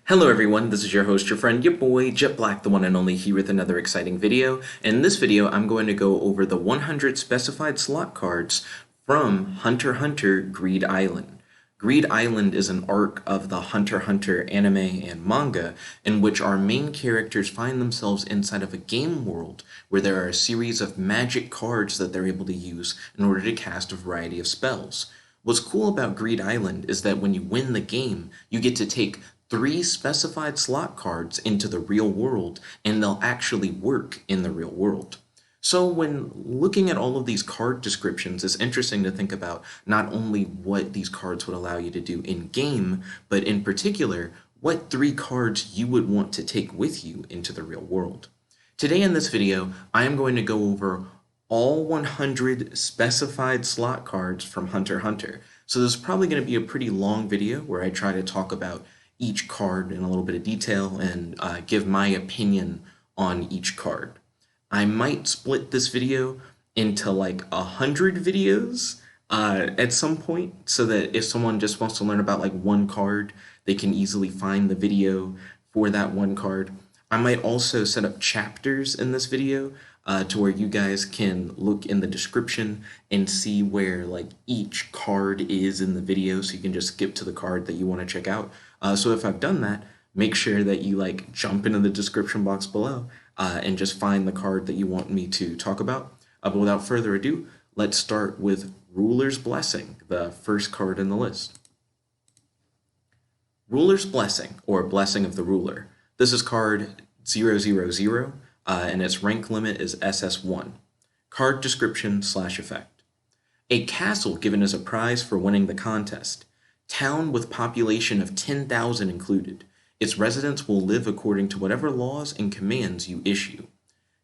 Hello everyone, this is your host, your friend, your boy, Jet Black, the one and only, here with another exciting video. In this video, I'm going to go over the 100 specified slot cards from HunterxHunter Greed Island. Greed Island is an arc of the HunterxHunter anime and manga in which our main characters find themselves inside of a game world where there are a series of magic cards that they're able to use in order to cast a variety of spells. What's cool about Greed Island is that when you win the game, you get to take 3 specified slot cards into the real world, and they'll actually work in the real world. So when looking at all of these card descriptions, it's interesting to think about not only what these cards would allow you to do in-game, but in particular, what 3 cards you would want to take with you into the real world. Today in this video, I am going to go over all 100 specified slot cards from HunterxHunter. So this is probably going to be a pretty long video where I try to talk about each card in a little bit of detail and give my opinion on each card. I might split this video into like 100 videos at some point so that if someone just wants to learn about like one card, they can easily find the video for that one card. I might also set up chapters in this video to where you guys can look in the description and see where like each card is in the video, so you can just skip to the card that you want to check out. So if I've done that, make sure that you like jump into the description box below and just find the card that you want me to talk about. But without further ado, let's start with Ruler's Blessing, the first card in the list. Ruler's Blessing, or Blessing of the Ruler. This is card 000, and its rank limit is SS1. Card description / effect. A castle given as a prize for winning the contest. Town with population of 10,000 included. Its residents will live according to whatever laws and commands you issue.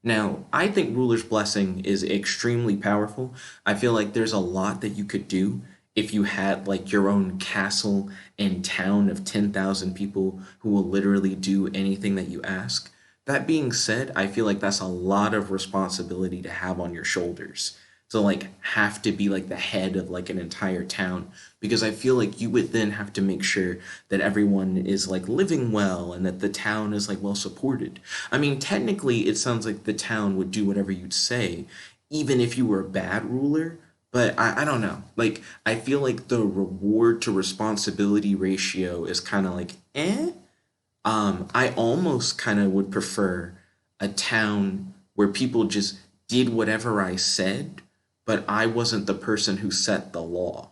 Now, I think Ruler's Blessing is extremely powerful. I feel like there's a lot that you could do if you had like your own castle and town of 10,000 people who will literally do anything that you ask. That being said, I feel like that's a lot of responsibility to have on your shoulders. To like have to be like the head of like an entire town, because I feel like you would then have to make sure that everyone is like living well and that the town is like well supported. I mean, technically it sounds like the town would do whatever you'd say, even if you were a bad ruler, but I don't know. Like, I feel like the reward to responsibility ratio is kind of like, eh? I almost kind of would prefer a town where people just did whatever I said, but I wasn't the person who set the law.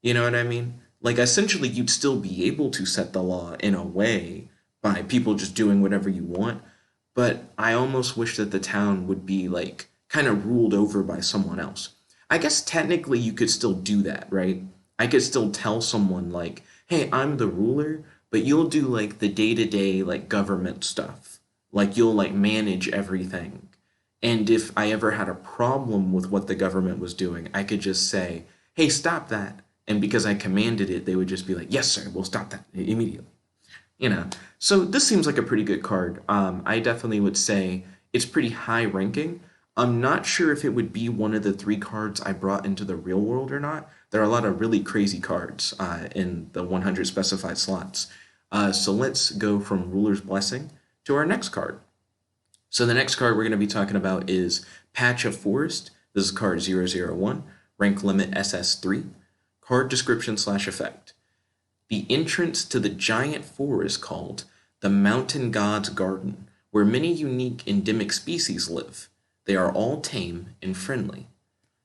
You know what I mean? Like, essentially, you'd still be able to set the law in a way by people just doing whatever you want, but I almost wish that the town would be, like, kind of ruled over by someone else. I guess technically you could still do that, right? I could still tell someone, like, hey, I'm the ruler, but you'll do, like, the day-to-day, like, government stuff. Like, you'll, like, manage everything. And if I ever had a problem with what the government was doing, I could just say, hey, stop that. And because I commanded it, they would just be like, yes, sir, we'll stop that immediately. You know, so this seems like a pretty good card. I definitely would say it's pretty high ranking. I'm not sure if it would be one of the 3 cards I brought into the real world or not. There are a lot of really crazy cards in the 100 specified slots. So let's go from Ruler's Blessing to our next card. So the next card we're going to be talking about is Patch of Forest. This is card 001, rank limit SS3. Card description / effect. The entrance to the giant forest called the Mountain God's Garden, where many unique endemic species live. They are all tame and friendly.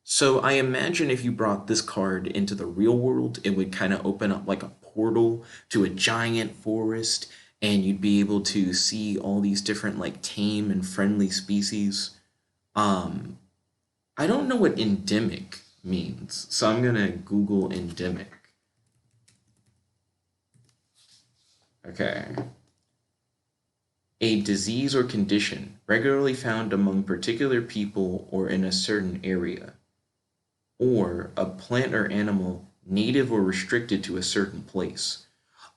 So I imagine if you brought this card into the real world, it would kind of open up like a portal to a giant forest, and you'd be able to see all these different like tame and friendly species. I don't know what endemic means, so I'm gonna Google endemic. Okay. A disease or condition regularly found among particular people or in a certain area, or a plant or animal native or restricted to a certain place.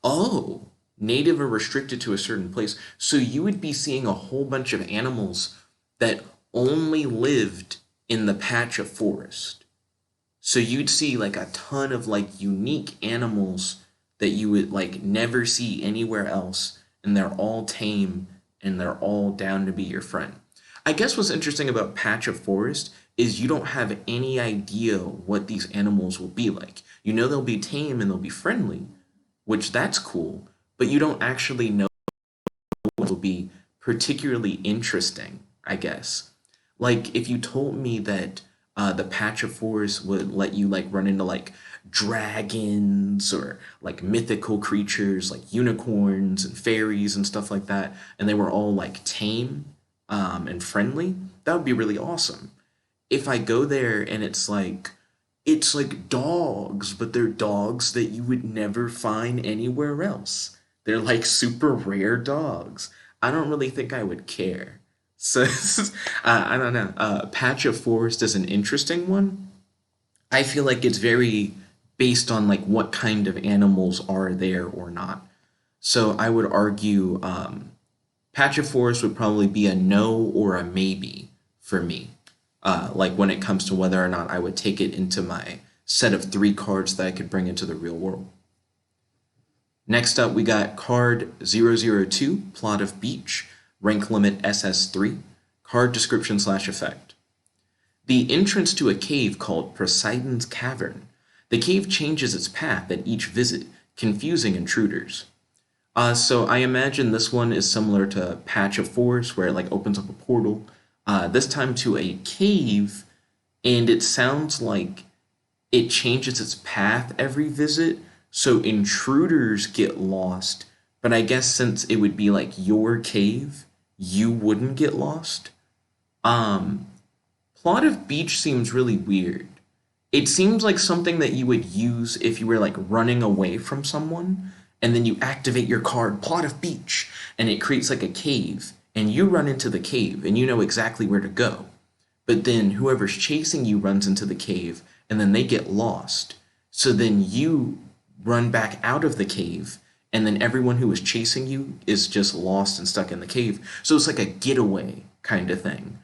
Oh, native or restricted to a certain place. So you would be seeing a whole bunch of animals that only lived in the patch of forest. So you'd see like a ton of like unique animals that you would like never see anywhere else, and they're all tame and they're all down to be your friend. I guess what's interesting about Patch of Forest is you don't have any idea what these animals will be like. You know they'll be tame and they'll be friendly, which that's cool, but you don't actually know what will be particularly interesting, I guess. Like if you told me that the Patch of Forest would let you like run into like dragons or like mythical creatures like unicorns and fairies and stuff like that, and they were all like tame and friendly, that would be really awesome. If I go there and it's like dogs, but they're dogs that you would never find anywhere else. They're like super rare dogs. I don't really think I would care. So I don't know. Patch of Forest is an interesting one. I feel like it's very based on like what kind of animals are there or not. So I would argue Patch of Forest would probably be a no or a maybe for me. Like when it comes to whether or not I would take it into my set of 3 cards that I could bring into the real world. Next up, we got card 002, Plot of Beach, rank limit SS3, card description / effect. The entrance to a cave called Poseidon's Cavern. The cave changes its path at each visit, confusing intruders. So I imagine this one is similar to Patch of Forest, where it like opens up a portal, this time to a cave, and it sounds like it changes its path every visit, so intruders get lost, but I guess since it would be like your cave, you wouldn't get lost. Um, Plot of Beach seems really weird. It seems like something that you would use if you were like running away from someone, and then you activate your card, Plot of Beach, and it creates like a cave, and you run into the cave, and you know exactly where to go. But then whoever's chasing you runs into the cave, and then they get lost. So then you run back out of the cave, and then everyone who was chasing you is just lost and stuck in the cave. So it's like a getaway kind of thing.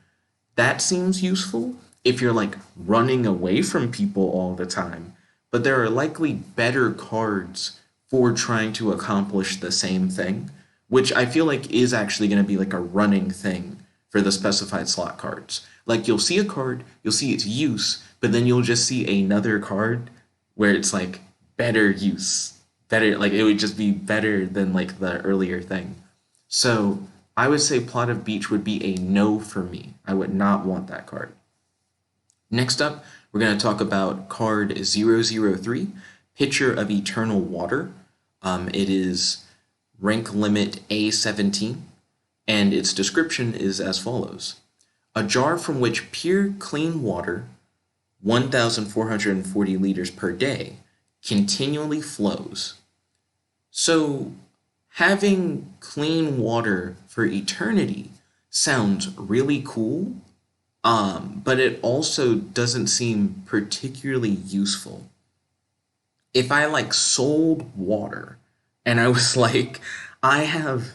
That seems useful if you're like running away from people all the time, but there are likely better cards for trying to accomplish the same thing, which I feel like is actually going to be like a running thing for the specified slot cards. Like you'll see a card, you'll see its use, but then you'll just see another card where it's like better use. Better, like it would just be better than like the earlier thing. So I would say Plot of Beach would be a no for me. I would not want that card. Next up, we're going to talk about card 003, Pitcher of Eternal Water. It is rank limit A17, and its description is as follows. A jar from which pure, clean water, 1,440 liters per day, continually flows. So having clean water for eternity sounds really cool, but it also doesn't seem particularly useful. If I like sold water and I was like, I have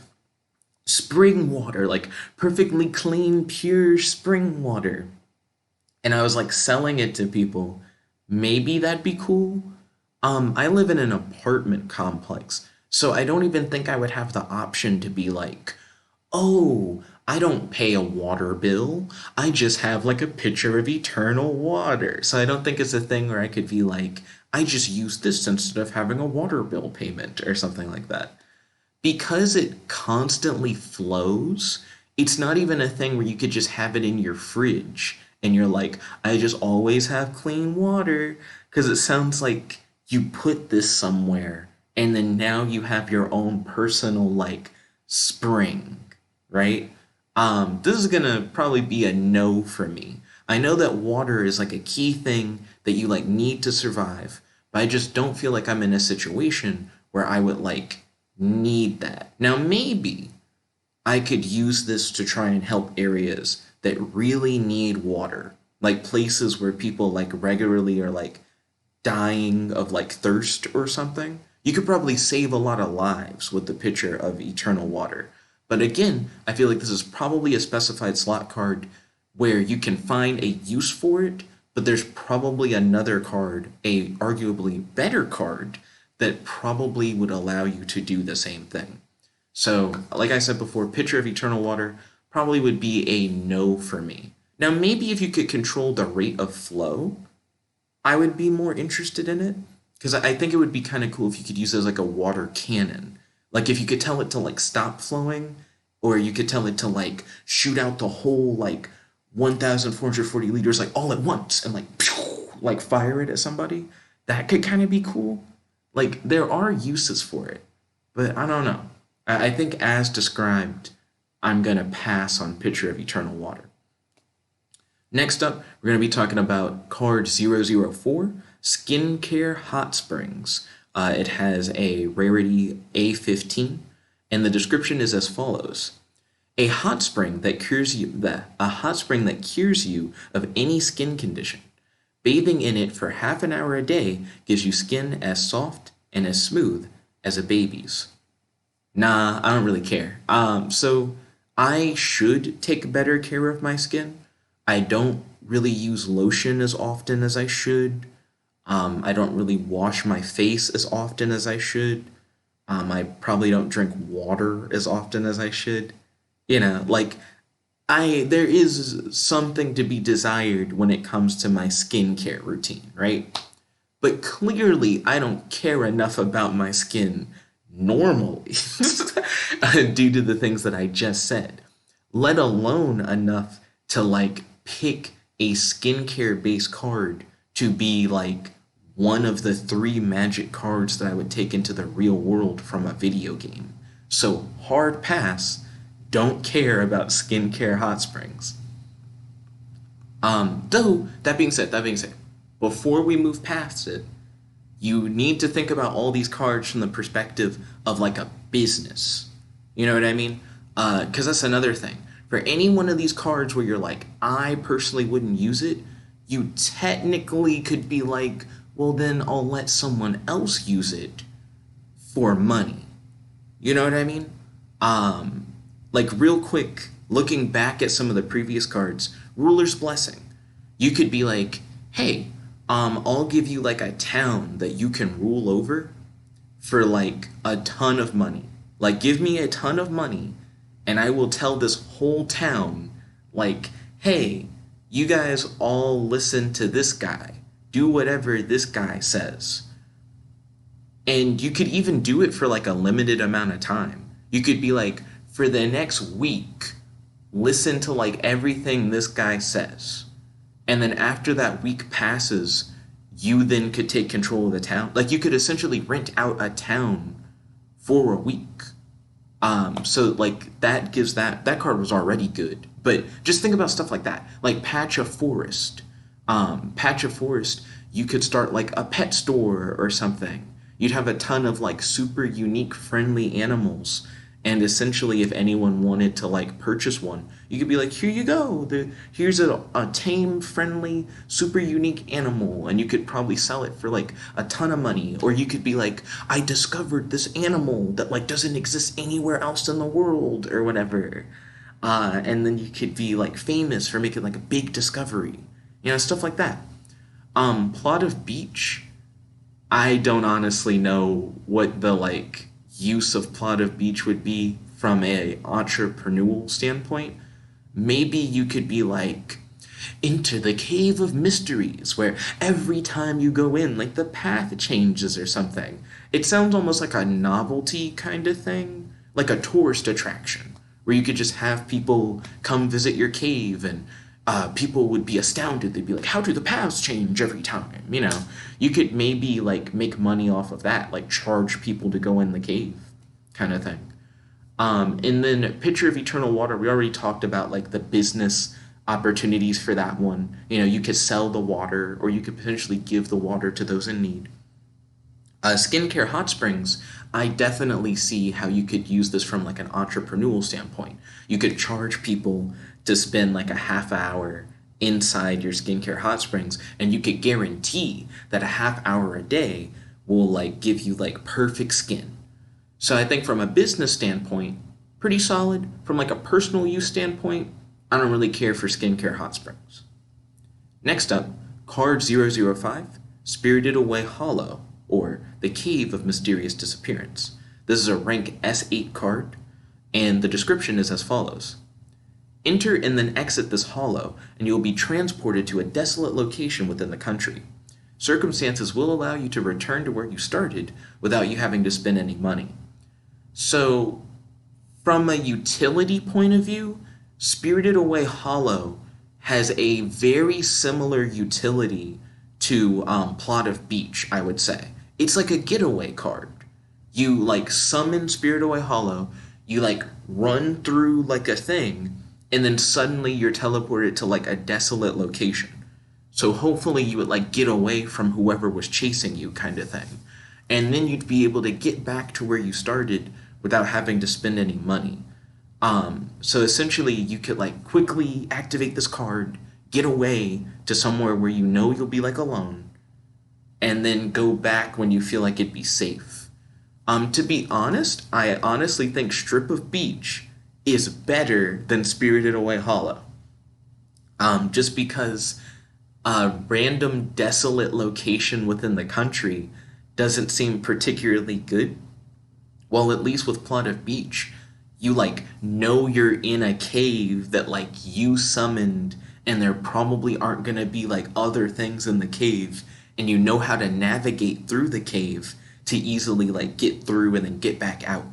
spring water, like perfectly clean, pure spring water, and I was like selling it to people, maybe that'd be cool. I live in an apartment complex, so I don't even think I would have the option to be like, oh, I don't pay a water bill. I just have like a pitcher of eternal water. So I don't think it's a thing where I could be like, I just use this instead of having a water bill payment or something like that. Because it constantly flows, it's not even a thing where you could just have it in your fridge and you're like, I just always have clean water. Because it sounds like you put this somewhere and then now you have your own personal like spring, right? This is gonna probably be a no for me. I know that water is like a key thing that you like need to survive, but I just don't feel like I'm in a situation where I would like need that. Now maybe I could use this to try and help areas that really need water, like places where people like regularly are like dying of like thirst or something. You could probably save a lot of lives with the pitcher of eternal water. But again, I feel like this is probably a specified slot card where you can find a use for it, but there's probably another card, a arguably better card, that probably would allow you to do the same thing. So, like I said before, Pitcher of Eternal Water probably would be a no for me. Now, maybe if you could control the rate of flow, I would be more interested in it. Because I think it would be kind of cool if you could use it as like a water cannon. Like if you could tell it to like stop flowing, or you could tell it to like shoot out the whole like 1,440 liters like all at once and like pew, like fire it at somebody. That could kind of be cool. Like there are uses for it, but I don't know. I think as described, I'm gonna pass on Pitcher of Eternal Water. Next up, we're going to be talking about card 004, Skincare Hot Springs. It has a rarity A15, and the description is as follows. A hot spring that cures you of any skin condition. Bathing in it for half an hour a day gives you skin as soft and as smooth as a baby's. Nah, I don't really care. So I should take better care of my skin. I don't really use lotion as often as I should. I don't really wash my face as often as I should. I probably don't drink water as often as I should. Like there is something to be desired when it comes to my skincare routine, right? But clearly I don't care enough about my skin normally due to the things that I just said, let alone enough to like pick a skincare based card to be like one of the 3 magic cards that I would take into the real world from a video game. So hard pass, don't care about skincare hot springs. Though, that being said, before we move past it, you need to think about all these cards from the perspective of like a business. You know what I mean? Because that's another thing. For any one of these cards where you're like, I personally wouldn't use it, you technically could be like, well, then I'll let someone else use it for money. You know what I mean? Like real quick, looking back at some of the previous cards, Ruler's Blessing. You could be like, hey, I'll give you like a town that you can rule over for like a ton of money. Like give me a ton of money and I will tell this whole town, like, hey, you guys all listen to this guy. Do whatever this guy says. And you could even do it for like a limited amount of time. You could be like, for the next week, listen to like everything this guy says. And then after that week passes, you then could take control of the town. Like you could essentially rent out a town for a week. So like that gives that card was already good. But just think about stuff like that. Like Patch of Forest. Patch of Forest, you could start like a pet store or something. You'd have a ton of like super unique friendly animals. And essentially if anyone wanted to like purchase one, you could be like, here you go. Here's a tame, friendly, super unique animal. And you could probably sell it for like a ton of money. Or you could be like, I discovered this animal that like doesn't exist anywhere else in the world or whatever. And then you could be like famous for making like a big discovery. Stuff like that. Plot of Beach. I don't honestly know what the like use of Plot of Beach would be from a entrepreneurial standpoint. Maybe you could be like, into the Cave of Mysteries, where every time you go in, like the path changes or something. It sounds almost like a novelty kind of thing, like a tourist attraction, where you could just have people come visit your cave and people would be astounded. They'd be like, how do the paths change every time? You could maybe like make money off of that, like charge people to go in the cave kind of thing. And then Pitcher of Eternal Water, we already talked about like the business opportunities for that one. You could sell the water or you could potentially give the water to those in need. Skincare Hot Springs, I definitely see how you could use this from like an entrepreneurial standpoint. You could charge people to spend like a half hour inside your skincare hot springs, and you could guarantee that a half hour a day will like give you like perfect skin. So I think from a business standpoint, pretty solid. From like a personal use standpoint, I don't really care for skincare hot springs. Next up, card 005, Spirited Away Hollow, or the Cave of Mysterious Disappearance. This is a rank S8 card, and the description is as follows. Enter and then exit this hollow, and you will be transported to a desolate location within the country. Circumstances will allow you to return to where you started without you having to spend any money. So, from a utility point of view, Spirited Away Hollow has a very similar utility to Plot of Beach, I would say. It's like a getaway card. You like summon Spirited Away Hollow, you like run through like a thing, and then suddenly you're teleported to like a desolate location. So hopefully you would like get away from whoever was chasing you kind of thing. And then you'd be able to get back to where you started without having to spend any money. So essentially you could like quickly activate this card, get away to somewhere where you know you'll be like alone, and then go back when you feel like it'd be safe. To be honest, I honestly think Strip of Beach is better than Spirited Away Hollow. Just because a random desolate location within the country doesn't seem particularly good. Well, at least with Plot of Beach, you like know you're in a cave that like you summoned, and there probably aren't gonna be like other things in the cave, and you know how to navigate through the cave to easily like get through and then get back out.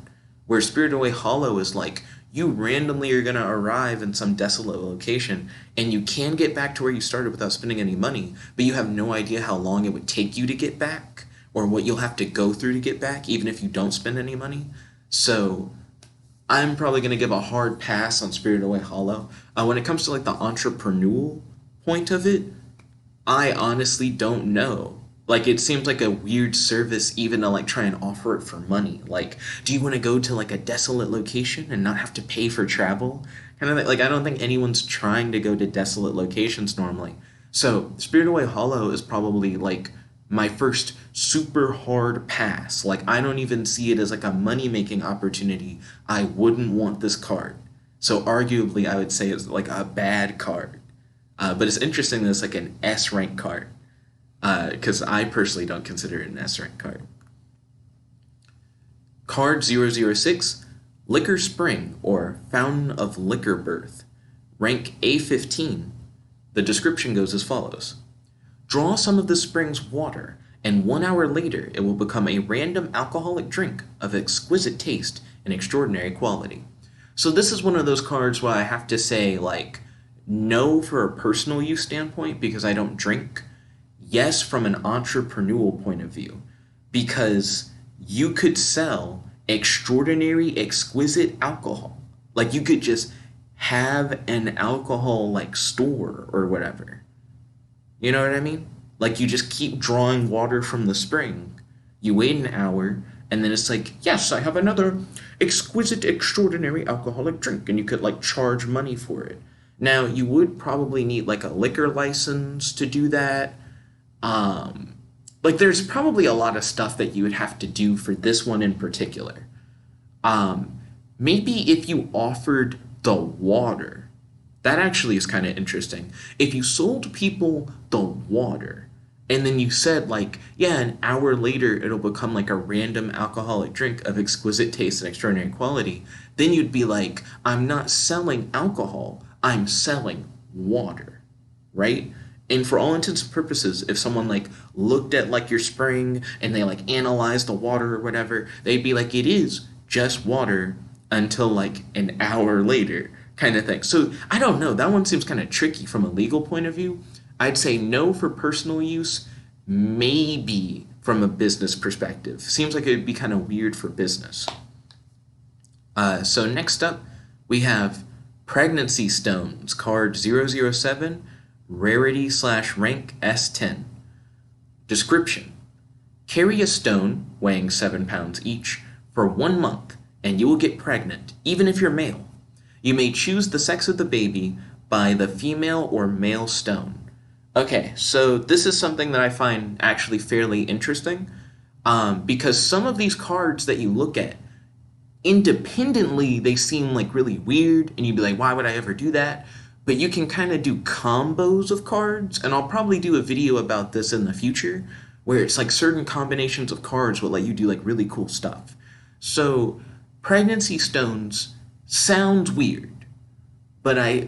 Where Spirited Away Hollow is like, you randomly are gonna arrive in some desolate location, and you can get back to where you started without spending any money, but you have no idea how long it would take you to get back, or what you'll have to go through to get back, even if you don't spend any money. So I'm probably going to give a hard pass on Spirited Away Hollow. When it comes to like the entrepreneurial point of it, I honestly don't know. Like, it seems like a weird service even to like try and offer it for money. Like, do you want to go to like a desolate location and not have to pay for travel? Kind of like, I don't think anyone's trying to go to desolate locations normally. So Spirited Away Hollow is probably like my first super hard pass. Like, I don't even see it as like a money-making opportunity. I wouldn't want this card. So arguably, I would say it's like a bad card. But it's interesting that it's like an S rank card. Because I personally don't consider it an S rank card. Card 006, Liquor Spring, or Fountain of Liquor Birth. Rank A15. The description goes as follows. Draw some of the spring's water, and 1 hour later it will become a random alcoholic drink of exquisite taste and extraordinary quality. So this is one of those cards where I have to say, like, no for a personal use standpoint because I don't drink. Yes from an entrepreneurial point of view, because you could sell extraordinary, exquisite alcohol. Like, you could just have an alcohol, like, store or whatever. You know what I mean? Like, you just keep drawing water from the spring. You wait an hour, and then it's like, yes, I have another exquisite, extraordinary alcoholic drink, and you could, like, charge money for it. Now, you would probably need, like, a liquor license to do that. Like, there's probably a lot of stuff that you would have to do for this one in particular. Maybe if you offered the water, that actually is kind of interesting. If you sold people the water, and then you said, like, yeah, an hour later it'll become like a random alcoholic drink of exquisite taste and extraordinary quality, then you'd be like, I'm not selling alcohol, I'm selling water, right? And for all intents and purposes, if someone like looked at like your spring and they like analyzed the water or whatever, they'd be like, it is just water until like an hour later, kind of thing. So I don't know. That one seems kind of tricky from a legal point of view. I'd say no for personal use, maybe from a business perspective. Seems like it would be kind of weird for business. So next up, we have Pregnancy Stones, card 007, rarity/rank S10. Description. Carry a stone weighing 7 pounds each for 1 month, and you will get pregnant, even if you're male. You may choose the sex of the baby by the female or male stone. Okay, so this is something that I find actually fairly interesting, because some of these cards that you look at, independently, they seem like really weird, and you'd be like, why would I ever do that? But you can kind of do combos of cards, and I'll probably do a video about this in the future, where it's like certain combinations of cards will let you do like really cool stuff. So pregnancy stones sounds weird, but I'd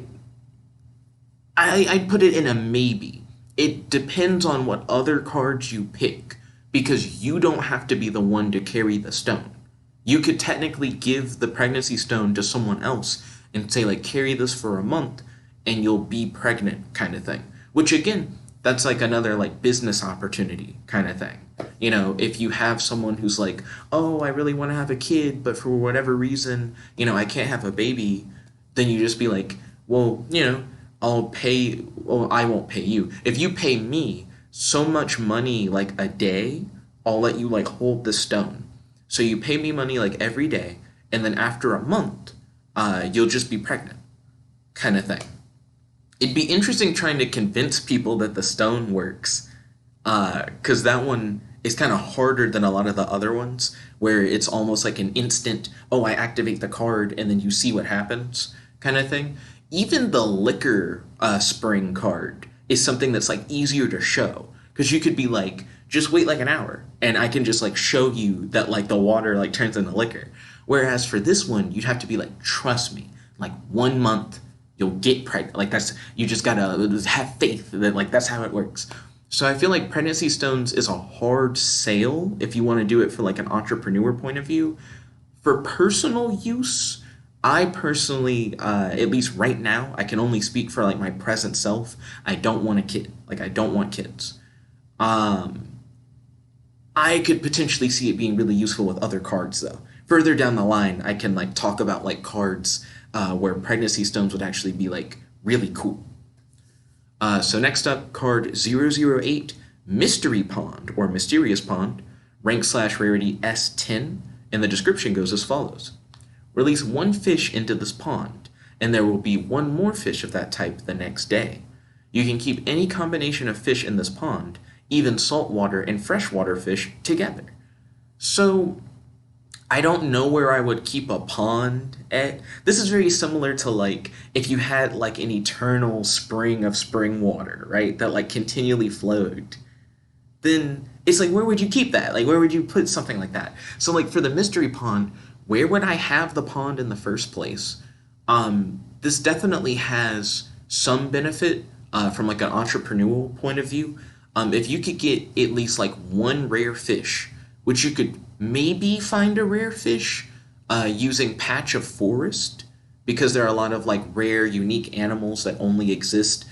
put it in a maybe. It depends on what other cards you pick, because you don't have to be the one to carry the stone. You could technically give the pregnancy stone to someone else and say, like, carry this for a month and you'll be pregnant, kind of thing. Which, again, that's like another like business opportunity kind of thing. You know, if you have someone who's like, oh, I really want to have a kid, but for whatever reason, I can't have a baby, then you just be like, well, I'll pay, well, I won't pay you. If you pay me so much money like a day, I'll let you like hold the stone. So you pay me money like every day, and then after a month, you'll just be pregnant, kind of thing. It'd be interesting trying to convince people that the stone works, because that one is kind of harder than a lot of the other ones, where it's almost like an instant, oh, I activate the card, and then you see what happens, kind of thing. Even the liquor spring card is something that's like easier to show, because you could be like, just wait like an hour and I can just like show you that like the water like turns into liquor. Whereas for this one, you'd have to be like, trust me, like 1 month you'll get pregnant. Like that's, you just gotta have faith that like that's how it works. So I feel like pregnancy stones is a hard sale if you want to do it for like an entrepreneur point of view. For personal use, I personally, at least right now, I can only speak for like my present self. I don't want a kid. Like I don't want kids. I could potentially see it being really useful with other cards though. Further down the line, I can like talk about like cards where pregnancy stones would actually be like really cool. So next up, card 008, Mystery Pond or Mysterious Pond, rank/rarity S10, and the description goes as follows. Release one fish into this pond, and there will be one more fish of that type the next day. You can keep any combination of fish in this pond, even saltwater and freshwater fish, together. So I don't know where I would keep a pond at. This is very similar to like if you had like an eternal spring of spring water, right? That like continually flowed. Then it's like, where would you keep that? Like, where would you put something like that? So like for the mystery pond, where would I have the pond in the first place? This definitely has some benefit from like an entrepreneurial point of view. If you could get at least like one rare fish, which you could maybe find a rare fish using Patch of Forest, because there are a lot of like rare, unique animals that only exist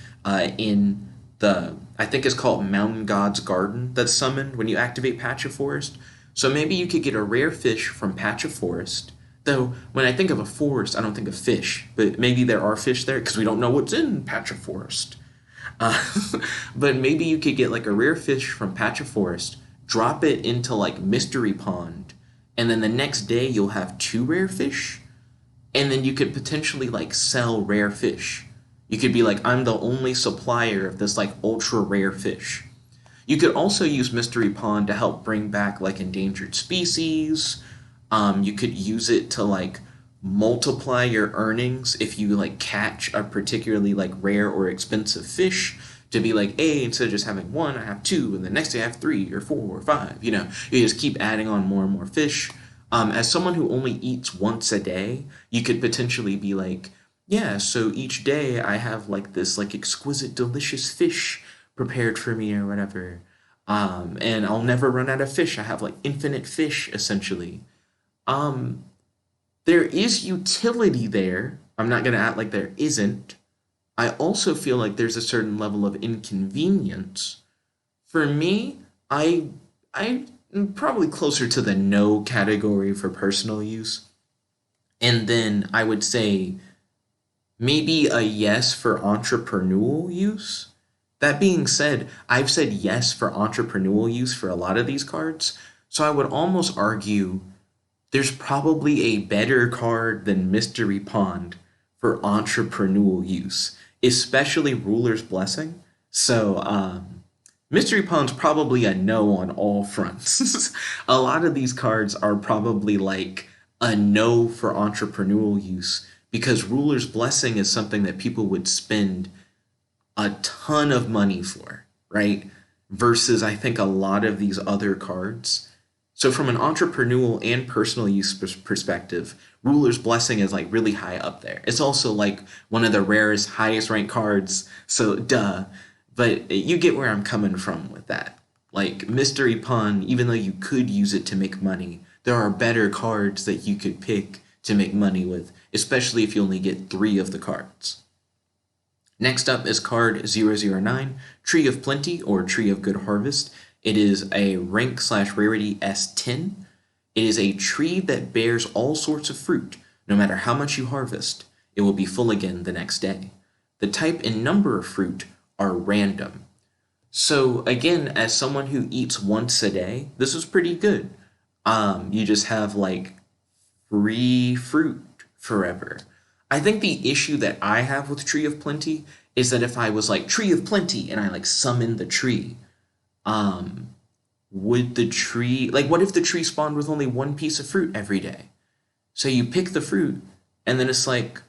in the, I think it's called Mountain God's Garden, that's summoned when you activate Patch of Forest. So maybe you could get a rare fish from Patch of Forest. Though, when I think of a forest, I don't think of fish. But maybe there are fish there, because we don't know what's in Patch of Forest. But maybe you could get like a rare fish from Patch of Forest, drop it into like Mystery Pond, and then the next day you'll have two rare fish, and then you could potentially like sell rare fish. You could be like, I'm the only supplier of this like ultra rare fish. You could also use Mystery Pond to help bring back like endangered species. You could use it to like multiply your earnings if you like catch a particularly like rare or expensive fish, to be like, hey, instead of just having one, I have two, and the next day I have 3 or 4 or 5. You just keep adding on more and more fish. As someone who only eats once a day, you could potentially be like, yeah, so each day I have like this like exquisite delicious fish prepared for me or whatever. And I'll never run out of fish. I have like infinite fish essentially. Um, there is utility there. I'm not going to act like there isn't. I also feel like there's a certain level of inconvenience. For me, I'm probably closer to the no category for personal use. And then I would say maybe a yes for entrepreneurial use. That being said, I've said yes for entrepreneurial use for a lot of these cards, so I would almost argue there's probably a better card than Mystery Pond for entrepreneurial use, especially Ruler's Blessing. So, Mystery Pond's probably a no on all fronts. A lot of these cards are probably like a no for entrepreneurial use, because Ruler's Blessing is something that people would spend a ton of money for, right? versus I think a lot of these other cards. So from an entrepreneurial and personal use perspective, Ruler's Blessing is like really high up there. It's also like one of the rarest, highest ranked cards, so duh. But you get where I'm coming from with that. Like Mystery Pun, even though you could use it to make money, there are better cards that you could pick to make money with, especially if you only get 3 of the cards. Next up is card 009, Tree of Plenty or Tree of Good Harvest. It is a rank/rarity S10. It is a tree that bears all sorts of fruit. No matter how much you harvest, it will be full again the next day. The type and number of fruit are random. So again, as someone who eats once a day, this is pretty good. You just have like free fruit forever. I think the issue that I have with Tree of Plenty is that if I was like Tree of Plenty and I like summon the tree, would the tree, like what if the tree spawned with only 1 piece of fruit every day? So you pick the fruit and then it's like,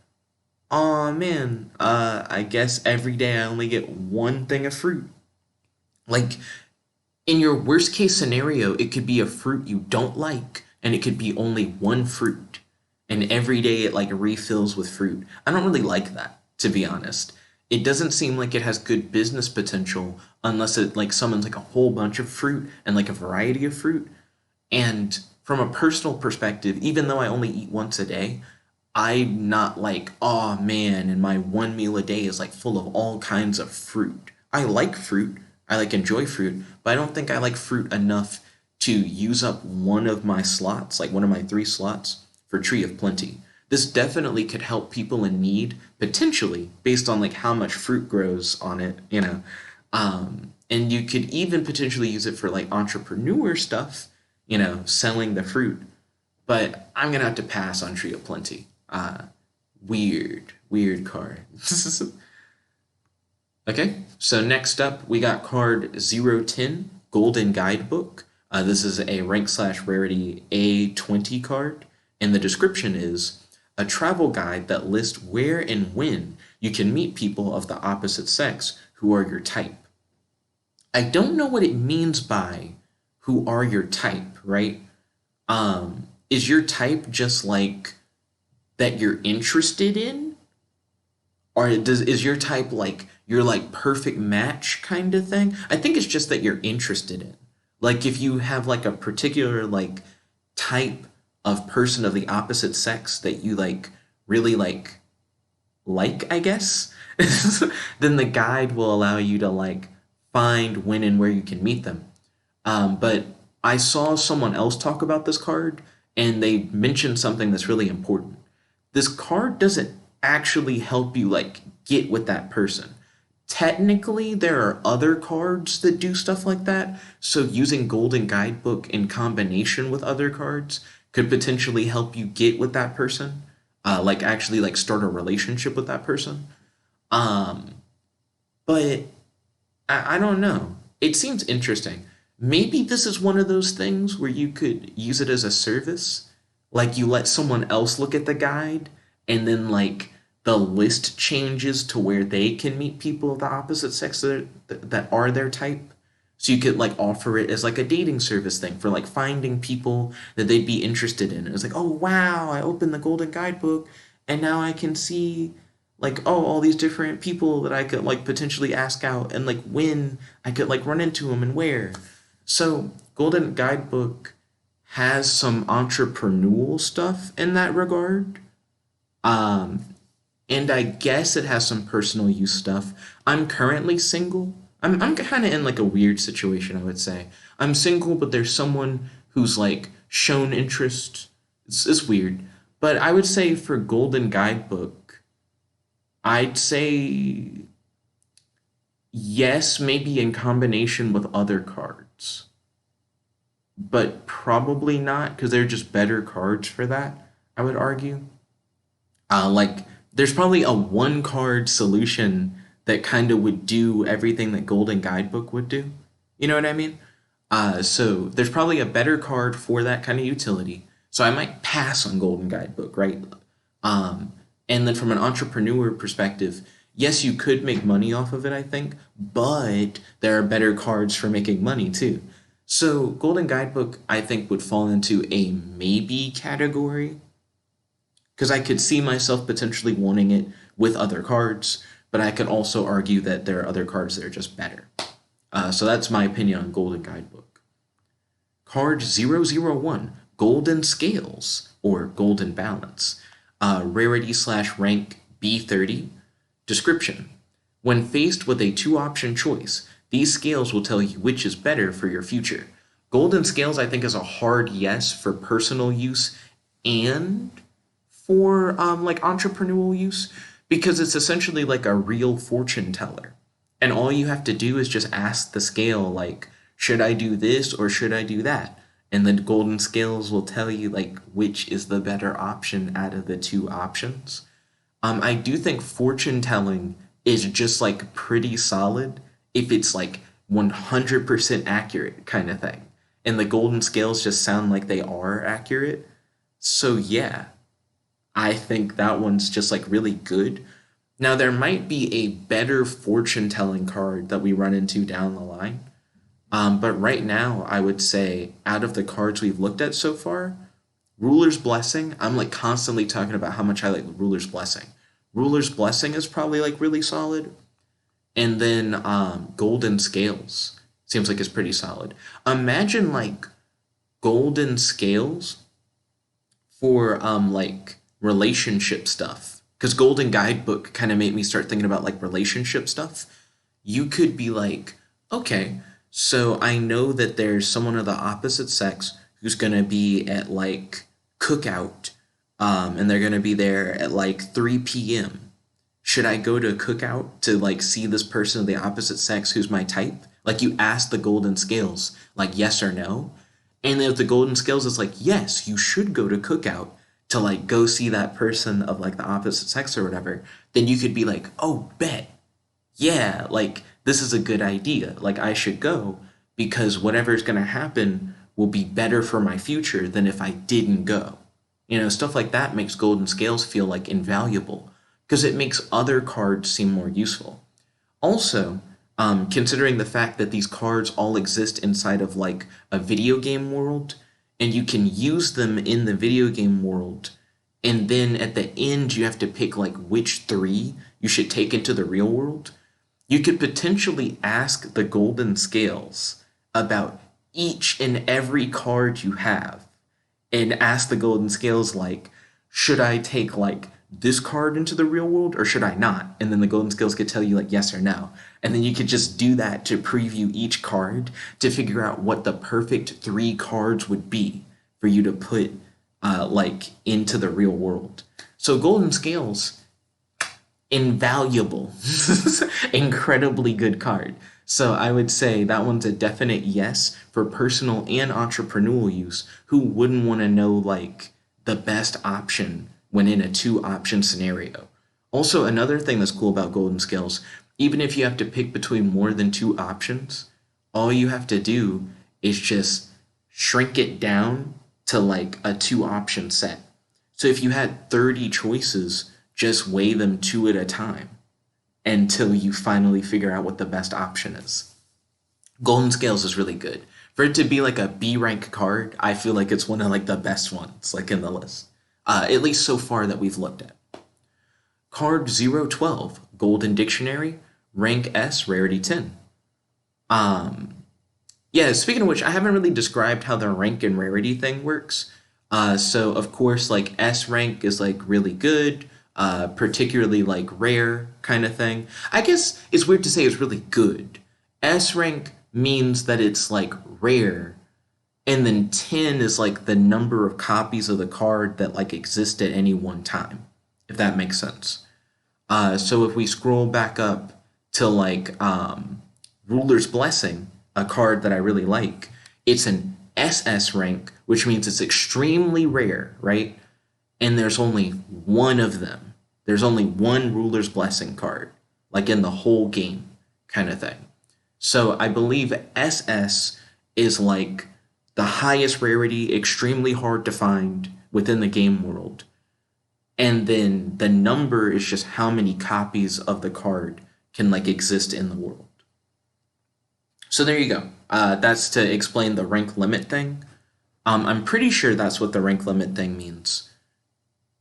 oh man, I guess every day I only get 1 thing of fruit. Like in your worst case scenario, it could be a fruit you don't like and it could be only 1 fruit. And every day it like refills with fruit. I don't really like that, to be honest. It doesn't seem like it has good business potential unless it like summons like a whole bunch of fruit and like a variety of fruit. And from a personal perspective, even though I only eat once a day, I'm not like, oh man, and my 1 meal a day is like full of all kinds of fruit. I like fruit. I like enjoy fruit, but I don't think I like fruit enough to use up one of my slots, like one of my 3 slots for Tree of Plenty. This definitely could help people in need, potentially, based on like how much fruit grows on it, you know. And you could even potentially use it for like entrepreneur stuff, you know, selling the fruit. But I'm gonna have to pass on Tree of Plenty. Weird card. Okay, so next up we got card 010, Golden Guidebook. This is a rank/rarity A20 card, and the description is a travel guide that lists where and when you can meet people of the opposite sex who are your type. I don't know what it means by who are your type, right? Is your type just like that you're interested in? Or is your type like your like perfect match kind of thing? I think it's just that you're interested in. Like if you have like a particular like type of person of the opposite sex that you like really like I guess, then the guide will allow you to like find when and where you can meet them. But I saw someone else talk about this card and they mentioned something that's really important. This card doesn't actually help you like get with that person. Technically, there are other cards that do stuff like that, so using Golden Guidebook in combination with other cards could potentially help you get with that person, like actually like start a relationship with that person. Um, but I don't know. It seems interesting. Maybe this is one of those things where you could use it as a service. Like you let someone else look at the guide and then like the list changes to where they can meet people of the opposite sex that are their type. So you could like offer it as like a dating service thing for like finding people that they'd be interested in. And it's like, oh wow, I opened the Golden Guidebook and now I can see like, oh, all these different people that I could like potentially ask out and like when I could like run into them and where. So Golden Guidebook has some entrepreneurial stuff in that regard. Um, and I guess it has some personal use stuff. I'm currently single. I'm kind of in like a weird situation, I would say. I'm single, but there's someone who's like shown interest. It's weird. But I would say for Golden Guidebook, I'd say yes, maybe in combination with other cards, but probably not because they're just better cards for that, I would argue. Like there's probably a 1 card solution that kind of would do everything that Golden Guidebook would do. You know what I mean? So there's probably a better card for that kind of utility. So I might pass on Golden Guidebook, right? And then from an entrepreneur perspective, Yes, you could make money off of it, I think, but there are better cards for making money too. So Golden Guidebook, I think, would fall into a maybe category because I could see myself potentially wanting it with other cards, but I could also argue that there are other cards that are just better. So that's my opinion on Golden Guidebook. Card 001, Golden Scales, or Golden Balance. Rarity / rank B30. Description. When faced with a two-option choice, these scales will tell you which is better for your future. Golden Scales, I think, is a hard yes for personal use and for like entrepreneurial use because it's essentially like a real fortune teller. And all you have to do is just ask the scale, like, should I do this or should I do that? And the golden scales will tell you, like, which is the better option out of the two options. I do think fortune telling is just, like, pretty solid if it's, like, 100% accurate kind of thing. And the golden scales just sound like they are accurate. So, yeah, I think that one's just, like, really good. Now, there might be a better fortune telling card that we run into down the line. But right now, I would say out of the cards we've looked at so far, Ruler's Blessing, I'm like constantly talking about how much I like Ruler's Blessing. Ruler's Blessing is probably like really solid. And then Golden Scales seems like it's pretty solid. Imagine like Golden Scales for like relationship stuff. Because Golden Guidebook kind of made me start thinking about like relationship stuff. You could be like, okay, so I know that there's someone of the opposite sex who's going to be at like cookout, and they're going to be there at like 3 p.m. Should I go to cookout to like see this person of the opposite sex who's my type? Like you ask the golden scales, like yes or no. And if the golden scales is like, yes, you should go to cookout to like go see that person of like the opposite sex or whatever, then you could be like, oh, bet. Yeah, like this is a good idea. Like I should go because whatever's going to happen will be better for my future than if I didn't go. You know, stuff like that makes golden scales feel like invaluable because it makes other cards seem more useful. Also, considering the fact that these cards all exist inside of like a video game world, and you can use them in the video game world, and then at the end you have to pick like which three you should take into the real world, you could potentially ask the golden scales about each and every card you have, and ask the golden scales like, should I take like this card into the real world or should I not? And then the golden scales could tell you like yes or no. And then you could just do that to preview each card to figure out what the perfect three cards would be for you to put like into the real world. So golden scales, invaluable, incredibly good card. So I would say that one's a definite yes for personal and entrepreneurial use. Who wouldn't want to know like the best option when in a two option scenario? Also, another thing that's cool about golden scales, even if you have to pick between more than two options, all you have to do is just shrink it down to like a two option set. So if you had 30 choices, just weigh them two at a time until you finally figure out what the best option is. Golden Scales is really good. For it to be like a B rank card, I feel like it's one of like the best ones like in the list. At least so far that we've looked at. Card 012, Golden Dictionary, rank S, rarity 10. Yeah, speaking of which, I haven't really described how the rank and rarity thing works. So of course, like S rank is like really good, particularly like rare kind of thing. I guess it's weird to say it's really good. S rank means that it's like rare, and then 10 is like the number of copies of the card that like exist at any one time, if that makes sense. So if we scroll back up to like Ruler's Blessing, a card that I really like, it's an SS rank, which means it's extremely rare, right? And there's only one of them. There's only one Ruler's Blessing card, like in the whole game kind of thing. So I believe SS is like the highest rarity, extremely hard to find within the game world. and then the number is just how many copies of the card can like exist in the world. So there you go. That's to explain the rank limit thing. I'm pretty sure that's what the rank limit thing means.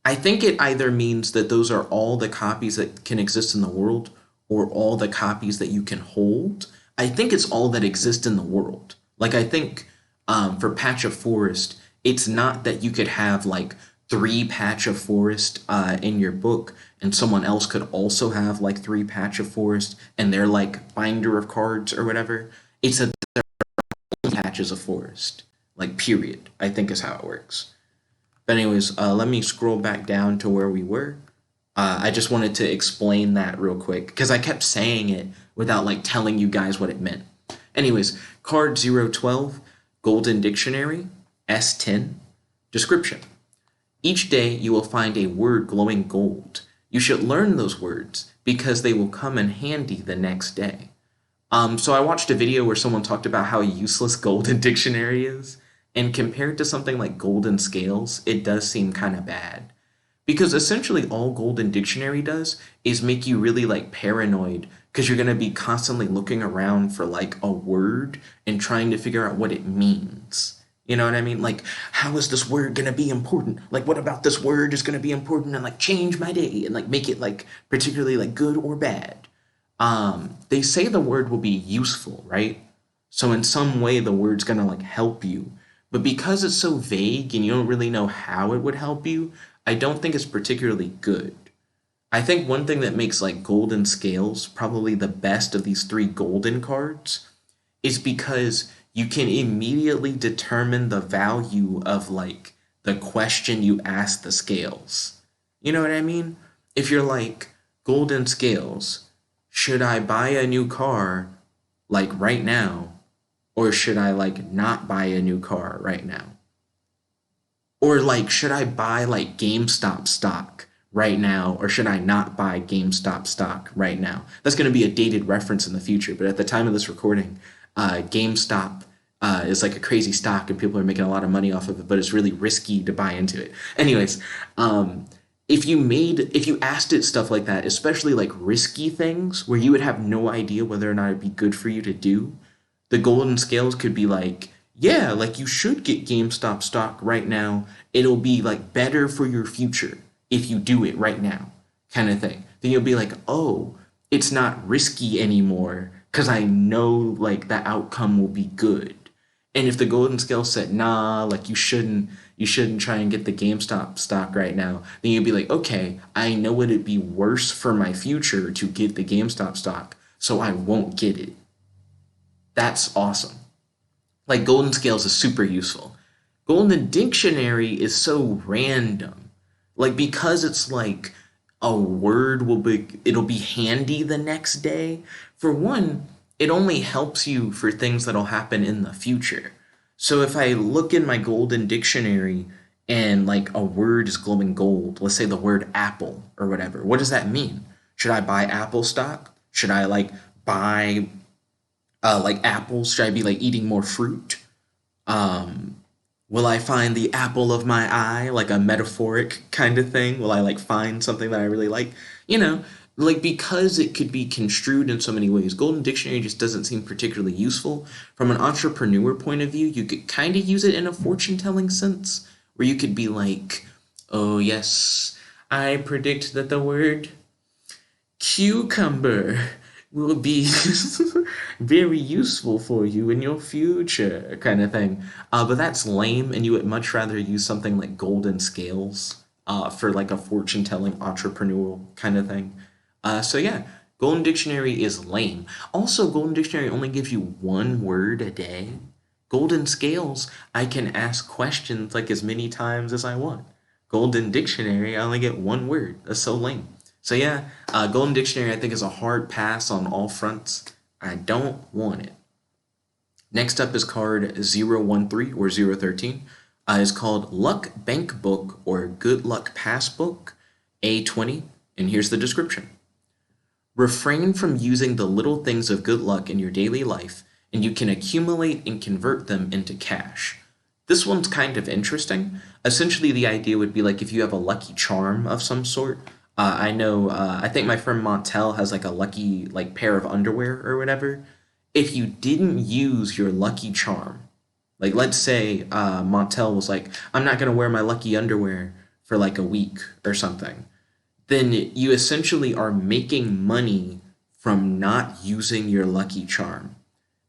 I think it either means that those are all the copies that can exist in the world or all the copies that you can hold. I think it's all that exist in the world. Like, I think for Patch of Forest, it's not that you could have like 3 Patch of Forest in your book and someone else could also have like 3 Patch of Forest and they're like binder of cards or whatever. It's that they're all Patches of Forest. Like, period, I think is how it works. But anyways, let me scroll back down to where we were. I just wanted to explain that real quick because I kept saying it without like telling you guys what it meant. Anyways, card 012, Golden Dictionary, S10, description. Each day you will find a word glowing gold. You should learn those words because they will come in handy the next day. So I watched a video where someone talked about how useless Golden Dictionary is, and compared to something like Golden Scales, it does seem kind of bad. Because essentially all Golden Dictionary does is make you really like paranoid because you're going to be constantly looking around for like a word and trying to figure out what it means. You know what I mean? Like, how is this word going to be important? Like, what about this word is going to be important and like change my day and like make it like particularly like good or bad? They say the word will be useful, right? So in some way the word's going to like help you. But because it's so vague and you don't really know how it would help you, I don't think it's particularly good. I think one thing that makes like Golden Scales probably the best of these 3 golden cards is because you can immediately determine the value of like the question you ask the scales. You know what I mean? If you're like, Golden Scales, should I buy a new car like right now? Or should I like not buy a new car right now? Or like, should I buy like GameStop stock right now? Or should I not buy GameStop stock right now? That's going to be a dated reference in the future. But at the time of this recording, GameStop is like a crazy stock and people are making a lot of money off of it, but it's really risky to buy into it. Anyways, if you asked it stuff like that, especially like risky things where you would have no idea whether or not it'd be good for you to do, the Golden Scales could be like, yeah, like you should get GameStop stock right now. It'll be like better for your future if you do it right now, kind of thing. Then you'll be like, oh, it's not risky anymore because I know like the outcome will be good. And if the Golden Scales said, nah, like you shouldn't try and get the GameStop stock right now, then you'd be like, okay, I know it'd be worse for my future to get the GameStop stock, so I won't get it. That's awesome. Like, Golden Scales is super useful. Golden Dictionary is so random. Like, because it's like a word it'll be handy the next day. For one, it only helps you for things that'll happen in the future. So if I look in my Golden Dictionary and like a word is glowing gold, let's say the word apple or whatever, what does that mean? Should I buy Apple stock? Should I like buy like apples? Should I be like eating more fruit? Will I find the apple of my eye, like a metaphoric kind of thing? Will I like find something that I really like? You know, like, because it could be construed in so many ways, Golden Dictionary just doesn't seem particularly useful. From an entrepreneur point of view, you could kind of use it in a fortune-telling sense, where you could be like, oh yes, I predict that the word cucumber will be very useful for you in your future, kind of thing. But that's lame, and you would much rather use something like Golden Scales for like a fortune-telling entrepreneurial kind of thing. So yeah, Golden Dictionary is lame. Also, Golden Dictionary only gives you 1 word a day. Golden Scales, I can ask questions like as many times as I want. Golden Dictionary, I only get 1 word. That's so lame. So yeah, Golden Dictionary I think is a hard pass on all fronts. I don't want it. Next up is card 013 or 013. It's called Luck Bank Book or Good Luck Passbook, A20, and here's the description. Refrain from using the little things of good luck in your daily life, and you can accumulate and convert them into cash. This one's kind of interesting. Essentially, the idea would be like if you have a lucky charm of some sort. I know, I think my friend Montel has like a lucky like pair of underwear or whatever. If you didn't use your lucky charm, like let's say Montel was like, I'm not gonna wear my lucky underwear for like a week or something, then you essentially are making money from not using your lucky charm.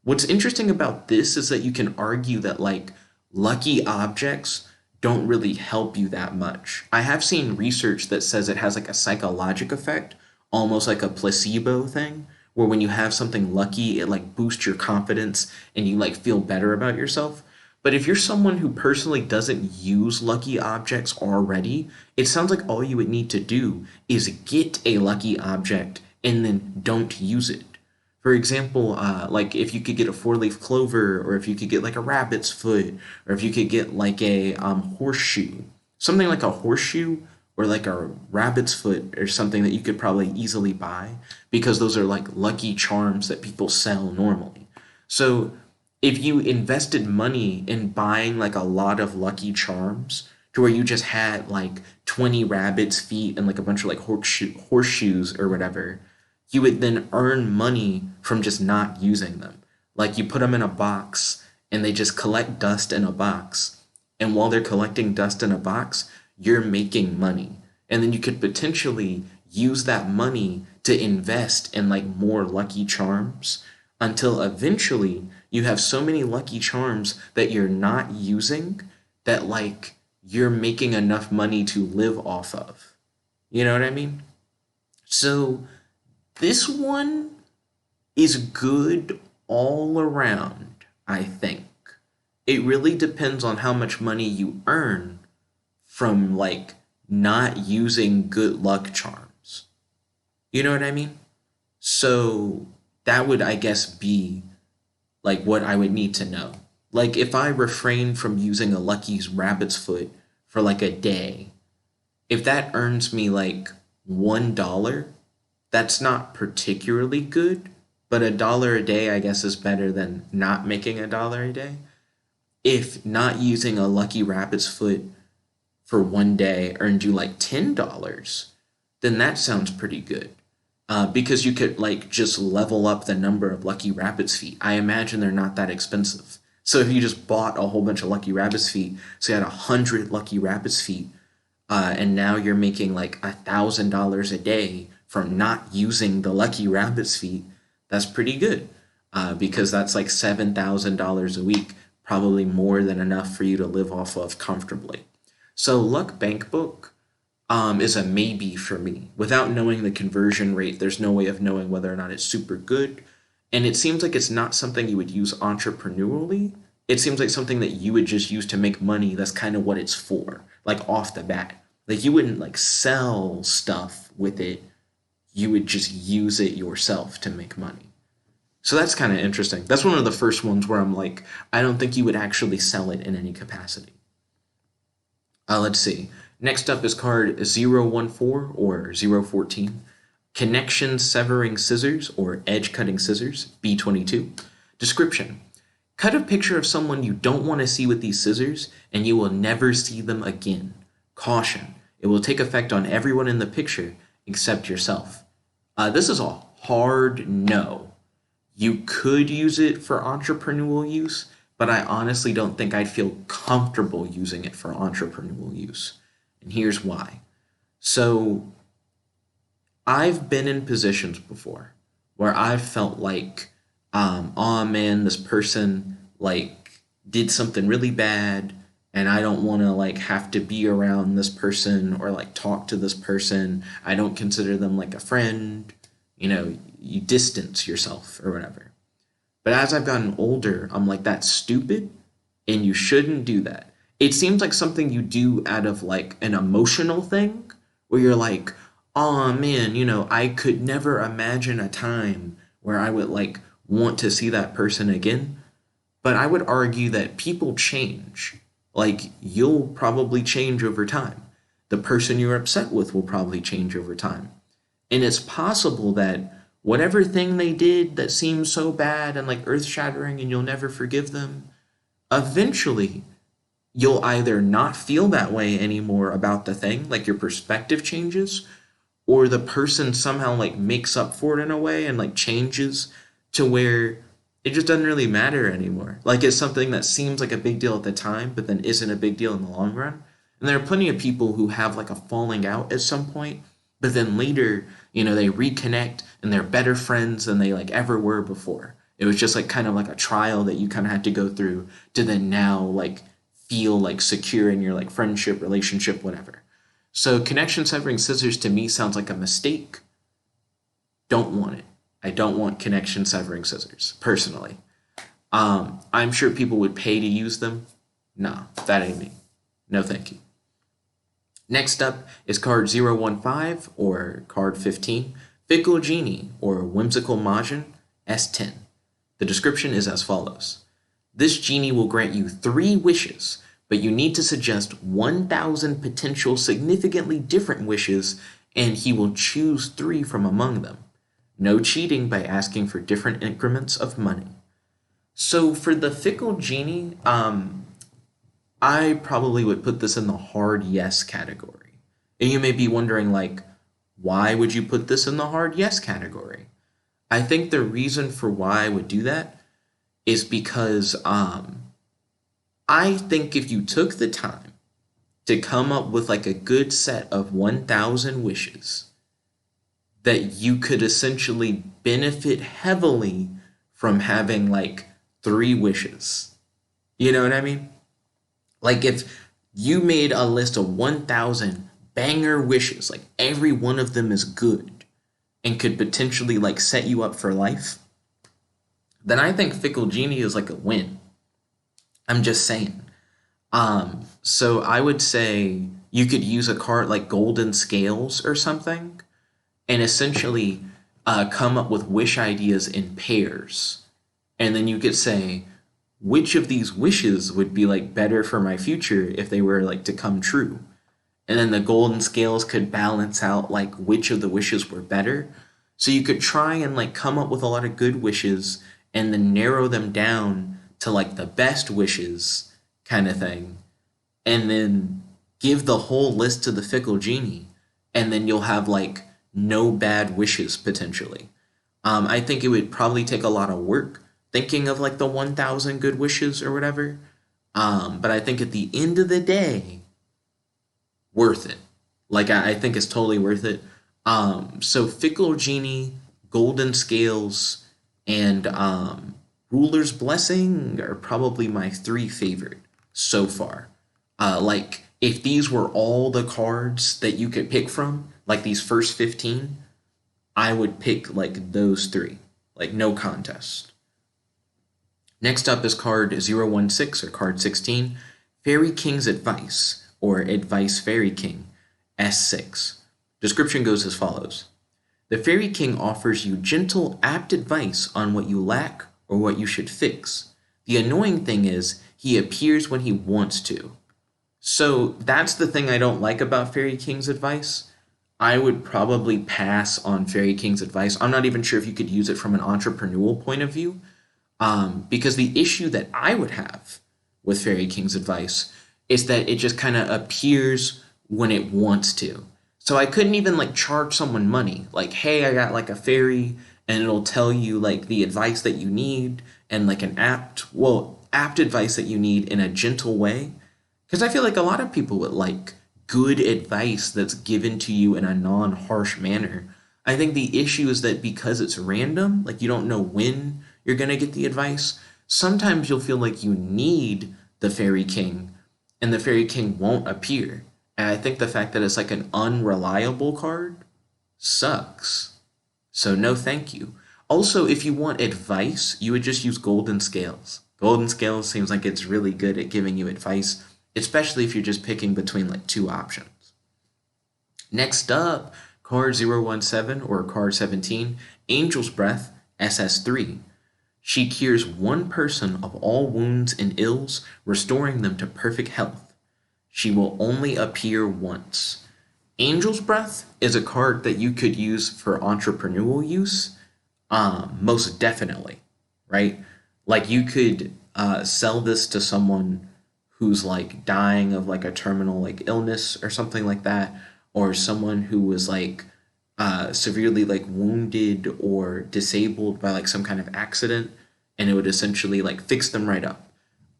What's interesting about this is that you can argue that like lucky objects don't really help you that much. I have seen research that says it has like a psychological effect, almost like a placebo thing, where when you have something lucky, it like boosts your confidence and you like feel better about yourself. But if you're someone who personally doesn't use lucky objects already, it sounds like all you would need to do is get a lucky object and then don't use it. For example, like if you could get a four-leaf clover, or if you could get like a rabbit's foot, or if you could get like a horseshoe, something like a horseshoe or like a rabbit's foot or something that you could probably easily buy because those are like lucky charms that people sell normally. So if you invested money in buying like a lot of lucky charms to where you just had like 20 rabbits' feet and like a bunch of like horseshoes or whatever, you would then earn money from just not using them. Like you put them in a box and they just collect dust in a box. And while they're collecting dust in a box, you're making money. And then you could potentially use that money to invest in like more lucky charms until eventually you have so many lucky charms that you're not using that like you're making enough money to live off of. You know what I mean? So this one is good all around, I think. It really depends on how much money you earn from like not using good luck charms. You know what I mean? So that would, I guess, be like what I would need to know. Like if I refrain from using a Lucky's rabbit's foot for like a day, if that earns me like $1, that's not particularly good, but $1 a day, I guess, is better than not making $1 a day. If not using a lucky rabbit's foot for one day earned you like $10, then that sounds pretty good. Because you could like just level up the number of lucky rabbit's feet. I imagine they're not that expensive. So if you just bought a whole bunch of lucky rabbit's feet, so you had 100 lucky rabbit's feet, and now you're making like $1,000 a day from not using the lucky rabbit's feet, that's pretty good. Because that's like $7,000 a week, probably more than enough for you to live off of comfortably. So Luck Bank Book is a maybe for me. Without knowing the conversion rate, there's no way of knowing whether or not it's super good. And it seems like it's not something you would use entrepreneurially. It seems like something that you would just use to make money. That's kind of what it's for, like off the bat. Like you wouldn't like sell stuff with it. You would just use it yourself to make money. So that's kind of interesting. That's one of the first ones where I'm like, I don't think you would actually sell it in any capacity. Let's see. Next up is card 014 or 014. Connection Severing Scissors or Edge Cutting Scissors, B22. Description. Cut a picture of someone you don't want to see with these scissors, and you will never see them again. Caution. It will take effect on everyone in the picture except yourself. This is a hard no. You could use it for entrepreneurial use, but I honestly don't think I'd feel comfortable using it for entrepreneurial use. And here's why. So I've been in positions before where I've felt like, oh man, this person like did something really bad and I don't want to like have to be around this person or like talk to this person. I don't consider them like a friend. You know, you distance yourself or whatever. But as I've gotten older, I'm like, that's stupid and you shouldn't do that. It seems like something you do out of like an emotional thing where you're like, oh man, you know, I could never imagine a time where I would like want to see that person again. But I would argue that people change. Like you'll probably change over time. The person you're upset with will probably change over time. And it's possible that whatever thing they did that seems so bad and like earth shattering and you'll never forgive them, eventually you'll either not feel that way anymore about the thing, like your perspective changes, or the person somehow like makes up for it in a way and like changes to where it just doesn't really matter anymore. Like it's something that seems like a big deal at the time, but then isn't a big deal in the long run. And there are plenty of people who have like a falling out at some point, but then later, they reconnect and they're better friends than they like ever were before. It was just like kind of like a trial that you kind of had to go through to then now like feel like secure in your like friendship, relationship, whatever. So connection severing scissors to me sounds like a mistake. Don't want it. I don't want connection severing scissors, personally. I'm sure people would pay to use them. Nah, that ain't me. No thank you. Next up is card 015 or card 15, Fickle Genie or Whimsical Majin S10. The description is as follows. This genie will grant you 3 wishes, but you need to suggest 1,000 potential significantly different wishes, and he will choose 3 from among them. No cheating by asking for different increments of money. So for the Fickle Genie, I probably would put this in the hard yes category. And you may be wondering, like, why would you put this in the hard yes category? I think the reason for why I would do that is because I think if you took the time to come up with like a good set of 1,000 wishes, that you could essentially benefit heavily from having like 3 wishes. You know what I mean? Like if you made a list of 1,000 banger wishes, like every one of them is good and could potentially like set you up for life, then I think Fickle Genie is like a win. I'm just saying. So I would say you could use a card like Golden Scales or something and essentially come up with wish ideas in pairs. And then you could say, which of these wishes would be like better for my future if they were like to come true? And then the golden scales could balance out like which of the wishes were better. So you could try and like come up with a lot of good wishes and then narrow them down to like the best wishes kind of thing. And then give the whole list to the Fickle Genie. And then you'll have like no bad wishes potentially. I think it would probably take a lot of work thinking of like the 1,000 good wishes or whatever. But I think at the end of the day, worth it. Like I think it's totally worth it. So Fickle Genie, Golden Scales, and Ruler's Blessing are probably my 3 favorite so far. Like if these were all the cards that you could pick from, like these first 15, I would pick like those 3, like no contest. Next up is card 016 or card 16, Fairy King's Advice or Advice Fairy King S6. Description goes as follows. The Fairy King offers you gentle, apt advice on what you lack or what you should fix. The annoying thing is he appears when he wants to. So that's the thing I don't like about Fairy King's Advice. I would probably pass on Fairy King's Advice. I'm not even sure if you could use it from an entrepreneurial point of view. Because the issue that I would have with Fairy King's Advice is that it just kind of appears when it wants to. So I couldn't even like charge someone money. Like, hey, I got like a fairy and it'll tell you like the advice that you need and like an apt advice that you need in a gentle way. Because I feel like a lot of people would like good advice that's given to you in a non-harsh manner. I think the issue is that because it's random, like you don't know when you're going to get the advice, sometimes you'll feel like you need the Fairy King and the Fairy King won't appear. And I think the fact that it's like an unreliable card sucks. So no thank you. Also, if you want advice, you would just use Golden Scales. Golden Scales seems like it's really good at giving you advice, especially if you're just picking between like 2 options. Next up, card 017 or card 17, Angel's Breath SS3. She cures 1 person of all wounds and ills, restoring them to perfect health. She will only appear once. Angel's Breath is a card that you could use for entrepreneurial use, most definitely, right? Like you could sell this to someone who's like dying of like a terminal like illness or something like that, or someone who was like severely like wounded or disabled by like some kind of accident, and it would essentially like fix them right up.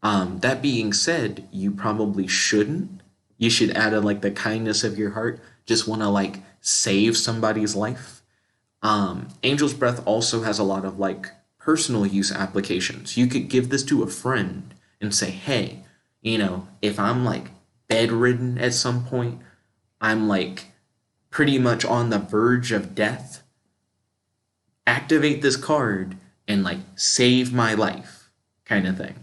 That being said, you probably shouldn't. You should add in like the kindness of your heart. Just want to like save somebody's life. Angel's Breath also has a lot of like personal use applications. You could give this to a friend and say, hey, if I'm like bedridden at some point, I'm like pretty much on the verge of death, activate this card and like save my life kind of thing.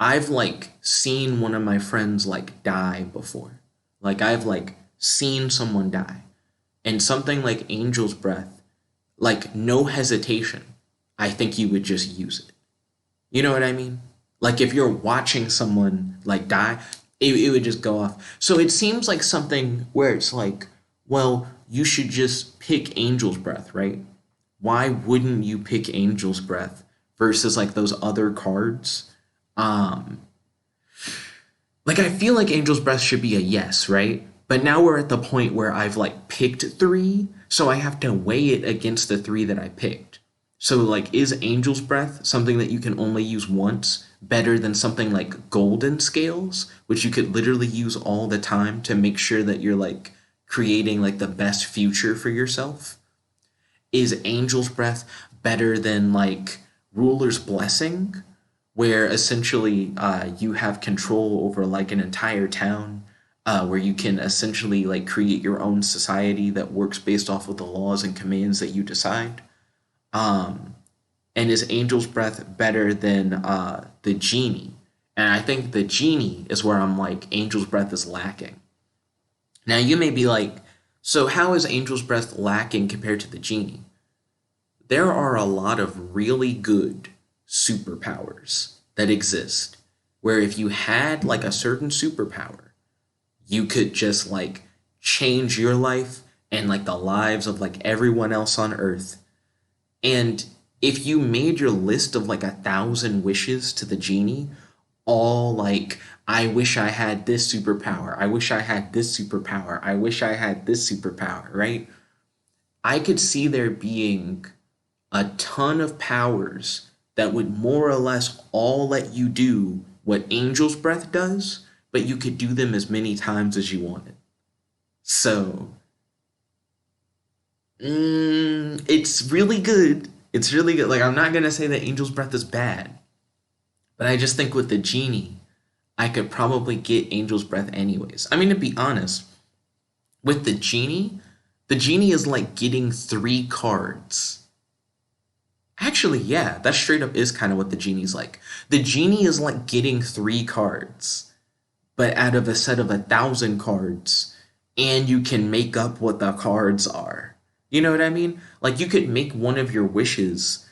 I've like seen one of my friends like die before. Like I've like seen someone die. And something like Angel's Breath, like no hesitation, I think you would just use it. You know what I mean? Like if you're watching someone like die, it would just go off. So it seems like something where it's like, well, you should just pick Angel's Breath, right? Why wouldn't you pick Angel's Breath versus like those other cards? Like I feel like Angel's Breath should be a yes, right? But now we're at the point where I've like picked 3, so I have to weigh it against the 3 that I picked. So like, is Angel's Breath something that you can only use once better than something like Golden Scales, which you could literally use all the time to make sure that you're like creating like the best future for yourself? Is Angel's Breath better than like Ruler's Blessing, where essentially you have control over like an entire town, where you can essentially like create your own society that works based off of the laws and commands that you decide? And is Angel's Breath better than the Genie? And I think the Genie is where I'm like, Angel's Breath is lacking. Now you may be like, so how is Angel's Breath lacking compared to the Genie? There are a lot of really good superpowers that exist, where if you had like a certain superpower, you could just like change your life and like the lives of like everyone else on Earth. And if you made your list of like 1,000 wishes to the Genie, all like, I wish I had this superpower, I wish I had this superpower, I wish I had this superpower, right? I could see there being a ton of powers that would more or less all let you do what Angel's Breath does, but you could do them as many times as you wanted. So, it's really good. It's really good. Like, I'm not going to say that Angel's Breath is bad, but I just think with the Genie, I could probably get Angel's Breath anyways. I mean, to be honest, with the Genie is like getting 3 cards. Actually, yeah, that straight up is kind of what the Genie's like. The Genie is like getting 3 cards, but out of a set of 1,000 cards, and you can make up what the cards are. You know what I mean? Like, you could make one of your wishes,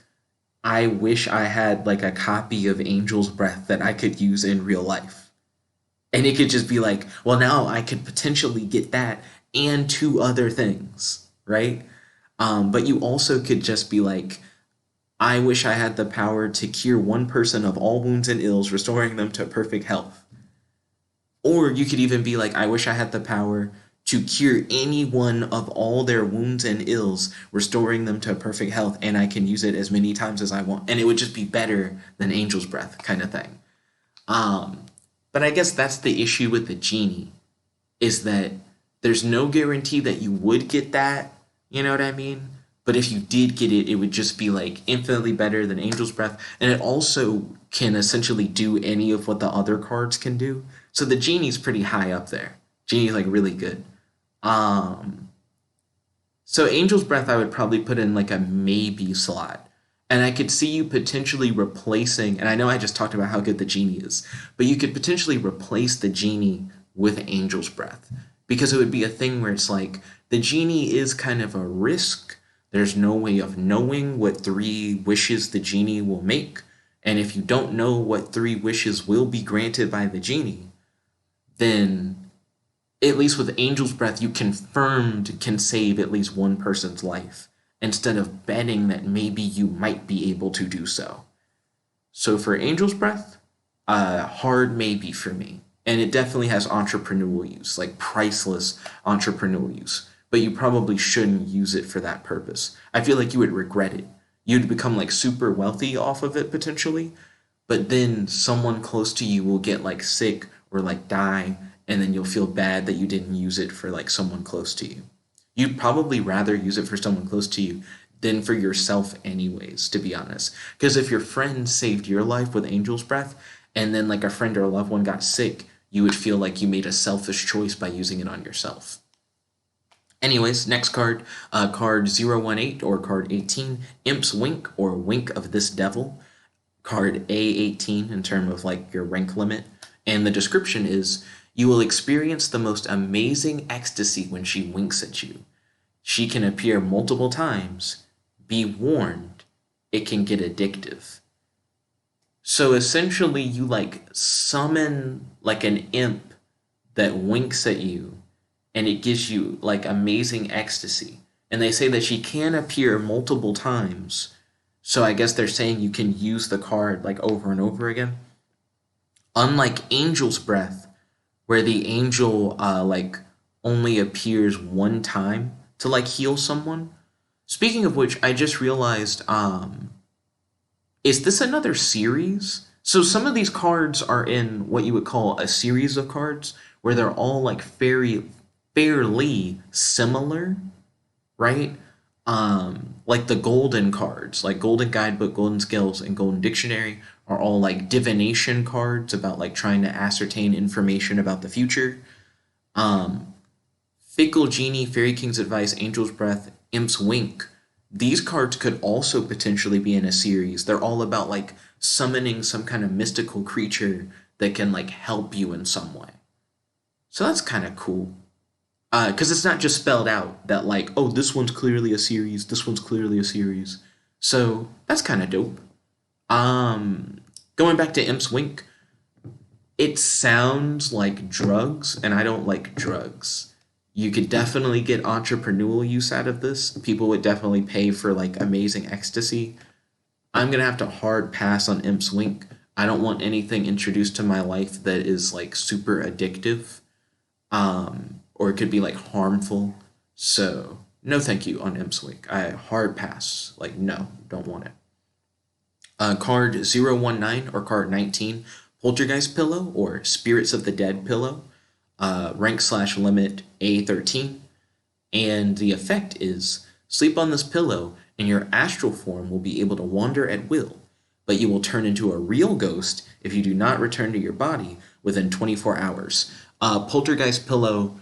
I wish I had like a copy of Angel's Breath that I could use in real life. And it could just be like, well, now I could potentially get that and 2 other things, right? But you also could just be like, I wish I had the power to cure one person of all wounds and ills, restoring them to perfect health. Or you could even be like, I wish I had the power to cure anyone of all their wounds and ills, restoring them to perfect health, and I can use it as many times as I want. And it would just be better than Angel's Breath kind of thing. But I guess that's the issue with the Genie, is that there's no guarantee that you would get that, you know what I mean? But if you did get it, it would just be like infinitely better than Angel's Breath. And it also can essentially do any of what the other cards can do. So the Genie's pretty high up there. Genie's like really good. So Angel's Breath I would probably put in like a maybe slot. And I could see you potentially replacing, and I know I just talked about how good the Genie is, but you could potentially replace the Genie with Angel's Breath. Because it would be a thing where it's like, the Genie is kind of a risk. There's no way of knowing what 3 wishes the Genie will make. And if you don't know what 3 wishes will be granted by the Genie, then at least with Angel's Breath, you confirmed can save at least one person's life, instead of betting that maybe you might be able to do so. So for Angel's Breath, hard maybe for me. And it definitely has entrepreneurial use, like priceless entrepreneurial use. But you probably shouldn't use it for that purpose. I feel like you would regret it. You'd become like super wealthy off of it potentially, but then someone close to you will get like sick or like die, and then you'll feel bad that you didn't use it for like someone close to you. You'd probably rather use it for someone close to you than for yourself anyways, to be honest. Because if your friend saved your life with Angel's Breath and then like a friend or a loved one got sick, you would feel like you made a selfish choice by using it on yourself. Anyways, next card, card 018 or card 18, Imp's Wink or Wink of This Devil. Card A18 in terms of like your rank limit. And the description is, you will experience the most amazing ecstasy when she winks at you. She can appear multiple times. Be warned, it can get addictive. So essentially you like summon like an imp that winks at you and it gives you like amazing ecstasy. And they say that she can appear multiple times. So I guess they're saying you can use the card like over and over again. Unlike Angel's Breath, where the angel like only appears one time to like heal someone. Speaking of which, I just realized, is this another series? So some of these cards are in what you would call a series of cards, where they're all like fairly similar, right? Like the golden cards, like Golden Guidebook, Golden Skills, and Golden Dictionary are all like divination cards about like trying to ascertain information about the future. Fickle Genie, Fairy King's Advice, Angel's Breath, Imp's Wink. These cards could also potentially be in a series. They're all about like summoning some kind of mystical creature that can like help you in some way. So that's kind of cool. Because it's not just spelled out that like, oh, this one's clearly a series, this one's clearly a series. So that's kind of dope. Going back to Imp's Wink, it sounds like drugs, and I don't like drugs. You could definitely get entrepreneurial use out of this. People would definitely pay for like amazing ecstasy. I'm gonna have to hard pass on Imp's Wink. I don't want anything introduced to my life that is like super addictive, or it could be like harmful. So no, thank you on Imp's Wink. I hard pass. Like no, don't want it. Card 019 or card 19, Poltergeist Pillow or Spirits of the Dead Pillow, rank/limit A13. And the effect is, sleep on this pillow and your astral form will be able to wander at will, but you will turn into a real ghost if you do not return to your body within 24 hours. Poltergeist Pillow,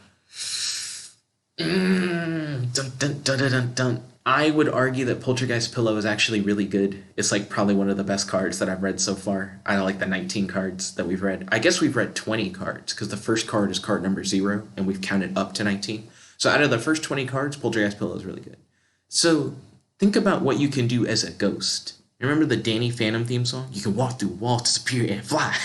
dun, dun, dun, dun, dun, dun. I would argue that Poltergeist Pillow is actually really good. It's like probably one of the best cards that I've read so far. I like the 19 cards that we've read. I guess we've read 20 cards because the first card is card number 0 and we've counted up to 19. So out of the first 20 cards, Poltergeist Pillow is really good. So think about what you can do as a ghost. Remember the Danny Phantom theme song? You can walk through walls, disappear, and fly.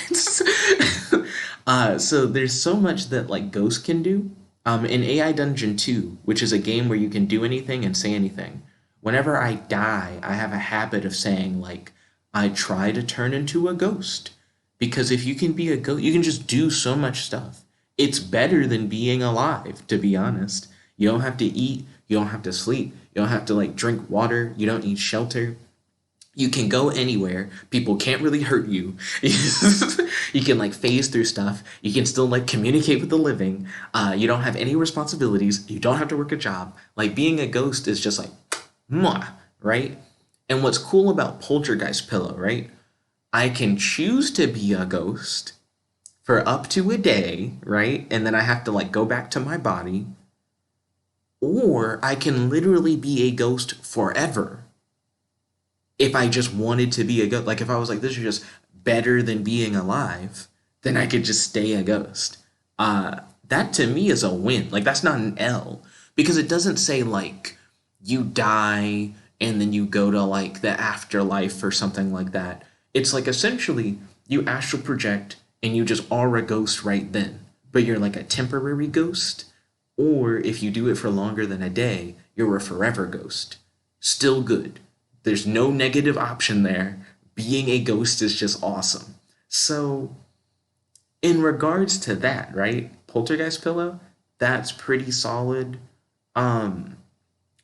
So there's so much that like ghosts can do. In AI Dungeon 2, which is a game where you can do anything and say anything, whenever I die, I have a habit of saying, like, I try to turn into a ghost. Because if you can be a ghost, you can just do so much stuff. It's better than being alive, to be honest. You don't have to eat, you don't have to sleep, you don't have to, like, drink water, you don't need shelter. You can go anywhere. People can't really hurt you. You can like phase through stuff. You can still like communicate with the living. You don't have any responsibilities. You don't have to work a job. Like being a ghost is just like, mwah, right? And what's cool about Poltergeist Pillow, right? I can choose to be a ghost for up to a day, right? And then I have to like go back to my body. Or I can literally be a ghost forever. If I just wanted to be a ghost, like if I was like, this is just better than being alive, then I could just stay a ghost. That to me is a win. Like that's not an L because it doesn't say like you die and then you go to like the afterlife or something like that. It's like essentially you astral project and you just are a ghost right then, but you're like a temporary ghost. Or if you do it for longer than a day, you're a forever ghost. Still good. There's no negative option there. Being a ghost is just awesome. So, in regards to that, right? Poltergeist Pillow, that's pretty solid. Um,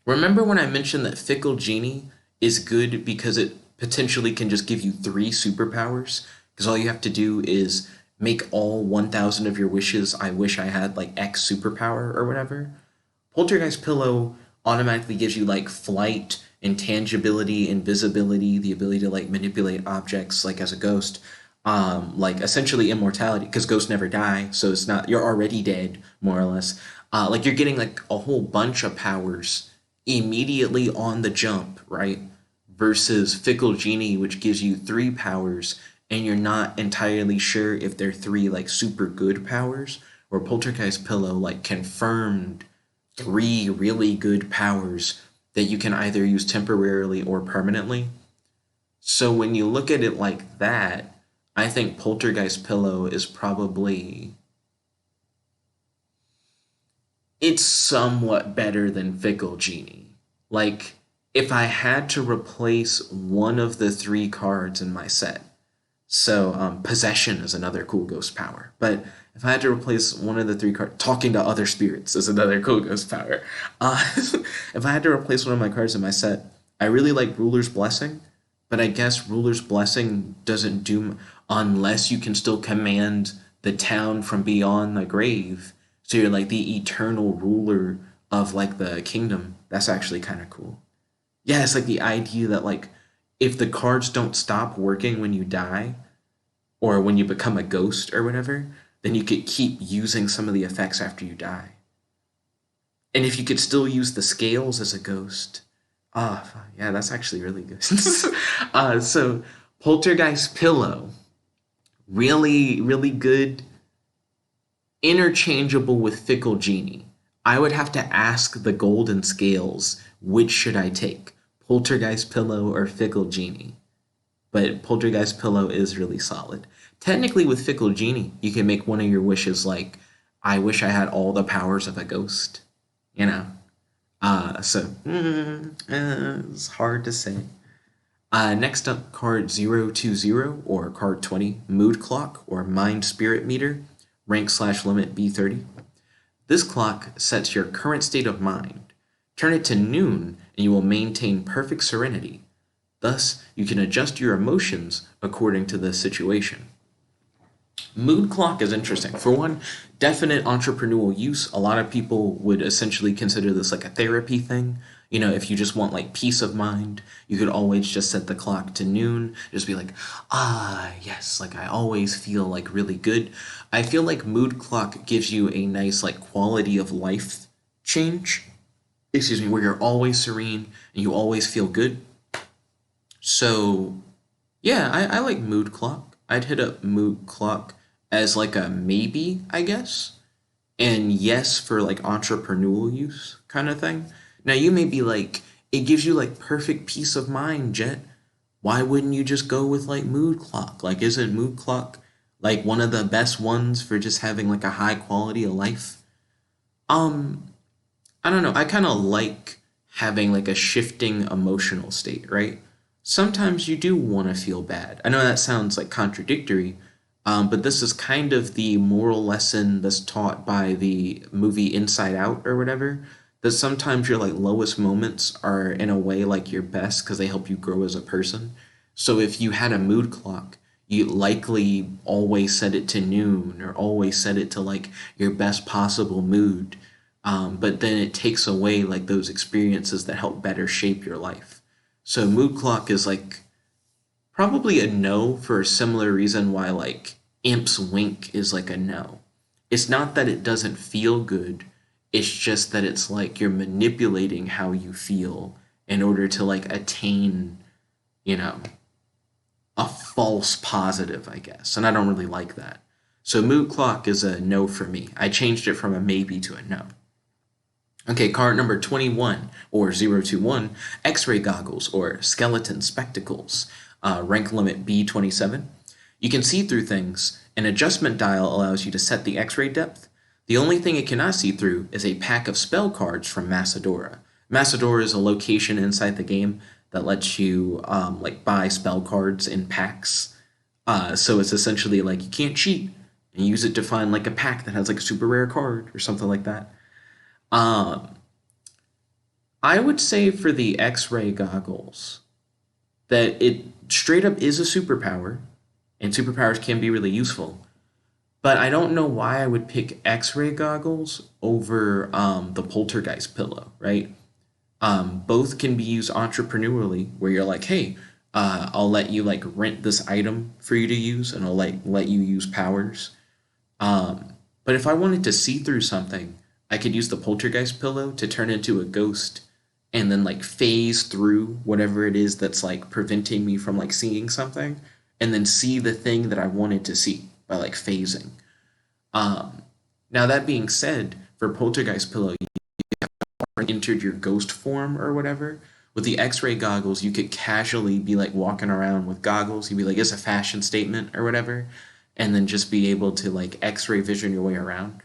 Remember when I mentioned that Fickle Genie is good because it potentially can just give you three superpowers? Because all you have to do is make all 1,000 of your wishes, I wish I had like X superpower or whatever. Poltergeist Pillow automatically gives you like flight, intangibility, invisibility, the ability to like manipulate objects like as a ghost, like essentially immortality because ghosts never die, so it's not you're already dead more or less. Like you're getting like a whole bunch of powers immediately on the jump, right? Versus Fickle Genie, which gives you three powers, and you're not entirely sure if they're three like super good powers, or Poltergeist Pillow like confirmed three really good powers that you can either use temporarily or permanently. So when you look at it like that, I think Poltergeist Pillow is probably it's somewhat better than Fickle Genie. Like if I had to replace one of the three cards in my set, so possession is another cool ghost power. But if I had to replace one of the three cards, talking to other spirits is another cool ghost power. If I had to replace one of my cards in my set, I really like Ruler's Blessing, but I guess Ruler's Blessing doesn't do unless you can still command the town from beyond the grave. So you're like the eternal ruler of like the kingdom. That's actually kind of cool. Yeah, it's like the idea that like if the cards don't stop working when you die or when you become a ghost or whatever, then you could keep using some of the effects after you die. And if you could still use the scales as a ghost, yeah, that's actually really good. So Poltergeist Pillow, really, really good, interchangeable with Fickle Genie. I would have to ask the golden scales, which should I take? Poltergeist Pillow or Fickle Genie? But Poltergeist Pillow is really solid. Technically, with Fickle Genie, you can make one of your wishes like, I wish I had all the powers of a ghost. You know? It's hard to say. Next up, card 020 or card 20, Mood Clock or Mind Spirit Meter, rank/limit B30. This clock sets your current state of mind. Turn it to noon and you will maintain perfect serenity. Thus, you can adjust your emotions according to the situation. Mood clock is interesting. For one, definite entrepreneurial use. A lot of people would essentially consider this like a therapy thing. You know, if you just want like peace of mind, you could always just set the clock to noon. Just be like, yes, like I always feel like really good. I feel like mood clock gives you a nice like quality of life change. Excuse me, where you're always serene and you always feel good. So, yeah, I like mood clock. I'd hit up mood clock as like a maybe, I guess. And yes for like entrepreneurial use kind of thing. Now you may be like, it gives you like perfect peace of mind, Jet. Why wouldn't you just go with like mood clock? Like isn't mood clock like one of the best ones for just having like a high quality of life? Um, I don't know. I kind of like having like a shifting emotional state, right? Sometimes you do want to feel bad. I know that sounds like contradictory, but this is kind of the moral lesson that's taught by the movie Inside Out or whatever. That sometimes your like lowest moments are in a way like your best because they help you grow as a person. So if you had a mood clock, you likely always set it to noon or always set it to like your best possible mood. But then it takes away like those experiences that help better shape your life. So mood clock is like probably a no for a similar reason why like Imp's Wink is like a no. It's not that it doesn't feel good. It's just that it's like you're manipulating how you feel in order to like attain, you know, a false positive, I guess. And I don't really like that. So mood clock is a no for me. I changed it from a maybe to a no. Okay, card number 21 or 021, X-ray goggles or skeleton spectacles, rank limit B27. You can see through things. An adjustment dial allows you to set the X-ray depth. The only thing it cannot see through is a pack of spell cards from Macedora. Macedora is a location inside the game that lets you like buy spell cards in packs. So it's essentially like you can't cheat and use it to find like a pack that has like a super rare card or something like that. Um, I would say for the X-ray goggles that it straight up is a superpower, and superpowers can be really useful. But I don't know why I would pick X-ray goggles over the Poltergeist pillow, right? Both can be used entrepreneurially, where you're like, hey, I'll let you like rent this item for you to use, and I'll like let you use powers. But if I wanted to see through something, I could use the poltergeist pillow to turn into a ghost and then like phase through whatever it is that's like preventing me from like seeing something and then see the thing that I wanted to see by like phasing. Um, Now that being said, for poltergeist pillow, you entered your ghost form or whatever. With the X-ray goggles, you could casually be like walking around with goggles. You'd be like, it's a fashion statement or whatever, and then just be able to like X-ray vision your way around.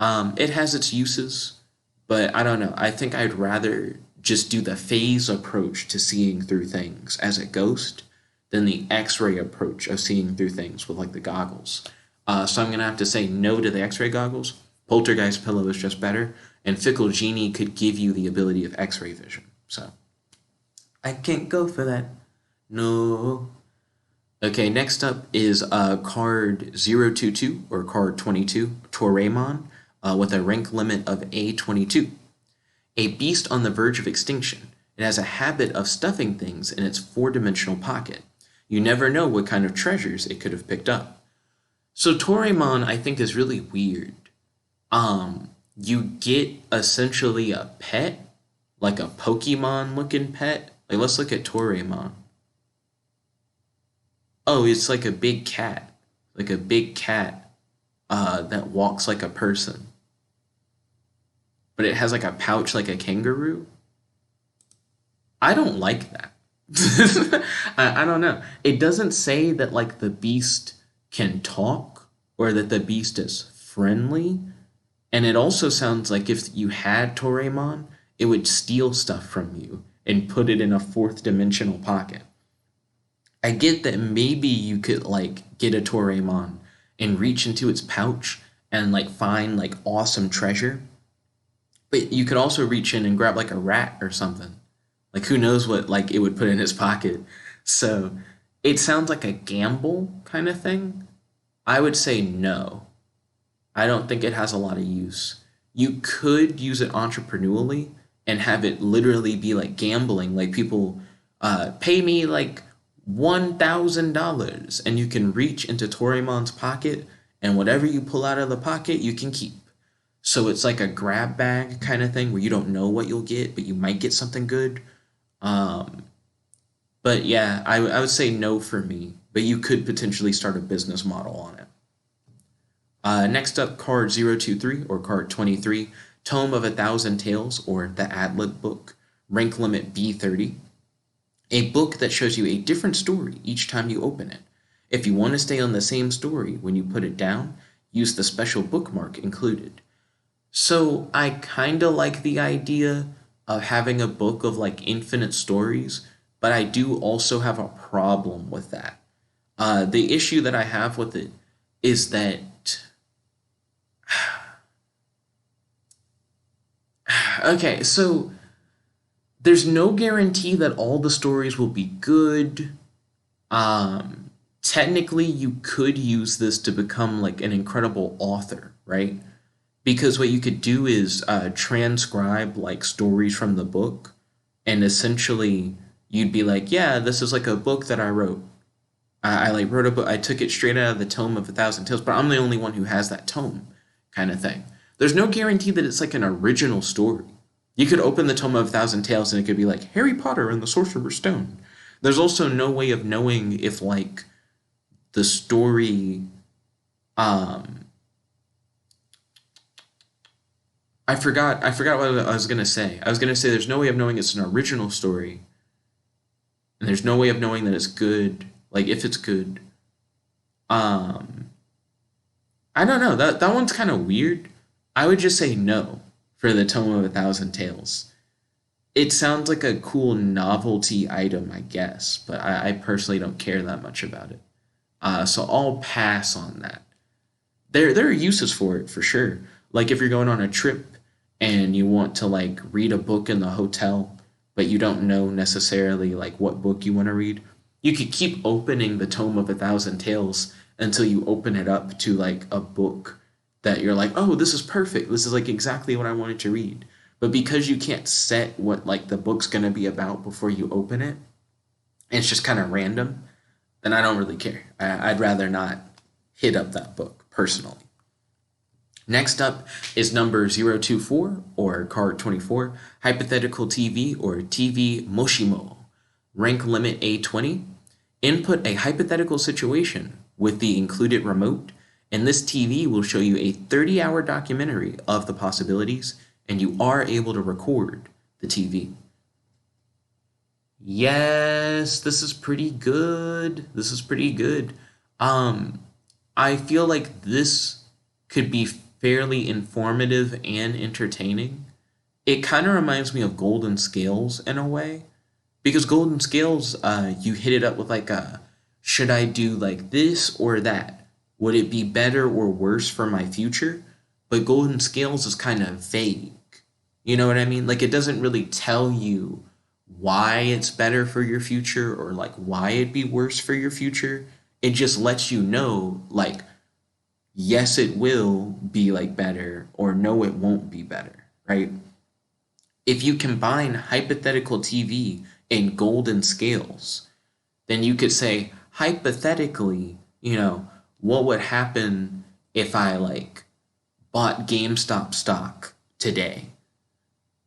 It has its uses, but I don't know. I think I'd rather just do the phase approach to seeing through things as a ghost than the X-ray approach of seeing through things with like the goggles. So I'm gonna have to say no to the X-ray goggles. Poltergeist pillow is just better, and Fickle Genie could give you the ability of X-ray vision. So I can't go for that. No. Okay, next up is card 022 or card 22, Toraemon, with a rank limit of A22. A beast on the verge of extinction. It has a habit of stuffing things in its four-dimensional pocket. You never know what kind of treasures it could have picked up. So Toraemon, I think, is really weird. You get essentially a pet, like a Pokemon-looking pet. Like, let's look at Toraemon. Oh, it's like a big cat. Like a big cat that walks like a person. But it has like a pouch like a kangaroo. I don't like that. I don't know. It doesn't say that like the beast can talk or that the beast is friendly. And it also sounds like if you had Toraemon, it would steal stuff from you and put it in a fourth dimensional pocket. I get that maybe you could like get a Toraemon and reach into its pouch and like find like awesome treasure, but you could also reach in and grab like a rat or something. Like who knows what like it would put in his pocket. So it sounds like a gamble kind of thing. I would say no. I don't think it has a lot of use. You could use it entrepreneurially and have it literally be like gambling, like people pay me like $1,000 and you can reach into Toremon's pocket and whatever you pull out of the pocket you can keep. So it's like a grab bag kind of thing where you don't know what you'll get, but you might get something good. Um, but yeah, I would say no for me, but you could potentially start a business model on it. Next up, card 023 or card 23, Tome of a Thousand Tales or the Adlet book, rank limit B30. A book that shows you a different story each time you open it. If you want to stay on the same story when you put it down, use the special bookmark included. So I kind of like the idea of having a book of like infinite stories, but I do also have a problem with that. The issue that I have with it is that okay, so there's no guarantee that all the stories will be good. Technically, you could use this to become like an incredible author, right? Because what you could do is transcribe like stories from the book, and essentially you'd be like, yeah, this is like a book that I wrote. I like wrote a book. I took it straight out of the Tome of a Thousand Tales, but I'm the only one who has that tome, kind of thing. There's no guarantee that it's like an original story. You could open the Tome of a Thousand Tales and it could be like Harry Potter and the Sorcerer's Stone. There's also no way of knowing if like the story. Um, I forgot what I was gonna say. I was gonna say there's no way of knowing it's an original story, and there's no way of knowing that it's good. Like if it's good. Um, I don't know. That one's kind of weird. I would just say no for the Tome of a Thousand Tales. It sounds like a cool novelty item, I guess, but I personally don't care that much about it. So I'll pass on that. There are uses for it for sure. Like if you're going on a trip and you want to like read a book in the hotel, but you don't know necessarily like what book you want to read, you could keep opening the Tome of a Thousand Tales until you open it up to like a book that you're like, oh, this is perfect. This is like exactly what I wanted to read. But because you can't set what like the book's gonna be about before you open it, and it's just kind of random, then I don't really care. I'd rather not hit up that book personally. Next up is number 024 or card 24, Hypothetical TV or TV Moshimo. Rank limit A20. Input a hypothetical situation with the included remote, and this TV will show you a 30-hour documentary of the possibilities, and you are able to record the TV. Yes, this is pretty good. This is pretty good. I feel like this could be fairly informative and entertaining. It kind of reminds me of Golden Scales in a way, because Golden Scales, you hit it up with like a, should I do like this or that? Would it be better or worse for my future? But Golden Scales is kind of vague. You know what I mean? Like it doesn't really tell you why it's better for your future or like why it'd be worse for your future. It just lets you know like yes it will be like better or no it won't be better, right? If you combine hypothetical TV and golden scales, then you could say hypothetically, what would happen if I like bought GameStop stock today?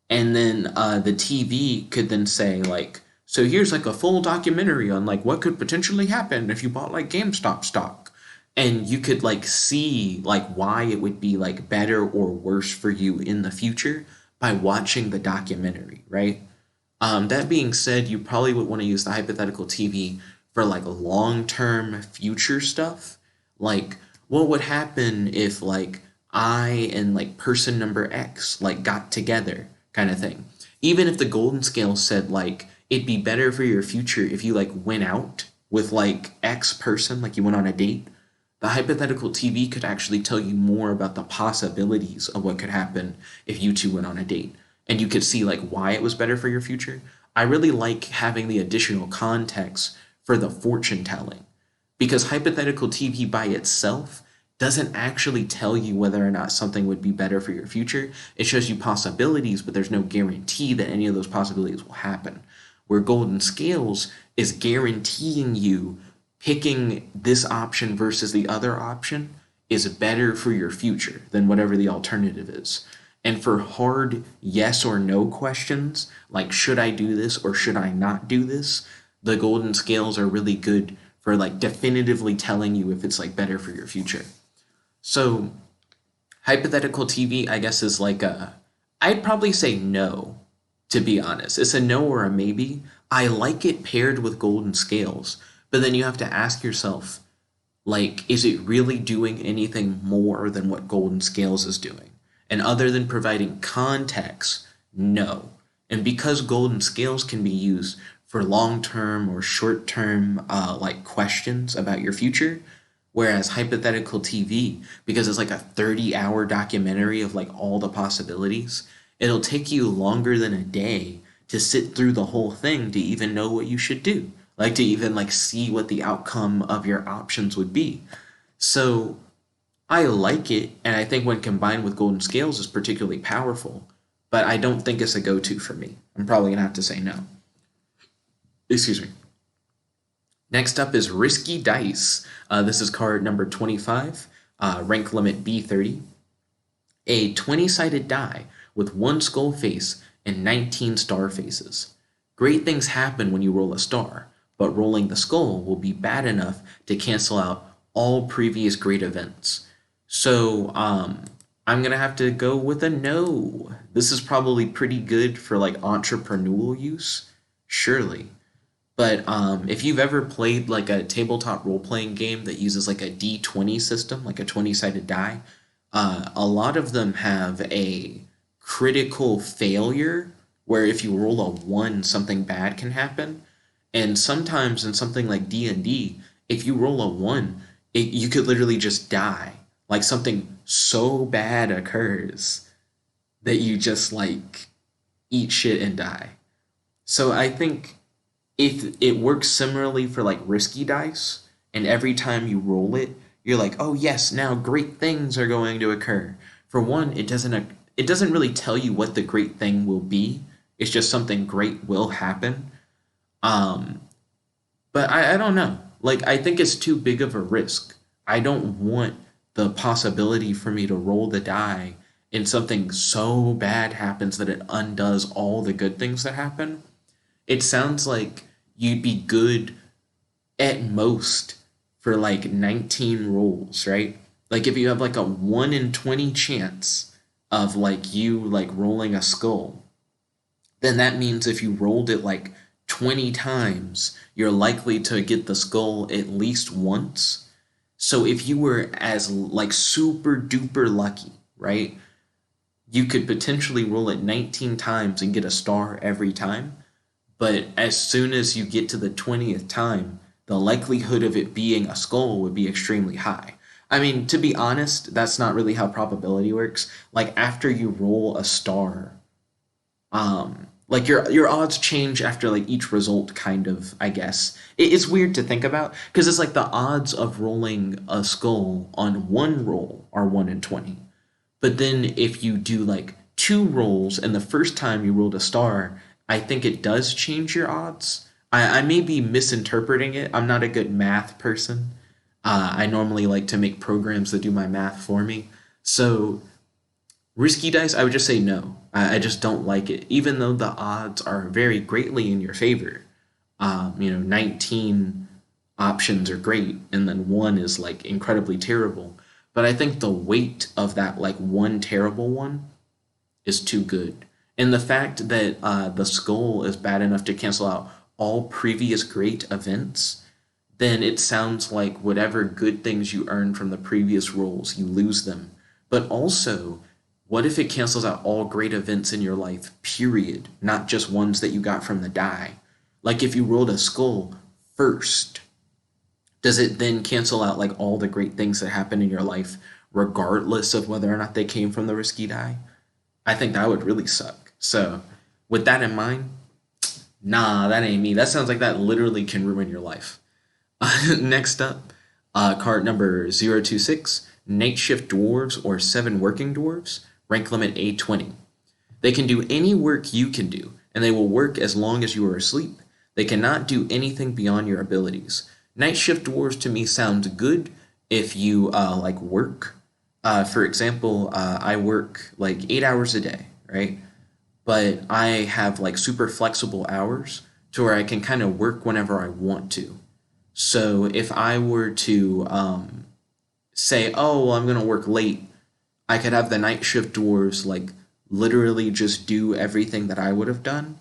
And then the TV could then say like, so here's like a full documentary on like what could potentially happen if you bought like GameStop stock. And you could like see like why it would be like better or worse for you in the future by watching the documentary, right? That being said, you probably would want to use the hypothetical TV for like long-term future stuff. Like what would happen if like I and like person number X like got together kind of thing. Even if the golden scale said like it'd be better for your future if you like went out with like X person, like you went on a date, the hypothetical TV could actually tell you more about the possibilities of what could happen if you two went on a date. And you could see like why it was better for your future. I really like having the additional context for the fortune telling because hypothetical TV by itself doesn't actually tell you whether or not something would be better for your future. It shows you possibilities, but there's no guarantee that any of those possibilities will happen. Where Golden Scales is guaranteeing you picking this option versus the other option is better for your future than whatever the alternative is. And for hard yes or no questions, like should I do this or should I not do this, the Golden Scales are really good for like definitively telling you if it's like better for your future. So hypothetical TV, I guess, is like I'd probably say no, to be honest. It's a no or a maybe. I like it paired with golden scales, but then you have to ask yourself, like, is it really doing anything more than what golden scales is doing? And other than providing context, no. And because golden scales can be used for long-term or short-term like questions about your future, whereas hypothetical TV, because it's like a 30-hour documentary of like all the possibilities, it'll take you longer than a day to sit through the whole thing to even know what you should do, like to even like see what the outcome of your options would be. So I like it, and I think when combined with golden scales is particularly powerful, but I don't think it's a go-to for me. I'm probably gonna have to say no. Excuse me. Next up is Risky Dice. This is card number 25, rank limit B30. A 20-sided die with one skull face and 19 star faces. Great things happen when you roll a star, but rolling the skull will be bad enough to cancel out all previous great events. So I'm going to have to go with a no. This is probably pretty good for like entrepreneurial use, surely. But if you've ever played like a tabletop role-playing game that uses like a D20 system, like a 20-sided die, a lot of them have a critical failure where if you roll a 1, something bad can happen. And sometimes in something like D&D, if you roll a 1, you could literally just die. Like something so bad occurs that you just like eat shit and die. So I think if it works similarly for like risky dice, and every time you roll it, you're like, oh yes, now great things are going to occur. For one, it doesn't really tell you what the great thing will be. It's just something great will happen. Um, but I don't know. Like I think it's too big of a risk. I don't want the possibility for me to roll the die and something so bad happens that it undoes all the good things that happen. It sounds like you'd be good at most for like 19 rolls, right? Like if you have like a 1 in 20 chance of like you like rolling a skull, then that means if you rolled it like 20 times, you're likely to get the skull at least once. So if you were as like super duper lucky, right? You could potentially roll it 19 times and get a star every time. But as soon as you get to the 20th time, the likelihood of it being a skull would be extremely high. I mean, to be honest, that's not really how probability works. Like after you roll a star, like your odds change after like each result kind of, I guess. It's weird to think about because it's like the odds of rolling a skull on one roll are 1 in 20. But then if you do like two rolls and the first time you rolled a star, I think it does change your odds. I may be misinterpreting it. I'm not a good math person. I normally like to make programs that do my math for me. So risky dice, I would just say no. I just don't like it, even though the odds are very greatly in your favor. 19 options are great, and then one is like incredibly terrible. But I think the weight of that like one terrible one is too good. And the fact that the skull is bad enough to cancel out all previous great events, then it sounds like whatever good things you earned from the previous rolls, you lose them. But also, what if it cancels out all great events in your life, period, not just ones that you got from the die? Like if you rolled a skull first, does it then cancel out like all the great things that happen in your life, regardless of whether or not they came from the risky die? I think that would really suck. So, with that in mind, nah, that ain't me. That sounds like that literally can ruin your life. Next up, card number 026, Night Shift Dwarves or 7 Working Dwarves, rank limit A20. They can do any work you can do, and they will work as long as you are asleep. They cannot do anything beyond your abilities. Night Shift Dwarves to me sounds good if you like work. For example, I work like 8 hours a day, right? But I have like super flexible hours to where I can kind of work whenever I want to. So if I were to say, oh, well, I'm going to work late, I could have the night shift dwarves like literally just do everything that I would have done,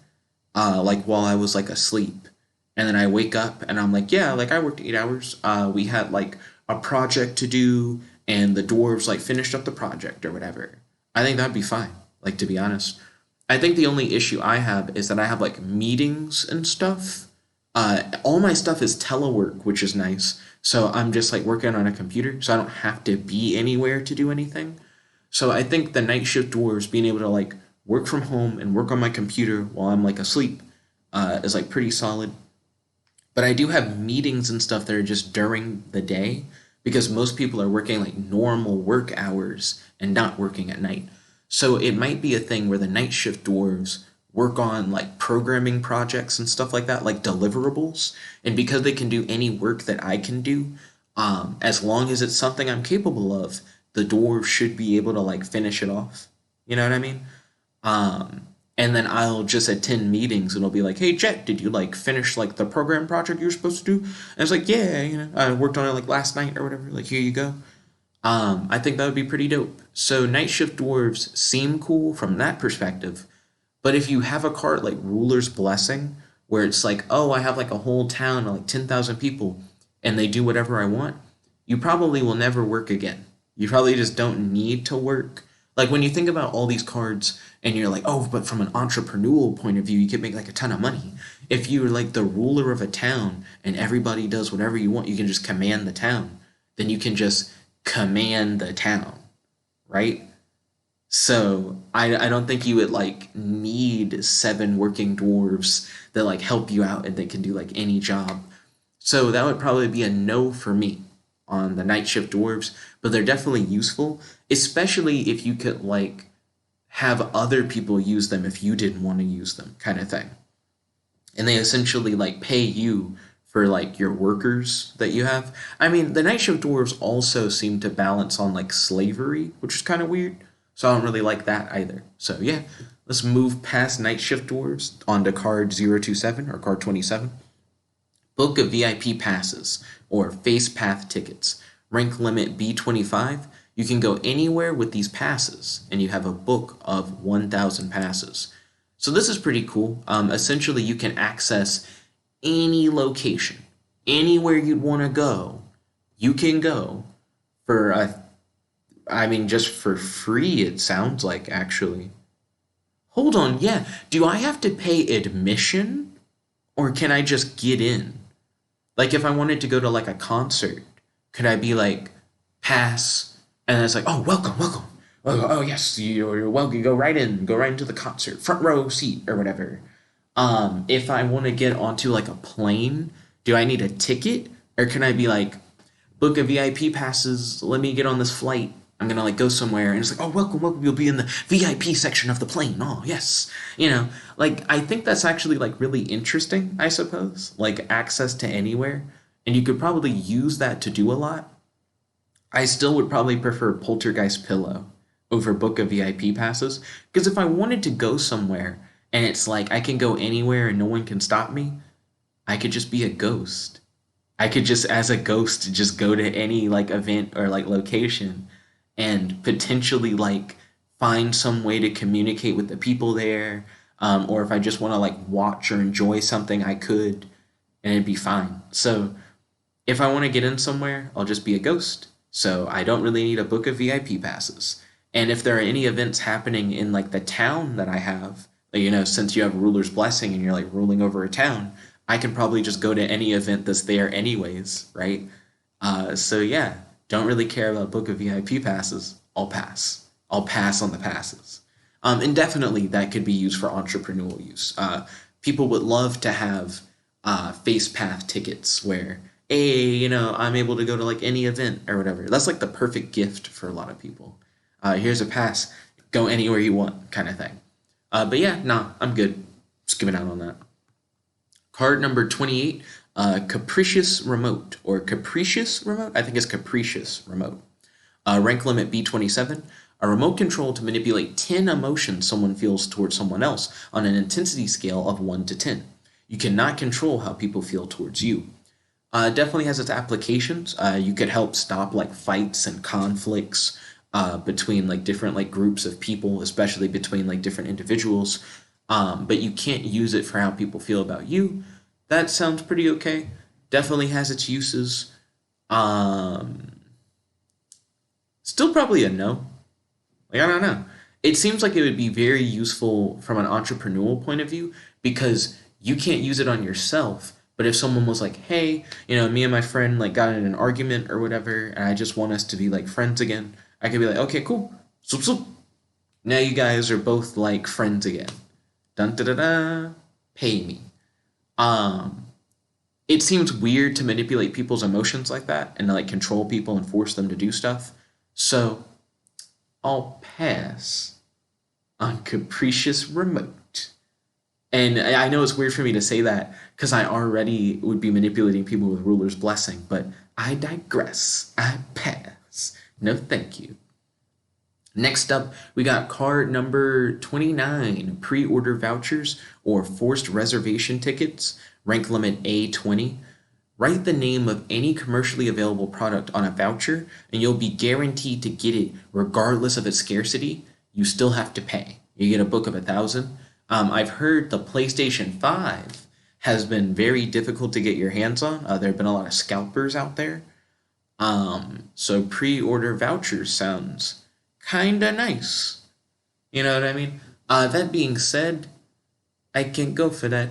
like while I was like asleep. And then I wake up and I'm like, yeah, like I worked 8 hours. We had like a project to do and the dwarves like finished up the project or whatever. I think that'd be fine, like to be honest. I think the only issue I have is that I have like meetings and stuff. All my stuff is telework, which is nice. So I'm just like working on a computer, so I don't have to be anywhere to do anything. So I think the night shift dwarves being able to like work from home and work on my computer while I'm like asleep is like pretty solid. But I do have meetings and stuff that are just during the day because most people are working like normal work hours and not working at night. So it might be a thing where the night shift dwarves work on like programming projects and stuff like that, like deliverables. And because they can do any work that I can do, as long as it's something I'm capable of, the dwarves should be able to like finish it off. You know what I mean? And then I'll just attend meetings and it'll be like, hey, Jet, did you like finish like the program project you were supposed to do? And it's like, yeah, I worked on it like last night or whatever. Like, here you go. I think that would be pretty dope. So night shift dwarves seem cool from that perspective. But if you have a card like Ruler's Blessing, where it's like, oh, I have like a whole town of like 10,000 people and they do whatever I want, you probably will never work again. You probably just don't need to work. Like when you think about all these cards and you're like, oh, but from an entrepreneurial point of view, you could make like a ton of money. If you're like the ruler of a town and everybody does whatever you want, you can just command the town. Then you can just command the town, right? So I don't think you would like need seven working dwarves that like help you out and they can do like any job. So that would probably be a no for me on the night shift dwarves, but they're definitely useful, especially if you could like have other people use them if you didn't want to use them, kind of thing. And they essentially like pay you for like your workers that you have. I mean, the night shift dwarves also seem to balance on like slavery, which is kind of weird. So I don't really like that either. So yeah, let's move past night shift dwarves onto card 027 or card 27. Book of VIP passes or face path tickets. Rank limit B25. You can go anywhere with these passes and you have a book of 1,000 passes. So this is pretty cool. Essentially, you can access any location, anywhere you'd want to go. You can go for just for free. It sounds like actually. Hold on, yeah. Do I have to pay admission, or can I just get in? Like if I wanted to go to like a concert, could I be like pass, and then it's like, oh, welcome, welcome. Oh yes, you're welcome. Go right in. Go right into the concert, front row seat or whatever. If I want to get onto like a plane, do I need a ticket, or can I be like, book a VIP passes? Let me get on this flight. I'm gonna like go somewhere, and it's like, oh, welcome, welcome. You'll be in the VIP section of the plane. Oh yes, like I think that's actually like really interesting. I suppose like access to anywhere, and you could probably use that to do a lot. I still would probably prefer Poltergeist Pillow over Book of VIP passes. Because if I wanted to go somewhere and it's like I can go anywhere and no one can stop me, I could just be a ghost. I could just, as a ghost, just go to any like event or like location and potentially like find some way to communicate with the people there. Or if I just want to like watch or enjoy something, I could, and it'd be fine. So if I want to get in somewhere, I'll just be a ghost. So I don't really need a book of VIP passes. And if there are any events happening in like the town that I have, like, since you have ruler's blessing and you're like ruling over a town, I can probably just go to any event that's there anyways, right? So yeah, don't really care about book of VIP passes. I'll pass. I'll pass on the passes. And definitely that could be used for entrepreneurial use. People would love to have face path tickets where, hey, I'm able to go to like any event or whatever. That's like the perfect gift for a lot of people. Here's a pass, go anywhere you want, kind of thing. But yeah, nah, I'm good. Skipping out on that. Card number 28, Capricious Remote, or Capricious Remote? I think it's Capricious Remote. Rank limit B27, a remote control to manipulate 10 emotions someone feels towards someone else on an intensity scale of 1 to 10. You cannot control how people feel towards you. Definitely has its applications. You could help stop like fights and conflicts between like different like groups of people, especially between like different individuals. But you can't use it for how people feel about you. That sounds pretty okay. Definitely has its uses. Still probably a no. Like, I don't know. It seems like it would be very useful from an entrepreneurial point of view because you can't use it on yourself. But if someone was like, hey, me and my friend like got in an argument or whatever, and I just want us to be like friends again, I could be like, okay, cool. Swoop, swoop. Now you guys are both like friends again. Dun da da da. Pay me. It seems weird to manipulate people's emotions like that and to like control people and force them to do stuff. So I'll pass on Capricious Remote. And I know it's weird for me to say that because I already would be manipulating people with Ruler's Blessing, but I digress. I pass. No thank you. Next up, we got card number 29, Pre-Order Vouchers or Forced Reservation Tickets, rank limit A20. Write the name of any commercially available product on a voucher, and you'll be guaranteed to get it regardless of its scarcity. You still have to pay. You get a book of 1,000. I've heard the PlayStation 5 has been very difficult to get your hands on. There have been a lot of scalpers out there. So Pre-Order Vouchers sounds kinda nice. You know what I mean? That being said, I can't go for that.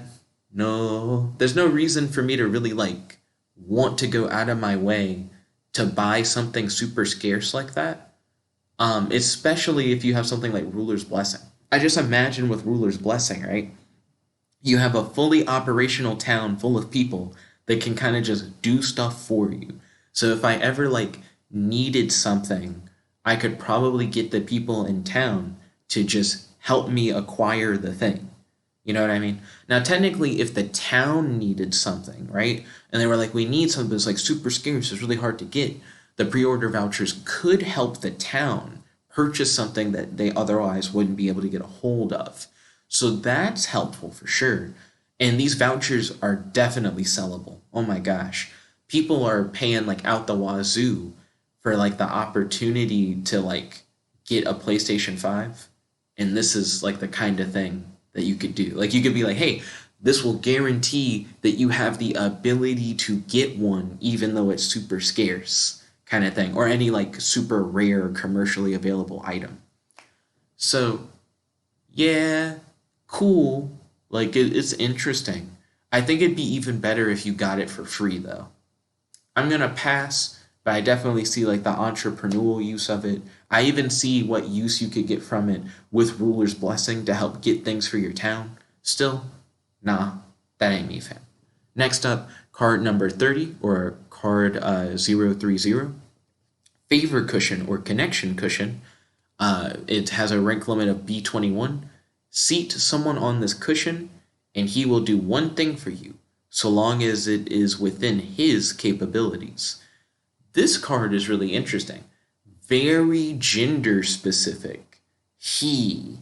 No, there's no reason for me to really like want to go out of my way to buy something super scarce like that. Especially if you have something like Ruler's Blessing. I just imagine with Ruler's Blessing, right? You have a fully operational town full of people that can kind of just do stuff for you. So if I ever like needed something, I could probably get the people in town to just help me acquire the thing. You know what I mean? Now, technically, if the town needed something, right, and they were like, we need something that's like super scarce, it's really hard to get, the pre-order vouchers could help the town purchase something that they otherwise wouldn't be able to get a hold of. So that's helpful for sure. And these vouchers are definitely sellable. Oh my gosh. People are paying like out the wazoo for like the opportunity to like get a PlayStation 5. And this is like the kind of thing that you could do. Like you could be like, hey, this will guarantee that you have the ability to get one even though it's super scarce kind of thing, or any like super rare commercially available item. So yeah, cool. Like it's interesting. I think it'd be even better if you got it for free though. I'm gonna pass, but I definitely see like the entrepreneurial use of it. I even see what use you could get from it with Ruler's Blessing to help get things for your town. Still, nah, that ain't me, fam. Next up, card number 30, or card 030. Favor Cushion or Connection Cushion. It has a rank limit of B21. Seat someone on this cushion, and he will do one thing for you, so long as it is within his capabilities. This card is really interesting. Very gender specific. He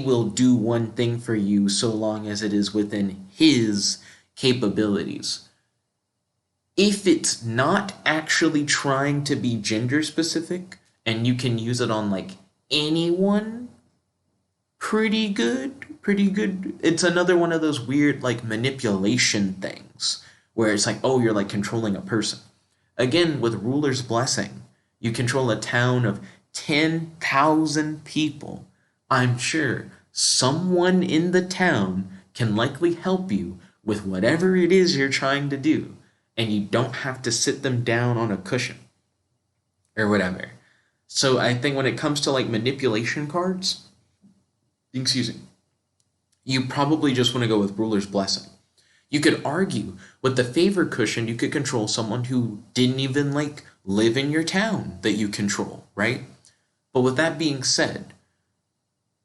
will do one thing for you so long as it is within his capabilities. If it's not actually trying to be gender specific and you can use it on like anyone, pretty good. It's another one of those weird like manipulation things where it's like, oh, you're like controlling a person. Again, with Ruler's Blessing, you control a town of 10,000 people. I'm sure someone in the town can likely help you with whatever it is you're trying to do, and you don't have to sit them down on a cushion or whatever. So I think when it comes to like manipulation cards, excuse me, you probably just want to go with Ruler's Blessing. You could argue with the Favor Cushion, you could control someone who didn't even like live in your town that you control, right? But with that being said,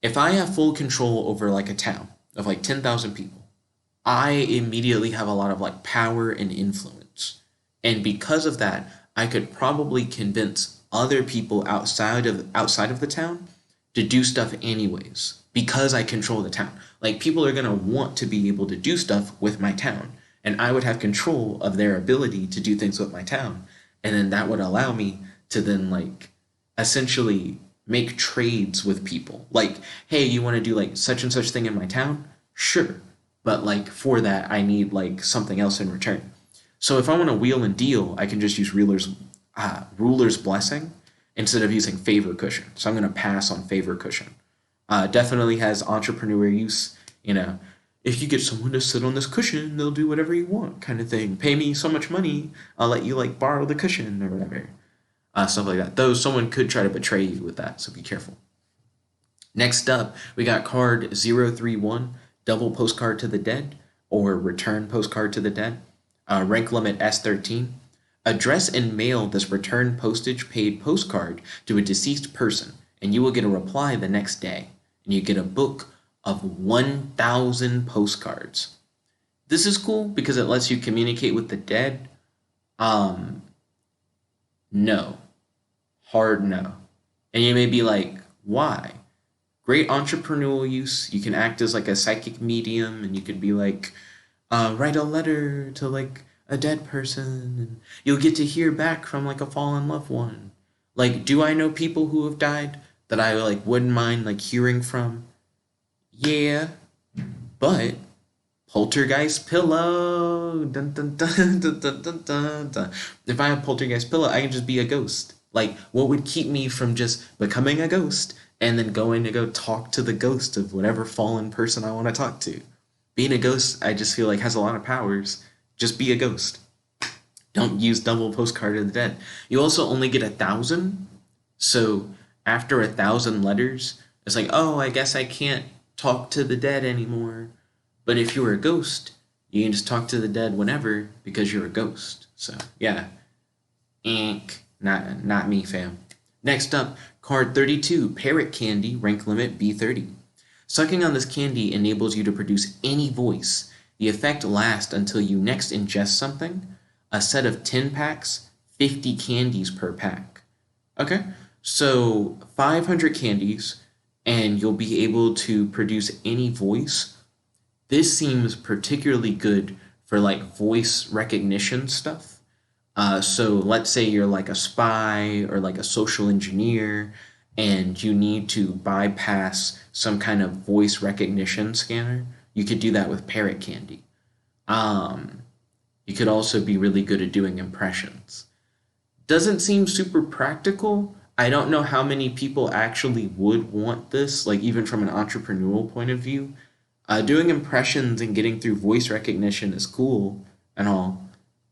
if I have full control over like a town of like 10,000 people, I immediately have a lot of like power and influence. And because of that, I could probably convince other people outside of the town to do stuff anyways because I control the town. Like people are going to want to be able to do stuff with my town, and I would have control of their ability to do things with my town. And then that would allow me to then like essentially make trades with people. Like, hey, you want to do like such and such thing in my town? Sure. But like for that, I need like something else in return. So if I want to wheel and deal, I can just use Ruler's Blessing instead of using Favor Cushion. So I'm going to pass on Favor Cushion. Definitely has entrepreneur use. You know, if you get someone to sit on this cushion, they'll do whatever you want, kind of thing. Pay me so much money, I'll let you like borrow the cushion or whatever. Stuff like that. Though someone could try to betray you with that, so be careful. Next up, we got card 031, Double Postcard to the Dead, or Return Postcard to the Dead. Rank limit S13. Address and mail this return postage paid postcard to a deceased person, and you will get a reply the next day. And you get a book of 1,000 postcards. This is cool because it lets you communicate with the dead. No. Hard no. And you may be like, why? Great entrepreneurial use. You can act as like a psychic medium, and you could be like, write a letter to like a dead person, and you'll get to hear back from like a fallen loved one. Like, do I know people who have died that I like wouldn't mind like hearing from? Yeah, but Poltergeist Pillow. Dun, dun, dun, dun, dun, dun, dun, dun. If I have Poltergeist Pillow, I can just be a ghost Like, what would keep me from just becoming a ghost and then going to go talk to the ghost of whatever fallen person I want to talk to? Being a ghost, I just feel like has a lot of powers. Just be a ghost. Don't use double postcard of the dead. You also only get 1,000. So after 1,000 letters, it's like, oh, I guess I can't talk to the dead anymore. But if you were a ghost, you can just talk to the dead whenever because you're a ghost. So yeah, not me, fam. Next up, card 32, Parrot Candy, rank limit B30. Sucking on this candy enables you to produce any voice. The effect lasts until you next ingest something. A set of 10 packs, 50 candies per pack. Okay, so 500 candies, and you'll be able to produce any voice. This seems particularly good for like voice recognition stuff. So let's say you're like a spy or like a social engineer, and you need to bypass some kind of voice recognition scanner. You could do that with Parrot Candy. You could also be really good at doing impressions. Doesn't seem super practical. I don't know how many people actually would want this, like even from an entrepreneurial point of view. Doing impressions and getting through voice recognition is cool and all.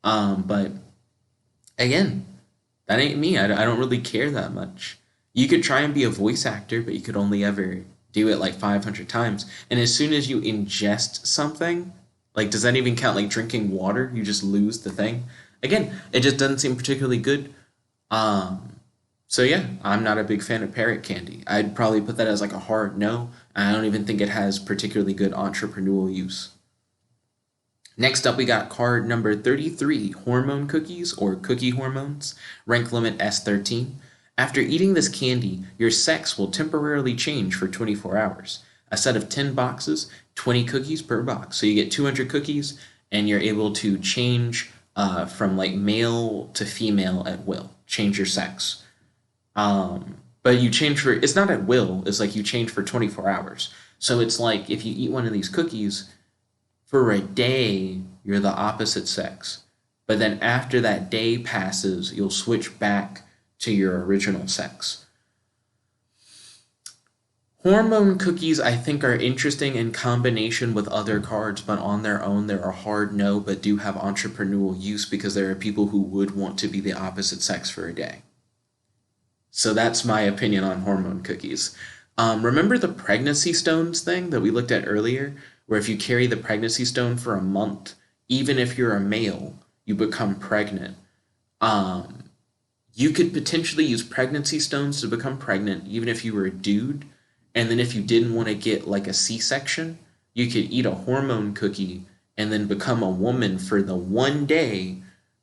But again, that ain't me. I don't really care that much. You could try and be a voice actor, but you could only ever do it like 500 times. And as soon as you ingest something, like, does that even count like drinking water? You just lose the thing. Again, it just doesn't seem particularly good. So yeah, I'm not a big fan of Parrot Candy. I'd probably put that as like a hard no. I don't even think it has particularly good entrepreneurial use. Next up, we got card number 33, Hormone Cookies or Cookie Hormones, rank limit S13. After eating this candy, your sex will temporarily change for 24 hours. A set of 10 boxes, 20 cookies per box. So you get 200 cookies, and you're able to change from like male to female at will. Change your sex. But you change for, it's not at will, it's like you change for 24 hours. So it's like if you eat one of these cookies, for a day, you're the opposite sex. But then after that day passes, you'll switch back to your original sex. Hormone cookies, I think, are interesting in combination with other cards, but on their own, they're a hard no, but do have entrepreneurial use because there are people who would want to be the opposite sex for a day. So that's my opinion on hormone cookies. Remember the pregnancy stones thing that we looked at earlier, where if you carry the pregnancy stone for a month, even if you're a male, you become pregnant. You could potentially use pregnancy stones to become pregnant, even if you were a dude. And then if you didn't want to get like a C-section, you could eat a hormone cookie and then become a woman for the one day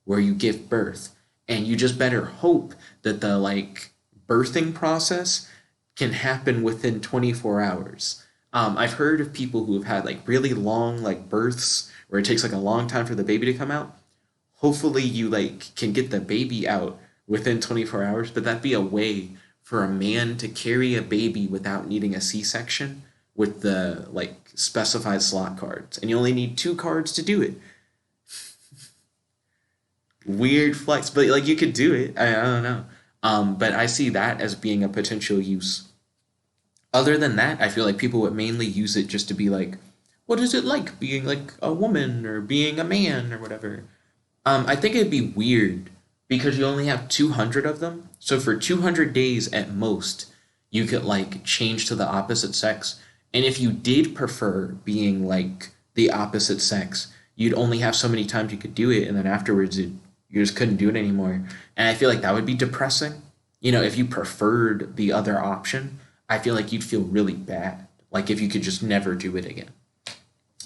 where you give birth. And you just better hope that the like birthing process can happen within 24 hours. I've heard of people who have had like really long like births where it takes like a long time for the baby to come out. Hopefully you like can get the baby out within 24 hours, but that'd be a way for a man to carry a baby without needing a C-section with the like specified slot cards. And you only need 2 cards to do it. Weird flex, but like you could do it. I don't know. But I see that as being a potential use. Other than that, I feel like people would mainly use it just to be like, what is it like being like a woman or being a man or whatever? I think it'd be weird because you only have 200 of them. So for 200 days at most, you could like change to the opposite sex. And if you did prefer being like the opposite sex, you'd only have so many times you could do it. And then afterwards, you just couldn't do it anymore. And I feel like that would be depressing. You know, if you preferred the other option, I feel like you'd feel really bad. Like if you could just never do it again.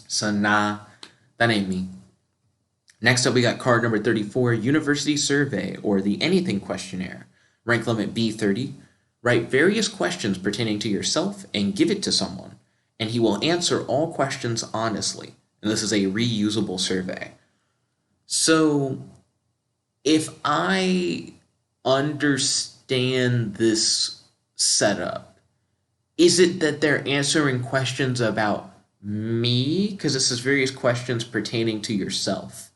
So nah, that ain't me. Next up, we got card number 34, University Survey, or the Anything Questionnaire. Rank limit B30. Write various questions pertaining to yourself and give it to someone, and he will answer all questions honestly. And this is a reusable survey. So, if I understand this setup, is it that they're answering questions about me? Because this is various questions pertaining to yourself.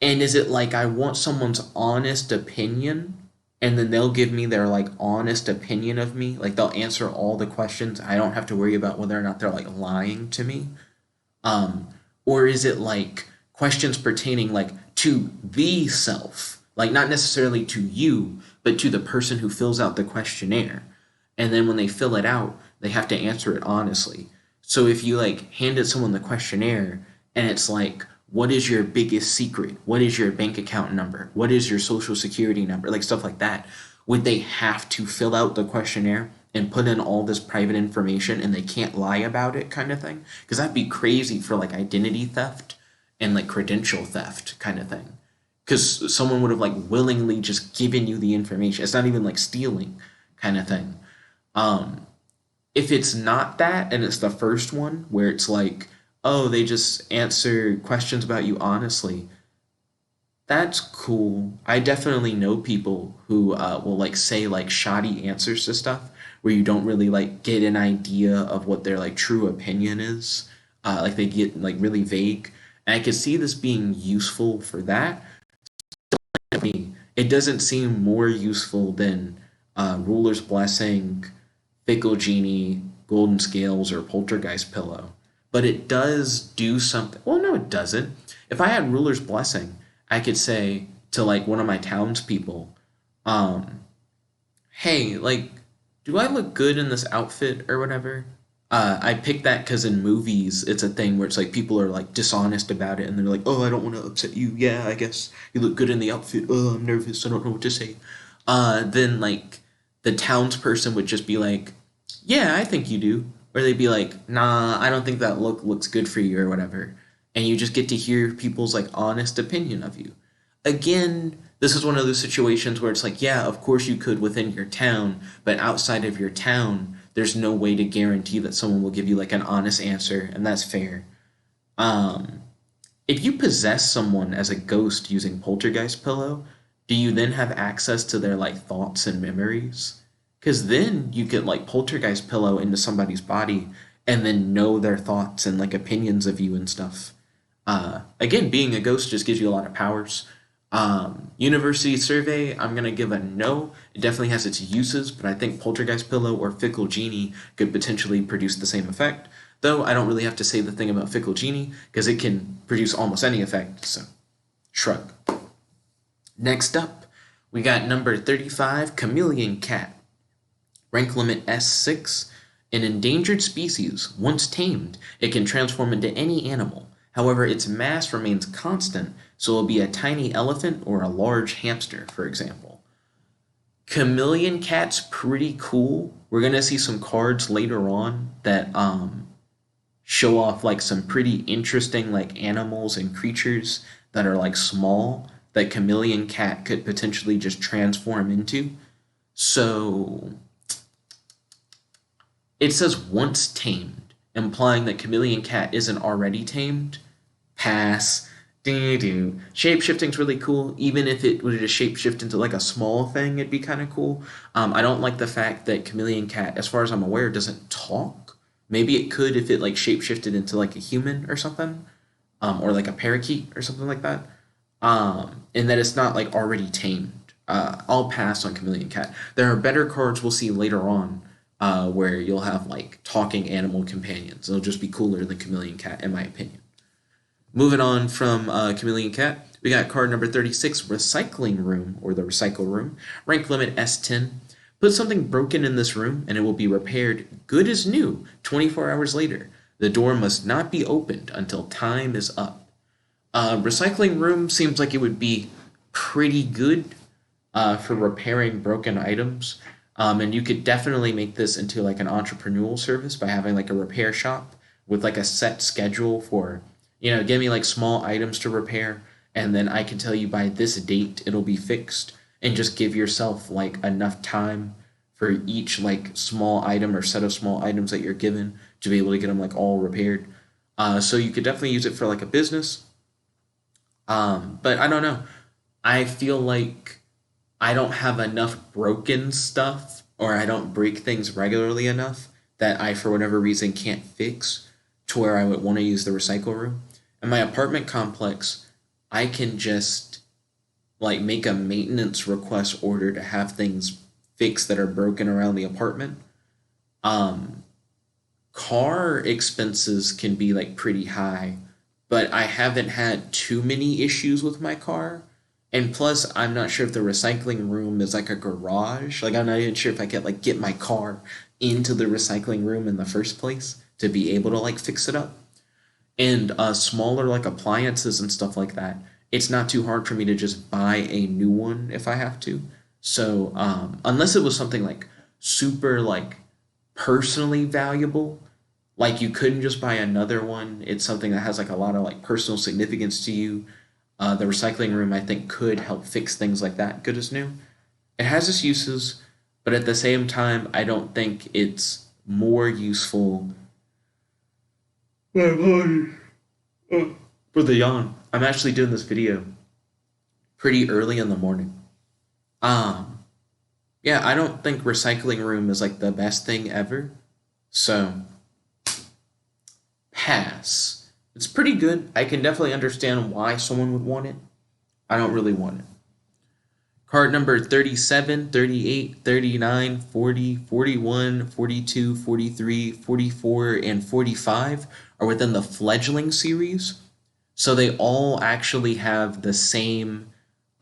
And is it like I want someone's honest opinion and then they'll give me their like honest opinion of me. Like they'll answer all the questions. I don't have to worry about whether or not they're like lying to me. Um, or is it like questions pertaining like to the self, like not necessarily to you, but to the person who fills out the questionnaire. And then when they fill it out, they have to answer it honestly. So if you like handed someone the questionnaire and it's like, what is your biggest secret? What is your bank account number? What is your social security number? Like stuff like that. Would they have to fill out the questionnaire and put in all this private information and they can't lie about it kind of thing? Because that'd be crazy for like identity theft and like credential theft kind of thing. Because someone would have like willingly just given you the information. It's not even like stealing kind of thing. Um, if it's not that and it's the first one where it's like, oh, they just answer questions about you honestly, that's cool. I definitely know people who will like say like shoddy answers to stuff where you don't really like get an idea of what their like true opinion is. Like they get like really vague. And I could see this being useful for that. I mean, it doesn't seem more useful than Ruler's Blessing, Fickle Genie, Golden Scales, or Poltergeist Pillow. But it does do something. Well, no, it doesn't. If I had Ruler's Blessing, I could say to like one of my townspeople, um, hey, like, do I look good in this outfit or whatever? I picked that because in movies, it's a thing where it's like people are like dishonest about it and they're like, oh, I don't want to upset you. Yeah, I guess you look good in the outfit. Oh, I'm nervous. I don't know what to say. Then like the townsperson would just be like, yeah, I think you do. Or they'd be like, nah, I don't think that look looks good for you or whatever. And you just get to hear people's like honest opinion of you. Again, this is one of those situations where it's like, yeah, of course you could within your town, but outside of your town, there's no way to guarantee that someone will give you like an honest answer, and that's fair. Um, if you possess someone as a ghost using Poltergeist Pillow, do you then have access to their like thoughts and memories? Because then you could like Poltergeist Pillow into somebody's body and then know their thoughts and like opinions of you and stuff. Again, being a ghost just gives you a lot of powers. University survey, I'm gonna give a no. It definitely has its uses, but I think Poltergeist Pillow or Fickle Genie could potentially produce the same effect. Though I don't really have to say the thing about Fickle Genie because it can produce almost any effect. So, shrug. Next up, we got number 35, Chameleon Cat. Rank limit S6. An endangered species, once tamed, it can transform into any animal. However, its mass remains constant, so it'll be a tiny elephant or a large hamster, for example. Chameleon Cat's pretty cool. We're gonna see some cards later on that show off like some pretty interesting like animals and creatures that are like small that Chameleon Cat could potentially just transform into. So it says once tamed, implying that Chameleon Cat isn't already tamed. Pass. Do. Shape-shifting's really cool. Even if it would just shape-shift into like a small thing, it'd be kind of cool. I don't like the fact that Chameleon Cat, as far as I'm aware, doesn't talk. Maybe it could if it like shape-shifted into like a human or something, or like a parakeet or something like that. And that it's not like already tamed. I'll pass on Chameleon Cat. There are better cards we'll see later on where you'll have like talking animal companions. It'll just be cooler than Chameleon Cat, in my opinion. Moving on from Chameleon Cat, we got card number 36, Recycling Room, or the Recycle Room. Rank limit S10. Put something broken in this room, and it will be repaired good as new 24 hours later. The door must not be opened until time is up. Recycling Room seems like it would be pretty good for repairing broken items. And you could definitely make this into like an entrepreneurial service by having like a repair shop with like a set schedule for, give me like small items to repair, and then I can tell you by this date it'll be fixed, and just give yourself like enough time for each like small item or set of small items that you're given to be able to get them like all repaired. So you could definitely use it for like a business. But I don't know. I feel like I don't have enough broken stuff, or I don't break things regularly enough that I, for whatever reason, can't fix to where I would want to use the recycle room. In my apartment complex, I can just like make a maintenance request order to have things fixed that are broken around the apartment. Um, Car expenses can be like pretty high, but I haven't had too many issues with my car. And plus, I'm not sure if the recycling room is like a garage. Like I'm not even sure if I could like get my car into the recycling room in the first place to be able to like fix it up. And smaller like appliances and stuff like that, it's not too hard for me to just buy a new one if I have to. So unless it was something like super like personally valuable, like you couldn't just buy another one. It's something that has like a lot of like personal significance to you. The recycling room I think could help fix things like that good as new. It has its uses, but at the same time I don't think it's more useful. My apologies. For the yawn. I'm actually doing this video pretty early in the morning. Um, yeah, I don't think recycling room is like the best thing ever. So, pass. It's pretty good. I can definitely understand why someone would want it. I don't really want it. Card number 37, 38, 39, 40, 41, 42, 43, 44, and 45 are within the Fledgling series. So they all actually have the same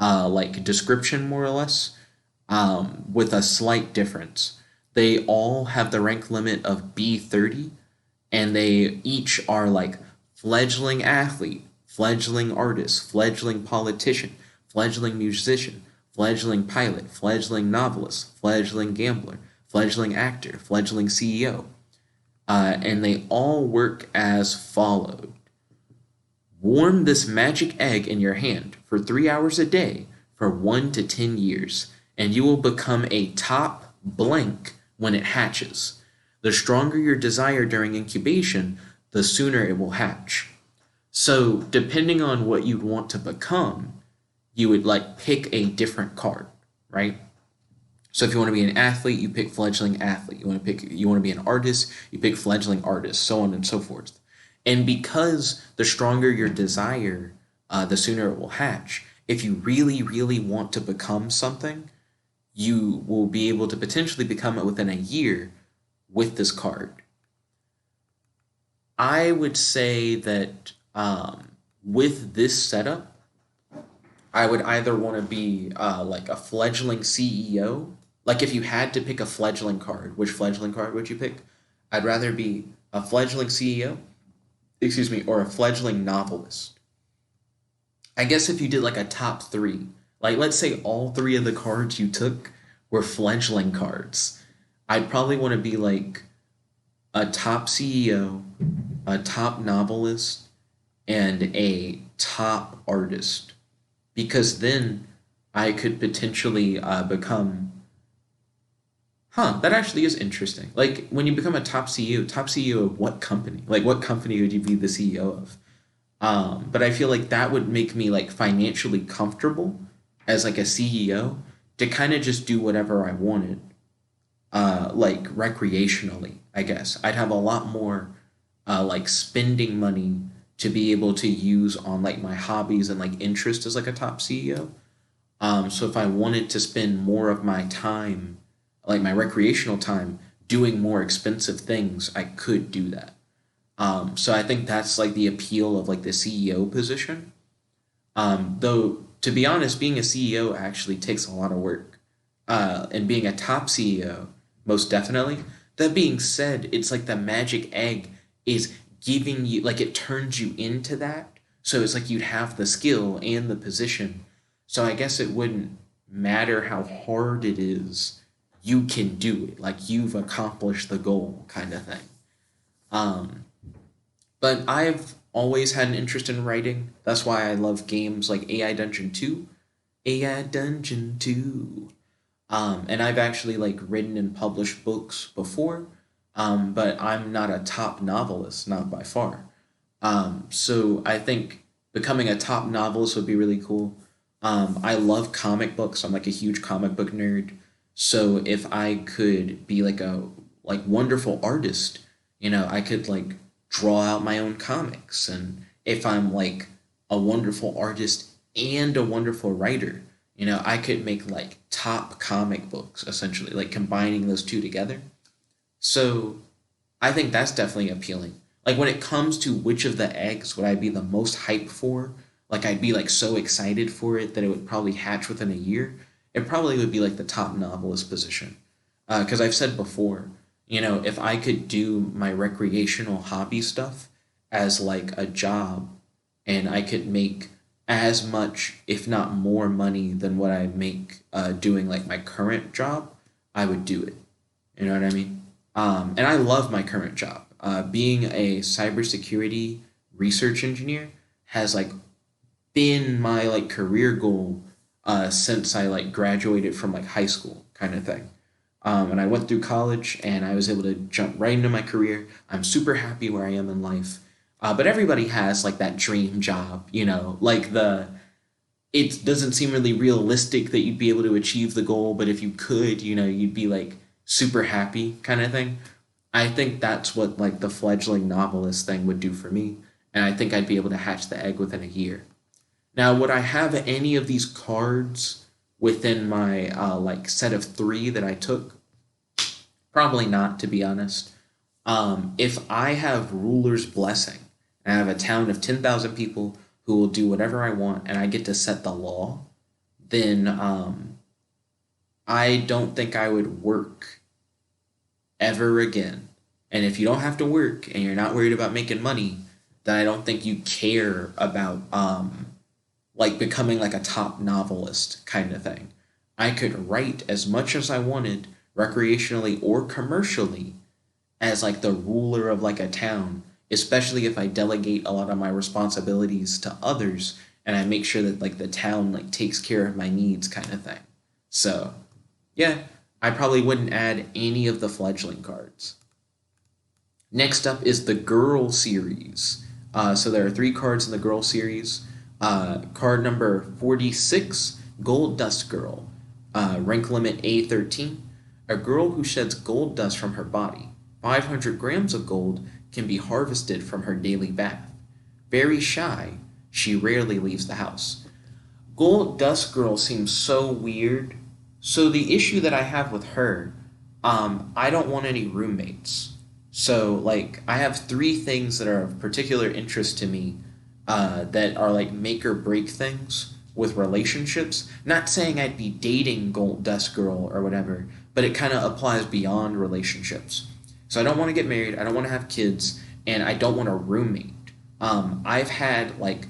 like description more or less, with a slight difference. They all have the rank limit of B30, and they each are like fledgling athlete, fledgling artist, fledgling politician, fledgling musician, fledgling pilot, fledgling novelist, fledgling gambler, fledgling actor, fledgling CEO. And they all work as followed. Warm this magic egg in your hand for 3 hours a day for 1 to 10 years, and you will become a top blank when it hatches. The stronger your desire during incubation, the sooner it will hatch. So, depending on what you'd want to become, you would like pick a different card, right? So if you want to be an athlete, you pick fledgling athlete. You want to be an artist, you pick fledgling artist, so on and so forth. And because the stronger your desire, the sooner it will hatch. If you really, really want to become something, you will be able to potentially become it within a year with this card. I would say that with this setup, I would either want to be like a fledgling CEO. Like if you had to pick a fledgling card, which fledgling card would you pick? I'd rather be a fledgling CEO, excuse me, or a fledgling novelist. I guess if you did like a top three, like let's say all three of the cards you took were fledgling cards, I'd probably want to be like a top CEO, a top novelist, and a top artist. Because then I could potentially become. Huh, that actually is interesting. Like when you become a top CEO of what company? Like what company would you be the CEO of? But I feel like that would make me like financially comfortable as like a CEO to kind of just do whatever I wanted, like recreationally, I guess. I'd have a lot more like spending money to be able to use on like my hobbies and like interest as like a top CEO. So if I wanted to spend more of my time, like my recreational time, doing more expensive things, I could do that. So I think that's like the appeal of like the CEO position. Though to be honest, being a CEO actually takes a lot of work. And being a top CEO, most definitely. That being said, it's like the magic egg is giving you, like it turns you into that. So it's like you'd have the skill and the position. So I guess it wouldn't matter how hard it is, you can do it. Like you've accomplished the goal kind of thing. Um, but I've always had an interest in writing. That's why I love games like AI Dungeon 2. AI Dungeon 2. And I've actually like written and published books before, but I'm not a top novelist, not by far. So I think becoming a top novelist would be really cool. I love comic books. I'm like a huge comic book nerd. So if I could be like a like wonderful artist, I could like draw out my own comics. And if I'm like a wonderful artist and a wonderful writer, I could make like top comic books essentially, like combining those two together. So I think that's definitely appealing. Like when it comes to which of the eggs would I be the most hyped for, like I'd be like so excited for it that it would probably hatch within a year. It probably would be like the top novelist position. Because I've said before, if I could do my recreational hobby stuff as like a job and I could make as much, if not more money than what I make doing like my current job, I would do it. You know what I mean? And I love my current job. Being a cybersecurity research engineer has like been my like career goal since I like graduated from like high school kind of thing. And I went through college and I was able to jump right into my career. I'm super happy where I am in life. But everybody has like that dream job, like it doesn't seem really realistic that you'd be able to achieve the goal, but if you could, you'd be like super happy kind of thing. I think that's what like the fledgling novelist thing would do for me, and I think I'd be able to hatch the egg within a year. Now, would I have any of these cards within my like set of three that I took? Probably not, to be honest. If I have Ruler's Blessing and I have a town of 10,000 people who will do whatever I want and I get to set the law, then I don't think I would work ever again. And if you don't have to work and you're not worried about making money, then I don't think you care about like becoming like a top novelist kind of thing. I could write as much as I wanted, recreationally or commercially, as like the ruler of like a town, especially if I delegate a lot of my responsibilities to others and I make sure that like the town like takes care of my needs kind of thing. So, yeah, I probably wouldn't add any of the fledgling cards. Next up is the Girl series. So there are three cards in the Girl series. Card number 46, Gold Dust Girl. Rank limit A13. A girl who sheds gold dust from her body. 500 grams of gold can be harvested from her daily bath. Very shy, she rarely leaves the house. Gold Dust Girl seems so weird. So the issue that I have with her, I don't want any roommates. So like I have three things that are of particular interest to me that are like make or break things with relationships. Not saying I'd be dating Gold Dust Girl or whatever, but it kind of applies beyond relationships. So I don't want to get married, I don't want to have kids, and I don't want a roommate. I've had like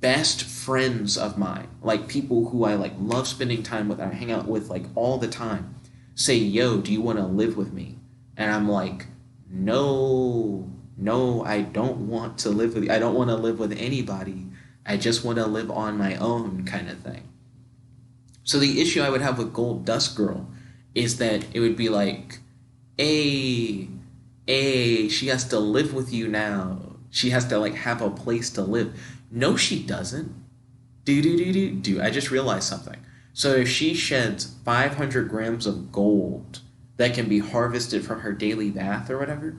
best friends of mine, like people who I like love spending time with and I hang out with like all the time, say, "Yo, do you want to live with me?" And I'm like, no, I don't want to live with you. I don't want to live with anybody. I just want to live on my own kind of thing. So the issue I would have with Gold Dust Girl is that it would be like, hey, she has to live with you now. She has to like have a place to live. No, she doesn't. Do. I just realized something. So if she sheds 500 grams of gold that can be harvested from her daily bath or whatever,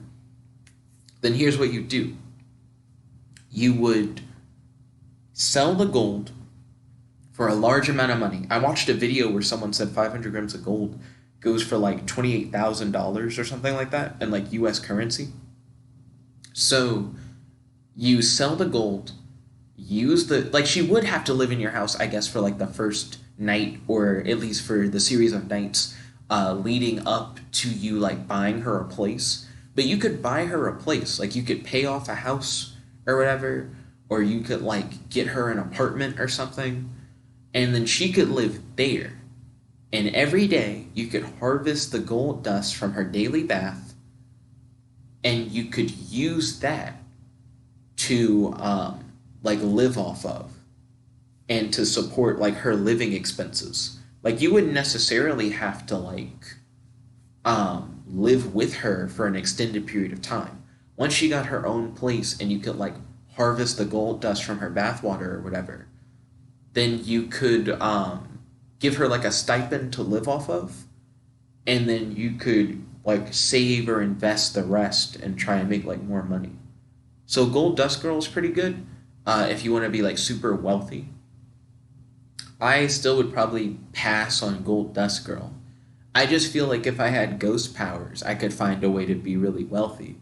then here's what you do. You would sell the gold for a large amount of money. I watched a video where someone said 500 grams of gold goes for like $28,000 or something like that in like US currency. So you sell the gold, use the, like she would have to live in your house, I guess, for like the first night or at least for the series of nights leading up to you like buying her a place. But you could buy her a place, like you could pay off a house or whatever, or you could like get her an apartment or something, and then she could live there. And every day you could harvest the gold dust from her daily bath, and you could use that to like live off of and to support like her living expenses. Like you wouldn't necessarily have to like live with her for an extended period of time. Once she got her own place and you could like harvest the gold dust from her bathwater or whatever, then you could give her like a stipend to live off of, and then you could like save or invest the rest and try and make like more money. So Gold Dust Girl is pretty good if you want to be like super wealthy. I still would probably pass on Gold Dust Girl. I just feel like if I had ghost powers, I could find a way to be really wealthy.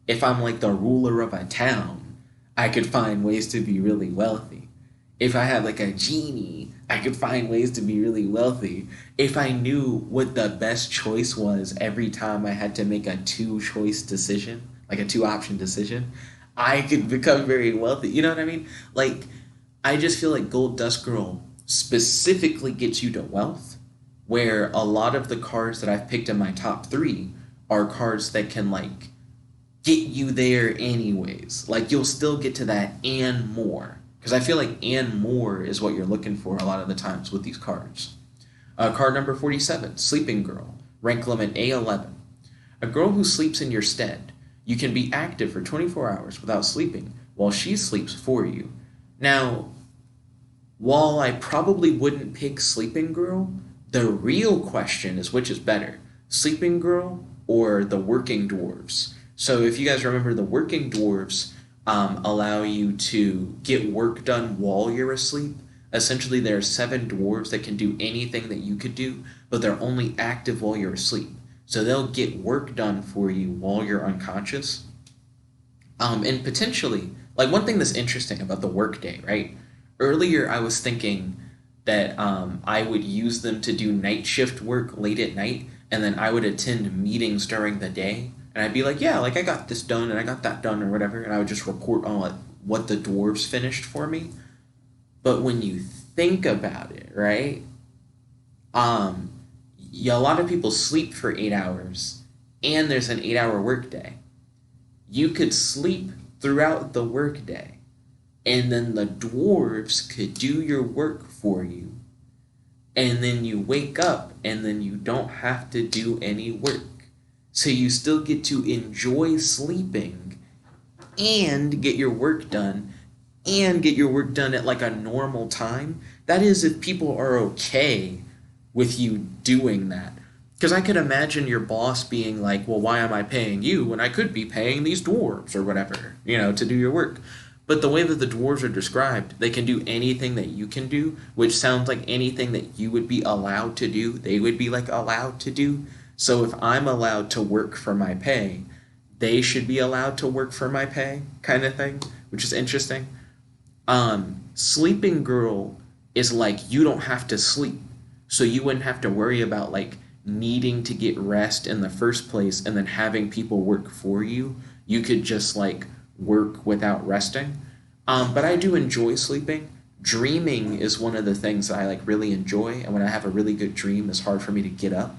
If I'm like the ruler of a town, I could find ways to be really wealthy. If I had like a genie, I could find ways to be really wealthy. If I knew what the best choice was every time I had to make a two choice decision, like a two option decision, I could become very wealthy. You know what I mean? Like, I just feel like Gold Dust Girl specifically gets you to wealth, where a lot of the cards that I've picked in my top three are cards that can like get you there anyways. Like you'll still get to that and more. Because I feel like and more is what you're looking for a lot of the times with these cards. Card number 47, Sleeping Girl, rank limit A11. A girl who sleeps in your stead. You can be active for 24 hours without sleeping while she sleeps for you. Now, while I probably wouldn't pick Sleeping Girl, the real question is which is better, Sleeping Girl or the Working Dwarves? So if you guys remember, the Working Dwarves allow you to get work done while you're asleep. Essentially, there are 7 dwarves that can do anything that you could do, but they're only active while you're asleep. So they'll get work done for you while you're unconscious. And potentially, like one thing that's interesting about the workday, right? Earlier, I was thinking that I would use them to do night shift work late at night, and then I would attend meetings during the day, and I'd be like, yeah, like I got this done and I got that done or whatever, and I would just report on what the dwarves finished for me. But when you think about it, right? Yeah, a lot of people sleep for 8 hours, and there's an 8-hour workday. You could sleep throughout the workday, and then the dwarves could do your work for you, and then you wake up, and then you don't have to do any work. So you still get to enjoy sleeping and get your work done, and get your work done at like a normal time. That is, if people are okay with you doing that. Because I could imagine your boss being like, well, why am I paying you when I could be paying these dwarves or whatever, to do your work? But the way that the dwarves are described, they can do anything that you can do, which sounds like anything that you would be allowed to do, they would be like allowed to do. So if I'm allowed to work for my pay, they should be allowed to work for my pay, kind of thing, which is interesting. Sleeping Girl is like you don't have to sleep. So you wouldn't have to worry about like needing to get rest in the first place and then having people work for you. You could just like work without resting. But I do enjoy sleeping. Dreaming is one of the things that I like really enjoy, and when I have a really good dream, it's hard for me to get up.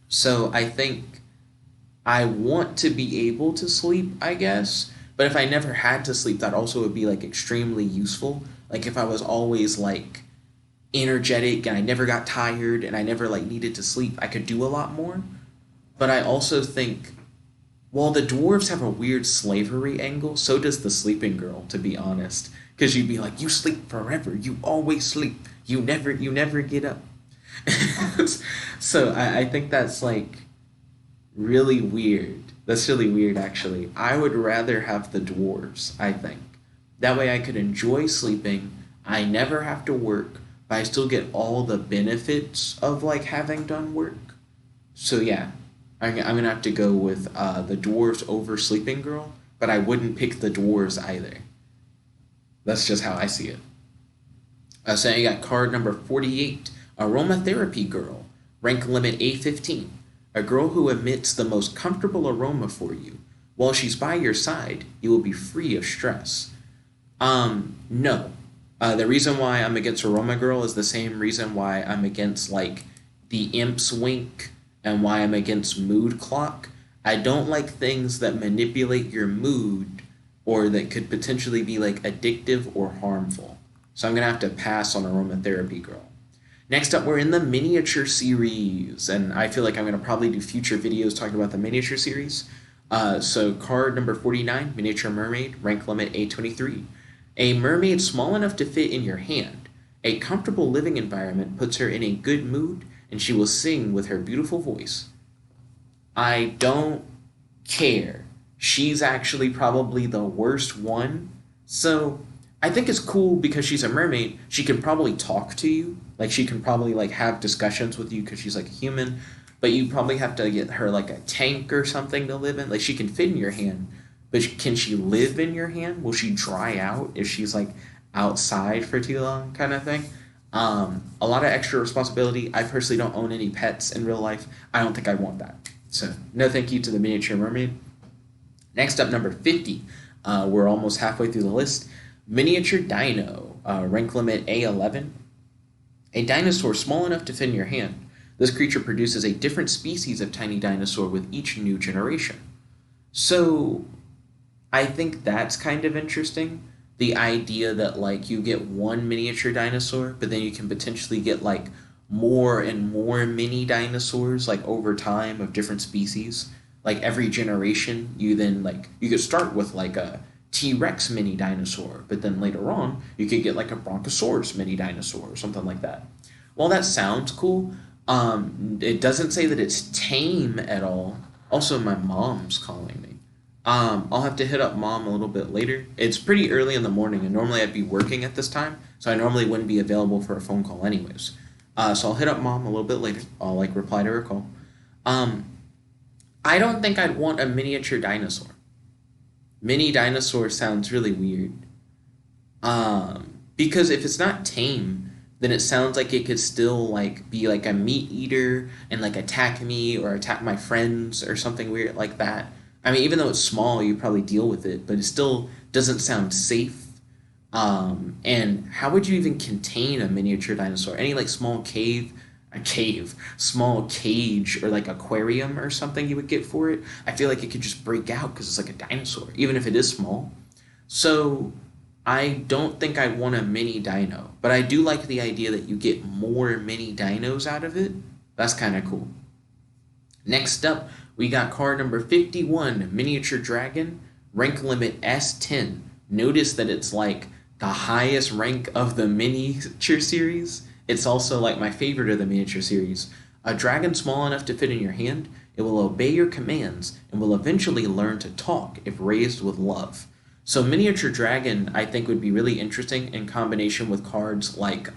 So I think I want to be able to sleep, I guess. But if I never had to sleep, that also would be like extremely useful. Like if I was always like energetic and I never got tired and I never like needed to sleep, I could do a lot more. But I also think while the dwarves have a weird slavery angle, so does the Sleeping Girl, to be honest. Because you'd be like, you sleep forever, you always sleep, you never get up. So I think that's like really weird. That's really weird, actually. I would rather have the dwarves, I think. That way I could enjoy sleeping, I never have to work, but I still get all the benefits of like having done work. So yeah, I'm gonna have to go with the dwarves over Sleeping Girl, but I wouldn't pick the dwarves either. That's just how I see it. So you got card number 48, Aromatherapy Girl, rank limit A15. A girl who emits the most comfortable aroma for you. While she's by your side, you will be free of stress. No. The reason why I'm against Aroma Girl is the same reason why I'm against like the Imp's Wink and why I'm against Mood Clock. I don't like things that manipulate your mood or that could potentially be like addictive or harmful. So I'm going to have to pass on Aromatherapy Girl. Next up, we're in the Miniature Series, and I feel like I'm going to probably do future videos talking about the Miniature Series. So card number 49, Miniature Mermaid, rank limit A23. A mermaid small enough to fit in your hand. A comfortable living environment puts her in a good mood, and she will sing with her beautiful voice. I don't care. She's actually probably the worst one. So I think it's cool because she's a mermaid. She can probably talk to you. Like she can probably like have discussions with you because she's like a human. But you probably have to get her like a tank or something to live in. Like she can fit in your hand, but can she live in your hand? Will she dry out if she's like outside for too long, kind of thing? A lot of extra responsibility. I personally don't own any pets in real life. I don't think I want that. So no thank you to the Miniature Mermaid. Next up, number 50. We're almost halfway through the list. Miniature Dino, rank limit A11. A dinosaur small enough to fit in your hand. This creature produces a different species of tiny dinosaur with each new generation. So I think that's kind of interesting. The idea that like you get one miniature dinosaur, but then you can potentially get like more and more mini dinosaurs like over time of different species. Like every generation, you then like you could start with like a T-Rex mini dinosaur, but then later on you could get like a Brontosaurus mini dinosaur or something like that. Well, that sounds cool. It doesn't say that it's tame at all. Also, my mom's calling me. I'll have to hit up mom a little bit later. It's pretty early in the morning, and normally I'd be working at this time, so I normally wouldn't be available for a phone call anyways. So I'll hit up mom a little bit later. I'll like reply to her call. I don't think I'd want a miniature dinosaur. Mini dinosaur sounds really weird. Because if it's not tame, then it sounds like it could still like be like a meat eater and like attack me or attack my friends or something weird like that. I mean, even though it's small, you probably deal with it, but it still doesn't sound safe. And how would you even contain a miniature dinosaur? Any like small cage or like aquarium or something you would get for it? I feel like it could just break out because it's like a dinosaur, even if it is small. So I don't think I want a mini dino, but I do like the idea that you get more mini dinos out of it. That's kind of cool. Next up, we got card number 51, Miniature Dragon, rank limit S10. Notice that it's like the highest rank of the miniature series. It's also like my favorite of the miniature series. A dragon small enough to fit in your hand, it will obey your commands and will eventually learn to talk if raised with love. So Miniature Dragon, I think, would be really interesting in combination with cards like,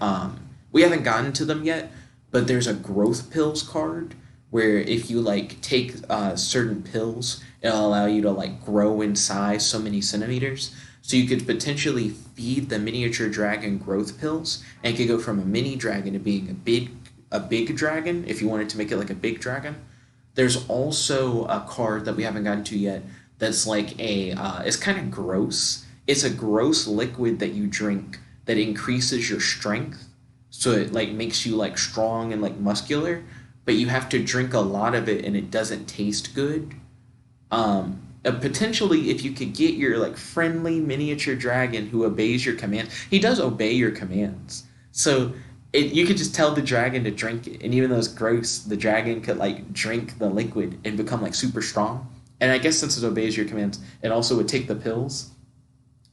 we haven't gotten to them yet, but there's a growth pills card where if you like take certain pills, it'll allow you to like grow in size so many centimeters. So you could potentially feed the Miniature Dragon growth pills, and it could go from a mini dragon to being a big dragon if you wanted to make it like a big dragon. There's also a card that we haven't gotten to yet that's like it's kind of gross. It's a gross liquid that you drink that increases your strength. So it like makes you like strong and like muscular, but you have to drink a lot of it and it doesn't taste good. Potentially, if you could get your like friendly miniature dragon who obeys your command, he does obey your commands. So you could just tell the dragon to drink it, and even though it's gross, the dragon could like drink the liquid and become like super strong. And I guess since it obeys your commands, it also would take the pills.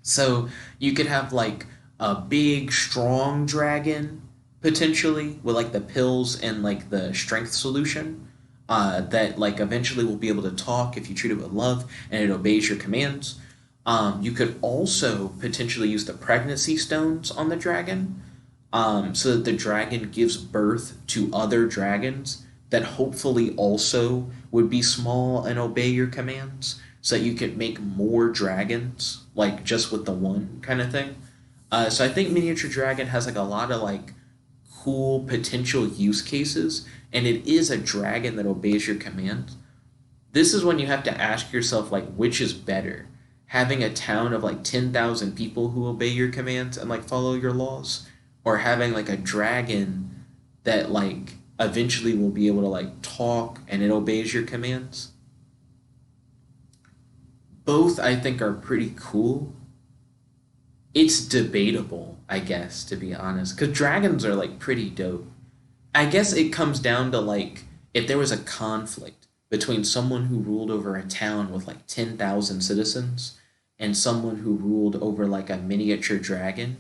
So you could have like a big, strong dragon potentially with like the pills and like the strength solution that like eventually will be able to talk if you treat it with love and it obeys your commands. You could also potentially use the pregnancy stones on the dragon so that the dragon gives birth to other dragons that hopefully also would be small and obey your commands so that you could make more dragons, like just with the one kind of thing. So I think Miniature Dragon has like a lot of like cool potential use cases, and it is a dragon that obeys your commands. This is when you have to ask yourself like which is better, having a town of like 10,000 people who obey your commands and like follow your laws, or having like a dragon that like eventually will be able to like talk and it obeys your commands. Both I think are pretty cool. It's debatable, I guess, to be honest, because dragons are like pretty dope. I guess it comes down to like if there was a conflict between someone who ruled over a town with like 10,000 citizens and someone who ruled over like a miniature dragon,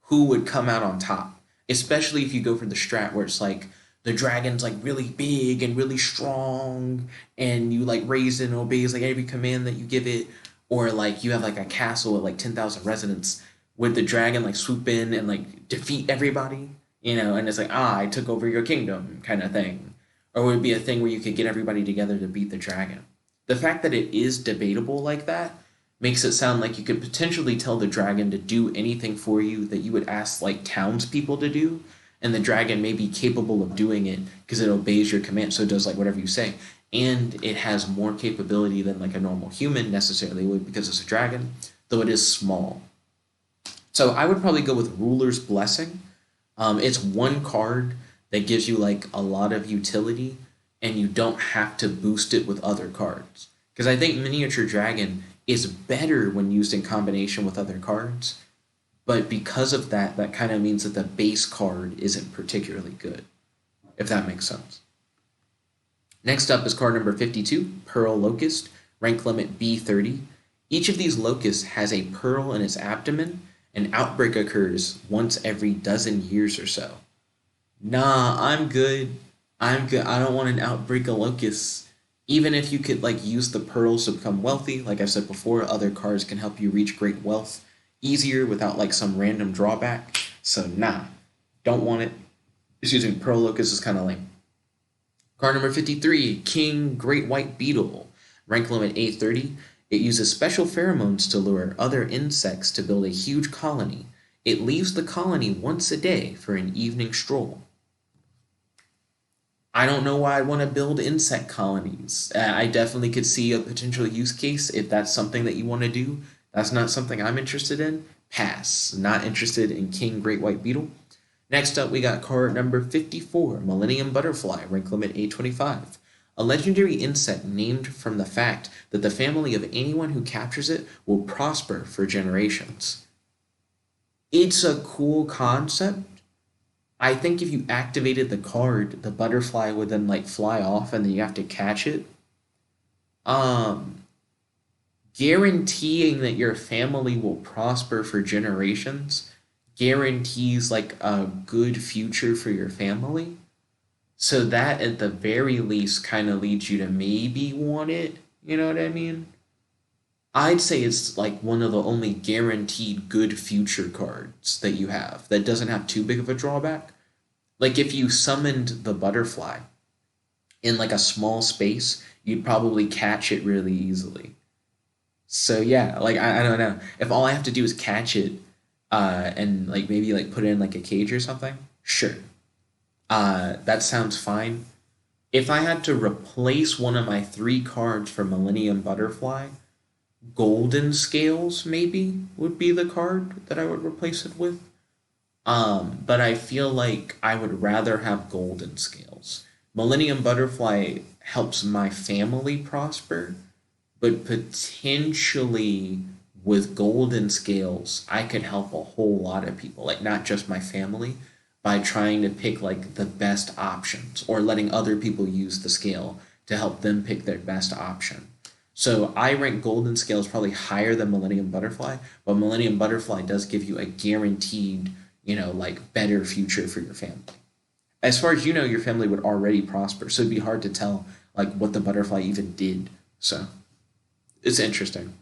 who would come out on top? Especially if you go for the strat where it's like the dragon's like really big and really strong and you like raise and obeys like every command that you give it, or like you have like a castle with like 10,000 residents. would the dragon like swoop in and like defeat everybody, and it's like, I took over your kingdom kind of thing. Or would it be a thing where you could get everybody together to beat the dragon? The fact that it is debatable like that makes it sound like you could potentially tell the dragon to do anything for you that you would ask like townspeople to do, and the dragon may be capable of doing it because it obeys your command, so it does like whatever you say. And it has more capability than like a normal human necessarily would because it's a dragon, though it is small. So I would probably go with Ruler's Blessing. It's one card that gives you like a lot of utility, and you don't have to boost it with other cards. Because I think Miniature Dragon is better when used in combination with other cards, but because of that, that kind of means that the base card isn't particularly good, if that makes sense. Next up is card number 52, Pearl Locust, rank limit B30. Each of these locusts has a pearl in its abdomen. An outbreak occurs once every dozen years or so. Nah, I'm good. I'm good. I don't want an outbreak of locusts. Even if you could like use the pearls to become wealthy, like I've said before, other cards can help you reach great wealth easier without like some random drawback. So nah, don't want it. Excuse me, Pearl Locust is kind of lame. Card number 53, King Great White Beetle, rank limit A30. It uses special pheromones to lure other insects to build a huge colony. It leaves the colony once a day for an evening stroll. I don't know why I want to build insect colonies. I definitely could see a potential use case if that's something that you want to do. That's not something I'm interested in. Pass. Not interested in King Great White Beetle. Next up, we got card number 54, Millennium Butterfly, rank limit A25. A legendary insect named from the fact that the family of anyone who captures it will prosper for generations. It's a cool concept. I think if you activated the card, the butterfly would then like fly off and then you have to catch it. Guaranteeing that your family will prosper for generations guarantees like a good future for your family. So that at the very least kind of leads you to maybe want it. You know what I mean? I'd say it's like one of the only guaranteed good future cards that you have that doesn't have too big of a drawback. Like if you summoned the butterfly in like a small space, you'd probably catch it really easily. So yeah, like I don't know. If all I have to do is catch it and like maybe like put it in like a cage or something, sure. That sounds fine. If I had to replace one of my 3 cards for Millennium Butterfly, Golden Scales maybe would be the card that I would replace it with. But I feel like I would rather have Golden Scales. Millennium Butterfly helps my family prosper, but potentially with Golden Scales, I could help a whole lot of people, like not just my family, by trying to pick like the best options or letting other people use the scale to help them pick their best option. So I rank Golden Scales probably higher than Millennium Butterfly, but Millennium Butterfly does give you a guaranteed, like better future for your family. As far as you know, your family would already prosper, so it'd be hard to tell like what the butterfly even did. So it's interesting.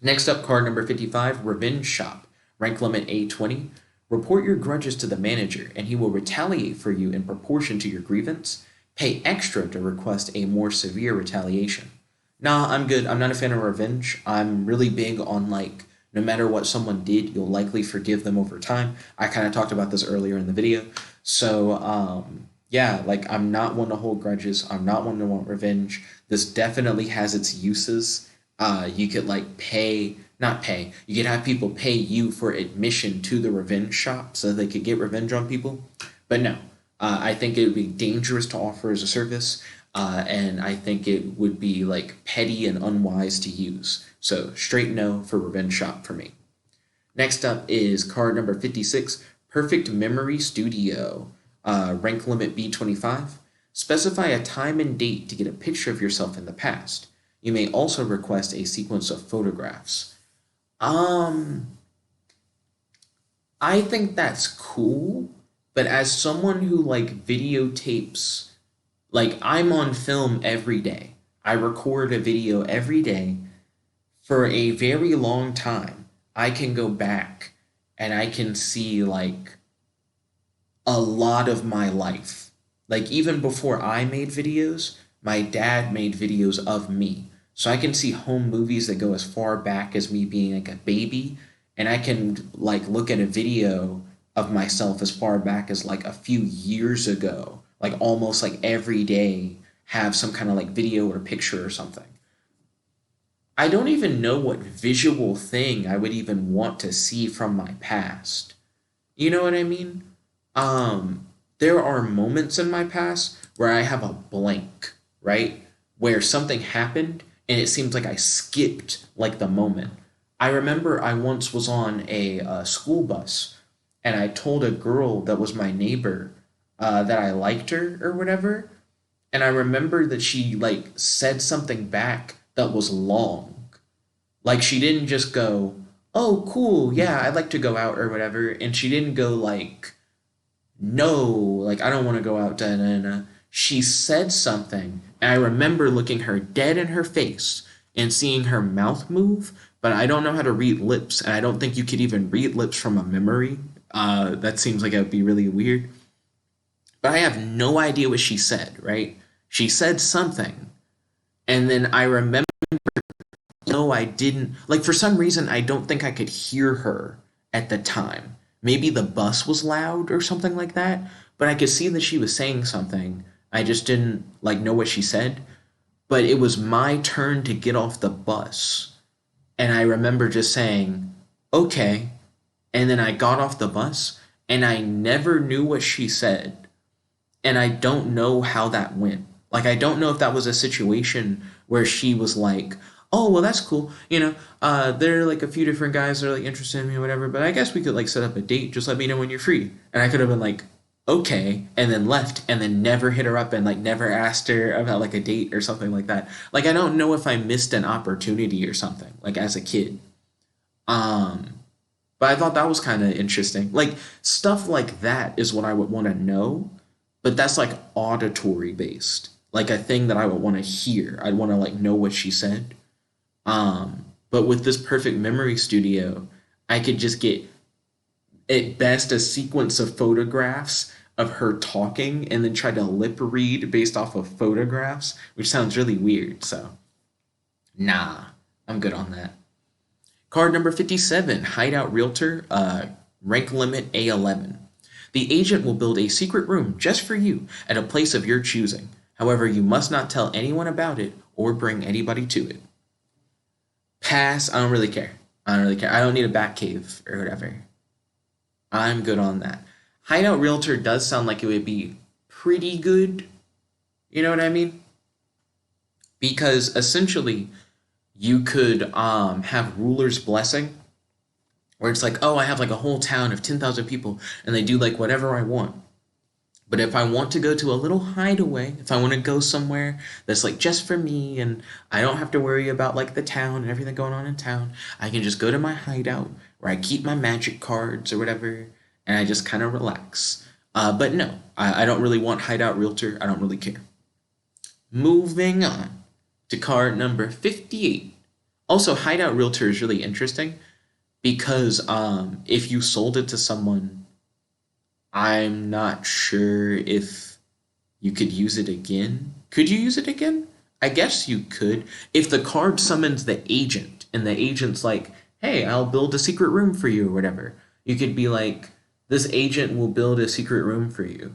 Next up, card number 55, Revenge Shop, rank limit A20. Report your grudges to the manager, and he will retaliate for you in proportion to your grievance. Pay extra to request a more severe retaliation. Nah, I'm good. I'm not a fan of revenge. I'm really big on like, no matter what someone did, you'll likely forgive them over time. I kind of talked about this earlier in the video. So, yeah, like I'm not one to hold grudges. I'm not one to want revenge. This definitely has its uses. You could like not pay. You could have people pay you for admission to the revenge shop so they could get revenge on people. But no, I think it would be dangerous to offer as a service. And I think it would be like petty and unwise to use. So straight no for Revenge Shop for me. Next up is card number 56, Perfect Memory Studio, rank limit B25. Specify a time and date to get a picture of yourself in the past. You may also request a sequence of photographs. I think that's cool, but as someone who like videotapes, like I'm on film every day. I record a video every day for a very long time. I can go back and I can see like a lot of my life. Like even before I made videos, my dad made videos of me. So I can see home movies that go as far back as me being like a baby, and I can like look at a video of myself as far back as like a few years ago, like almost like every day have some kind of like video or picture or something. I don't even know what visual thing I would even want to see from my past. You know what I mean? There are moments in my past where I have a blank, right? Where something happened and it seems like I skipped like the moment. I remember I once was on a school bus and I told a girl that was my neighbor that I liked her or whatever. And I remember that she like said something back that was long. Like she didn't just go, "Oh, cool, yeah, I'd like to go out" or whatever, and she didn't go like, "No, like I don't want to go out." Da, da, da. She said something, and I remember looking her dead in her face and seeing her mouth move, but I don't know how to read lips, and I don't think you could even read lips from a memory. That seems like it would be really weird. But I have no idea what she said, right? She said something, and then I remember, no, I didn't. Like, for some reason, I don't think I could hear her at the time. Maybe the bus was loud or something like that, but I could see that she was saying something. I just didn't, like, know what she said. But it was my turn to get off the bus. And I remember just saying, "Okay." And then I got off the bus, and I never knew what she said. And I don't know how that went. Like, I don't know if that was a situation where she was like, "Oh, well, that's cool. There are like a few different guys that are like interested in me or whatever, but I guess we could like set up a date. Just let me know when you're free." And I could have been like, "Okay," and then left and then never hit her up and like never asked her about like a date or something like that. Like, I don't know if I missed an opportunity or something, like as a kid. Um, but I thought that was kind of interesting. Like, stuff like that is what I would want to know, but that's like auditory based. Like a thing that I would want to hear. I'd want to like know what she said. But with this perfect memory studio, I could just get at best a sequence of photographs of her talking and then try to lip read based off of photographs, which sounds really weird. So, nah, I'm good on that. Card number 57, Hideout Realtor, rank limit A11. The agent will build a secret room just for you at a place of your choosing. However, you must not tell anyone about it or bring anybody to it. Pass. I don't really care. I don't really care. I don't need a bat cave or whatever. I'm good on that. Hideout Realtor does sound like it would be pretty good. You know what I mean? Because essentially, you could have Ruler's Blessing, where it's like, oh, I have like a whole town of 10,000 people, and they do like whatever I want. But if I want to go to a little hideaway, if I want to go somewhere that's like just for me and I don't have to worry about like the town and everything going on in town, I can just go to my hideout where I keep my magic cards or whatever and I just kind of relax. But no, I don't really want Hideout Realtor. I don't really care. Moving on to card number 58. Also, Hideout Realtor is really interesting because if you sold it to someone, I'm not sure if you could use it again. Could you use it again? I guess you could. If the card summons the agent and the agent's like, "Hey, I'll build a secret room for you," or whatever, you could be like, "This agent will build a secret room for you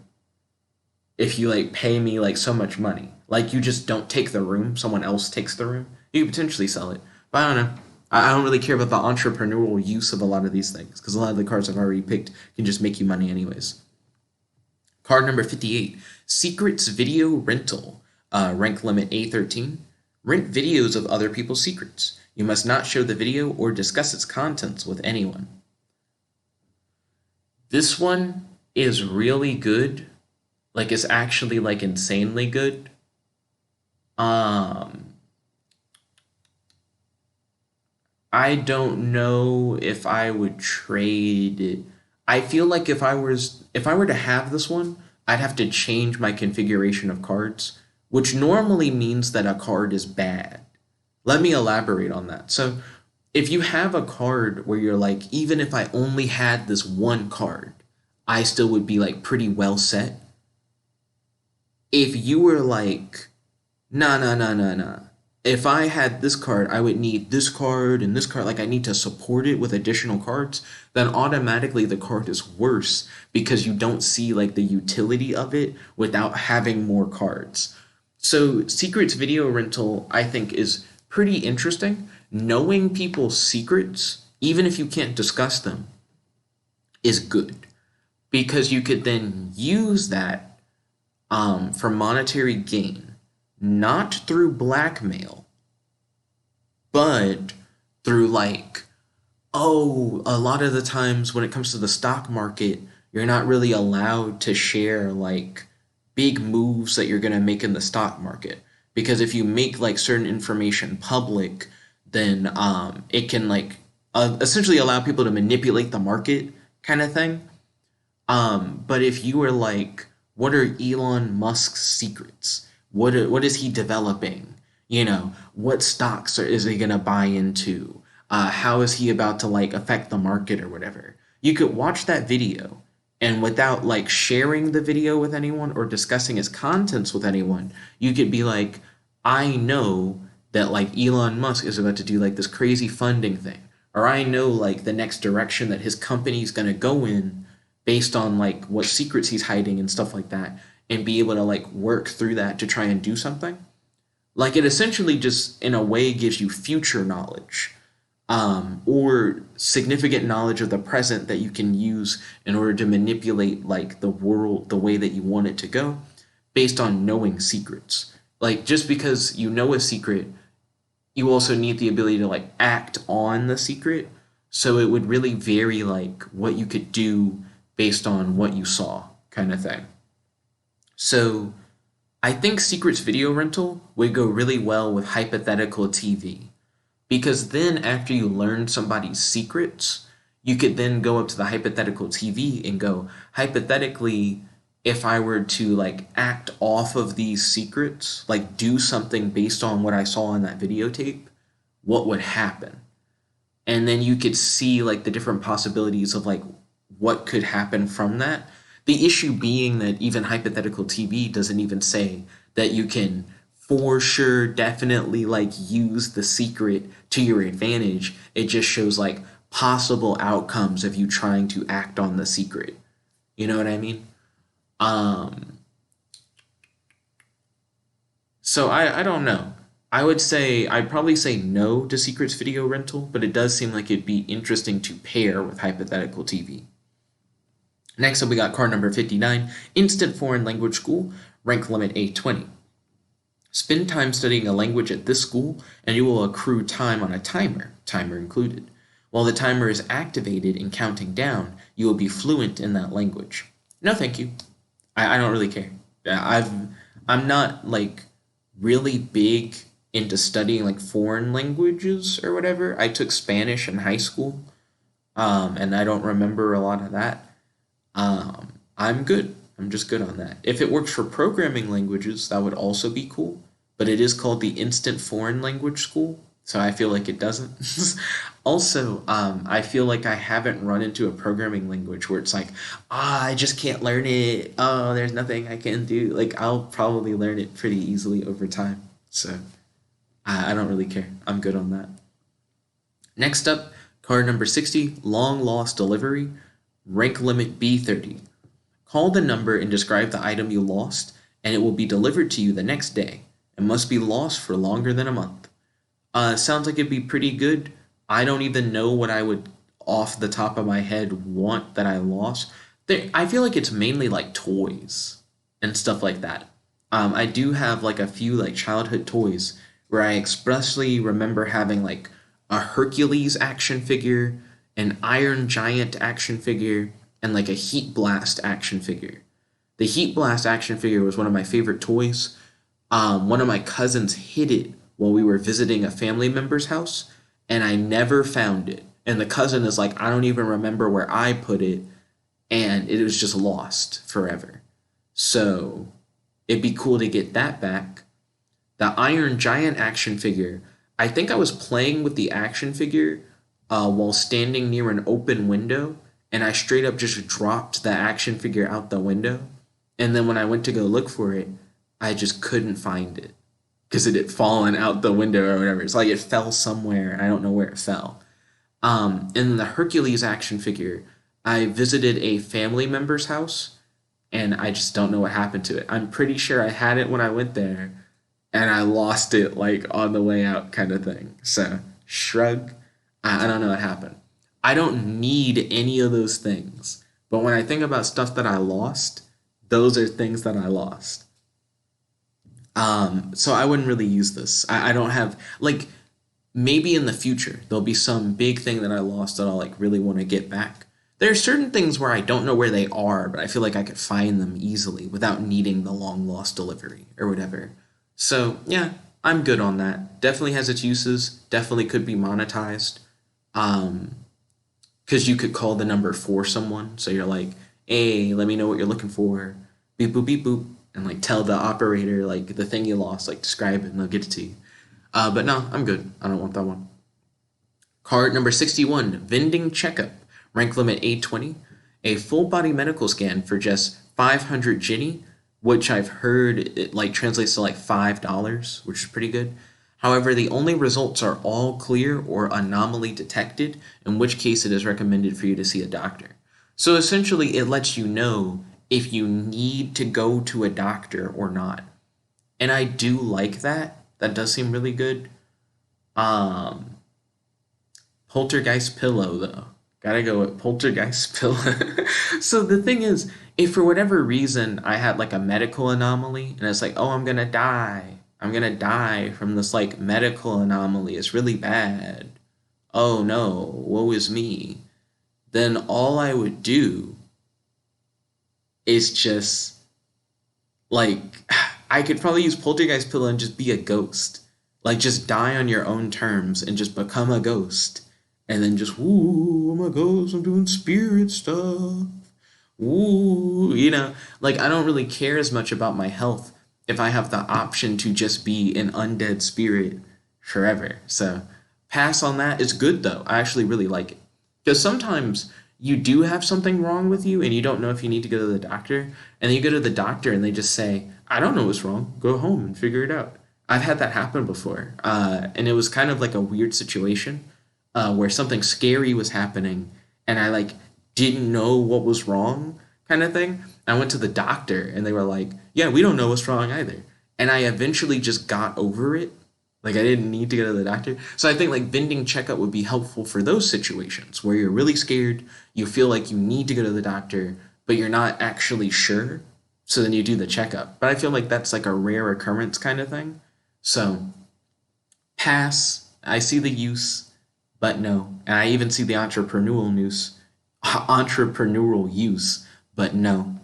if you like pay me like so much money." Like, you just don't take the room, someone else takes the room. You could potentially sell it. But I don't know. I don't really care about the entrepreneurial use of a lot of these things because a lot of the cards I've already picked can just make you money anyways. Card number 58, Secrets Video Rental, rank limit A13. Rent videos of other people's secrets. You must not show the video or discuss its contents with anyone. This one is really good. Like, it's actually like insanely good. I don't know if I would trade it. I feel like if I were to have this one, I'd have to change my configuration of cards, which normally means that a card is bad. Let me elaborate on that. So, if you have a card where you're like, even if I only had this one card, I still would be like pretty well set. If you were like, nah, nah, nah, nah, nah. If I had this card, I would need this card and this card. Like, I need to support it with additional cards. Then automatically the card is worse because you don't see like the utility of it without having more cards. So, Secrets Video Rental, I think, is pretty interesting. Knowing people's secrets, even if you can't discuss them, is good because you could then use that for monetary gain, not through blackmail, but through like, oh, a lot of the times when it comes to the stock market, you're not really allowed to share like big moves that you're going to make in the stock market. Because if you make like certain information public, then it can like essentially allow people to manipulate the market kind of thing. But if you were like, what are Elon Musk's secrets? What is he developing? You know, what stocks is he gonna buy into? How is he about to like affect the market or whatever? You could watch that video, and without like sharing the video with anyone or discussing its contents with anyone, you could be like, I know that like Elon Musk is about to do like this crazy funding thing, or I know like the next direction that his company's gonna go in based on like what secrets he's hiding and stuff like that, and be able to like work through that to try and do something. Like, it essentially just in a way gives you future knowledge, or significant knowledge of the present that you can use in order to manipulate like the world the way that you want it to go based on knowing secrets. Like, just because you know a secret, you also need the ability to like act on the secret. So it would really vary like what you could do based on what you saw, kind of thing. So I think Secrets Video Rental would go really well with Hypothetical TV. Because then after you learn somebody's secrets, you could then go up to the Hypothetical TV and go, hypothetically, if I were to like act off of these secrets, like do something based on what I saw in that videotape, what would happen? And then you could see like the different possibilities of like what could happen from that. The issue being that even Hypothetical TV doesn't even say that you can for sure definitely like use the secret to your advantage. It just shows like possible outcomes of you trying to act on the secret. You know what I mean? Um so I don't know. I'd probably say no to Secrets Video Rental, but it does seem like it'd be interesting to pair with Hypothetical TV. Next up, we got card number 59, Instant Foreign Language School, rank limit A20. Spend time studying a language at this school, and you will accrue time on a timer included. While the timer is activated and counting down, you will be fluent in that language. No, thank you. I don't really care. I'm not like really big into studying like foreign languages or whatever. I took Spanish in high school, and I don't remember a lot of that. I'm good. I'm just good on that. If it works for programming languages, that would also be cool. But it is called the Instant Foreign Language School, so I feel like it doesn't. Also, I feel like I haven't run into a programming language where it's like, I just can't learn it. Oh, there's nothing I can do. Like, I'll probably learn it pretty easily over time. So, I don't really care. I'm good on that. Next up, card number 60, Long Lost Delivery, rank limit B30. Call the number and describe the item you lost, and it will be delivered to you the next day and must be lost for longer than a month. Sounds like it'd be pretty good. I don't even know what I would, off the top of my head, want that I lost. I feel like it's mainly like toys and stuff like that. I do have like a few like childhood toys where I expressly remember having like a Hercules action figure, an Iron Giant action figure, and like a Heat Blast action figure. The Heat Blast action figure was one of my favorite toys. One of my cousins hid it while we were visiting a family member's house, and I never found it. And the cousin is like, I don't even remember where I put it, and it was just lost forever. So it'd be cool to get that back. The Iron Giant action figure, I think I was playing with the action figure while standing near an open window, and I straight up just dropped the action figure out the window. And then when I went to go look for it, I just couldn't find it because it had fallen out the window or whatever. It's like it fell somewhere. I don't know where it fell. In the Hercules action figure, I visited a family member's house, and I just don't know what happened to it. I'm pretty sure I had it when I went there, and I lost it like on the way out, kind of thing. So shrug. I don't know what happened. I don't need any of those things, but when I think about stuff that I lost, those are things that I lost. So I wouldn't really use this. I don't have like maybe in the future there'll be some big thing that I lost that I'll like really want to get back. There are certain things where I don't know where they are, but I feel like I could find them easily without needing the long lost delivery or whatever. So yeah, I'm good on that. Definitely has its uses. Definitely could be monetized. Because you could call the number for someone. So you're like, hey, let me know what you're looking for. Beep boop beep boop, and like tell the operator like the thing you lost, like describe it, and they'll get it to you. But no, I'm good. I don't want that one. Card number 61, Vending Check Up, rank limit 820, a full body medical scan for just 500 Ginny, which I've heard it like translates to like $5, which is pretty good. However, the only results are all clear or anomaly detected, in which case it is recommended for you to see a doctor. So essentially, it lets you know if you need to go to a doctor or not. And I do like that. That does seem really good. Um, Poltergeist Pillow, though. Gotta go with Poltergeist Pillow. So the thing is, if for whatever reason I had like a medical anomaly and it's like, oh, I'm gonna die. I'm gonna die from this like medical anomaly. It's really bad. Oh no, woe is me. Then all I would do is just like I could probably use Poltergeist Pillow and just be a ghost. Like just die on your own terms and just become a ghost. And then just, ooh, I'm a ghost, I'm doing spirit stuff. Ooh, like I don't really care as much about my health if I have the option to just be an undead spirit forever. So pass on that. It's good though. I actually really like it. Because sometimes you do have something wrong with you and you don't know if you need to go to the doctor. And then you go to the doctor and they just say, I don't know what's wrong. Go home and figure it out. I've had that happen before. And it was kind of like a weird situation where something scary was happening and I like didn't know what was wrong kind of thing. I went to the doctor and they were like, yeah, we don't know what's wrong either. And I eventually just got over it. Like I didn't need to go to the doctor. So I think like vending checkup would be helpful for those situations where you're really scared, you feel like you need to go to the doctor, but you're not actually sure. So then you do the checkup. But I feel like that's like a rare occurrence kind of thing. So pass. I see the use, but no. And I even see the entrepreneurial use, but no.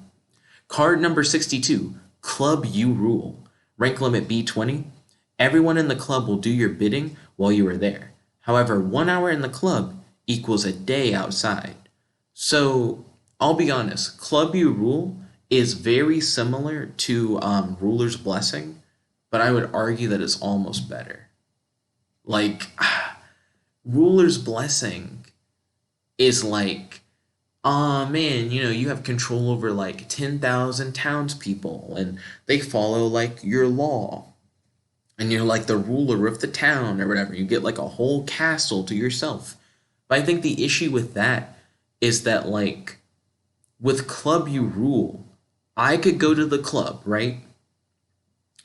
Card number 62, Club You Rule. Rank limit B20. Everyone in the club will do your bidding while you are there. However, 1 hour in the club equals a day outside. So, I'll be honest, Club You Rule is very similar to Ruler's Blessing, but I would argue that it's almost better. Like, Ruler's Blessing is like, oh man, you have control over like 10,000 townspeople and they follow like your law. And you're like the ruler of the town or whatever. You get like a whole castle to yourself. But I think the issue with that is that like with Club You Rule, I could go to the club, right?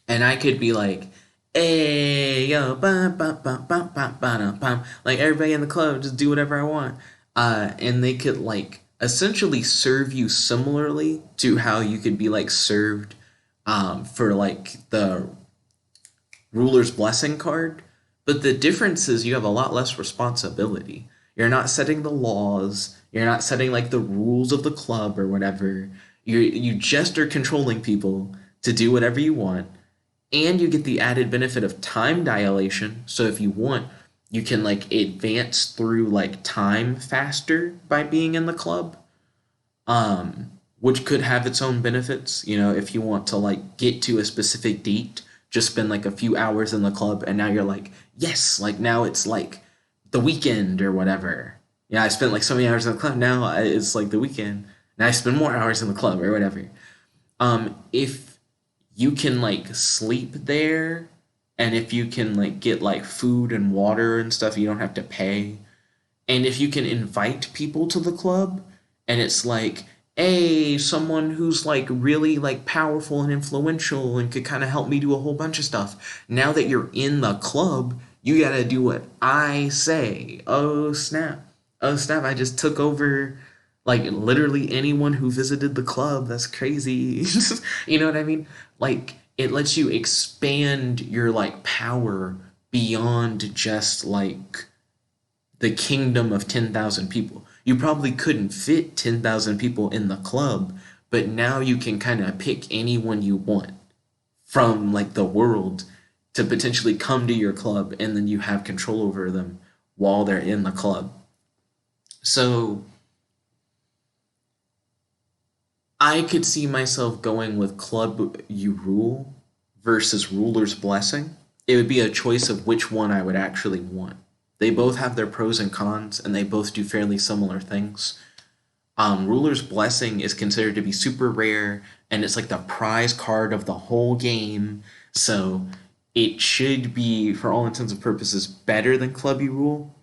And I could be like, hey, yo, bum, bum, bum, bum, bum, bum, bum. Like everybody in the club, just do whatever I want. And they could like essentially serve you similarly to how you could be like served for like the Ruler's Blessing card, but the difference is you have a lot less responsibility. You're not setting the laws, you're not setting like the rules of the club or whatever. You just are controlling people to do whatever you want, and you get the added benefit of time dilation. So if you want, you can like advance through like time faster by being in the club. Which could have its own benefits, if you want to like get to a specific date, just spend like a few hours in the club and now you're like yes, like now it's like the weekend or whatever. Yeah, I spent like so many hours in the club. Now it's like the weekend. Now I spend more hours in the club or whatever. If you can like sleep there, and if you can like get like food and water and stuff, you don't have to pay. And if you can invite people to the club, and it's like, hey, someone who's like really like powerful and influential and could kind of help me do a whole bunch of stuff. Now that you're in the club, you gotta do what I say. Oh snap. Oh snap, I just took over like literally anyone who visited the club. That's crazy. You know what I mean? Like it lets you expand your like power beyond just like the kingdom of 10,000 people. You probably couldn't fit 10,000 people in the club, but now you can kind of pick anyone you want from like the world to potentially come to your club, and then you have control over them while they're in the club. So I could see myself going with Club You Rule versus Ruler's Blessing. It would be a choice of which one I would actually want. They both have their pros and cons, and they both do fairly similar things. Ruler's Blessing is considered to be super rare, and it's like the prize card of the whole game. So it should be, for all intents and purposes, better than Clubby Rule,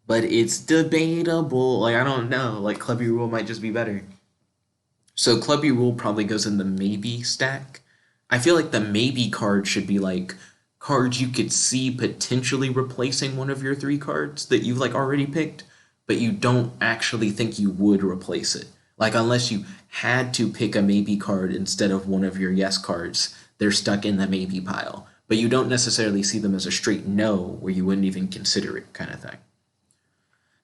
but it's debatable. Like, I don't know. Like, Clubby Rule might just be better. So Clubby Rule probably goes in the maybe stack. I feel like the maybe card should be like cards you could see potentially replacing one of your three cards that you've like already picked, but you don't actually think you would replace it. Like unless you had to pick a maybe card instead of one of your yes cards, they're stuck in the maybe pile. But you don't necessarily see them as a straight no where you wouldn't even consider it kind of thing.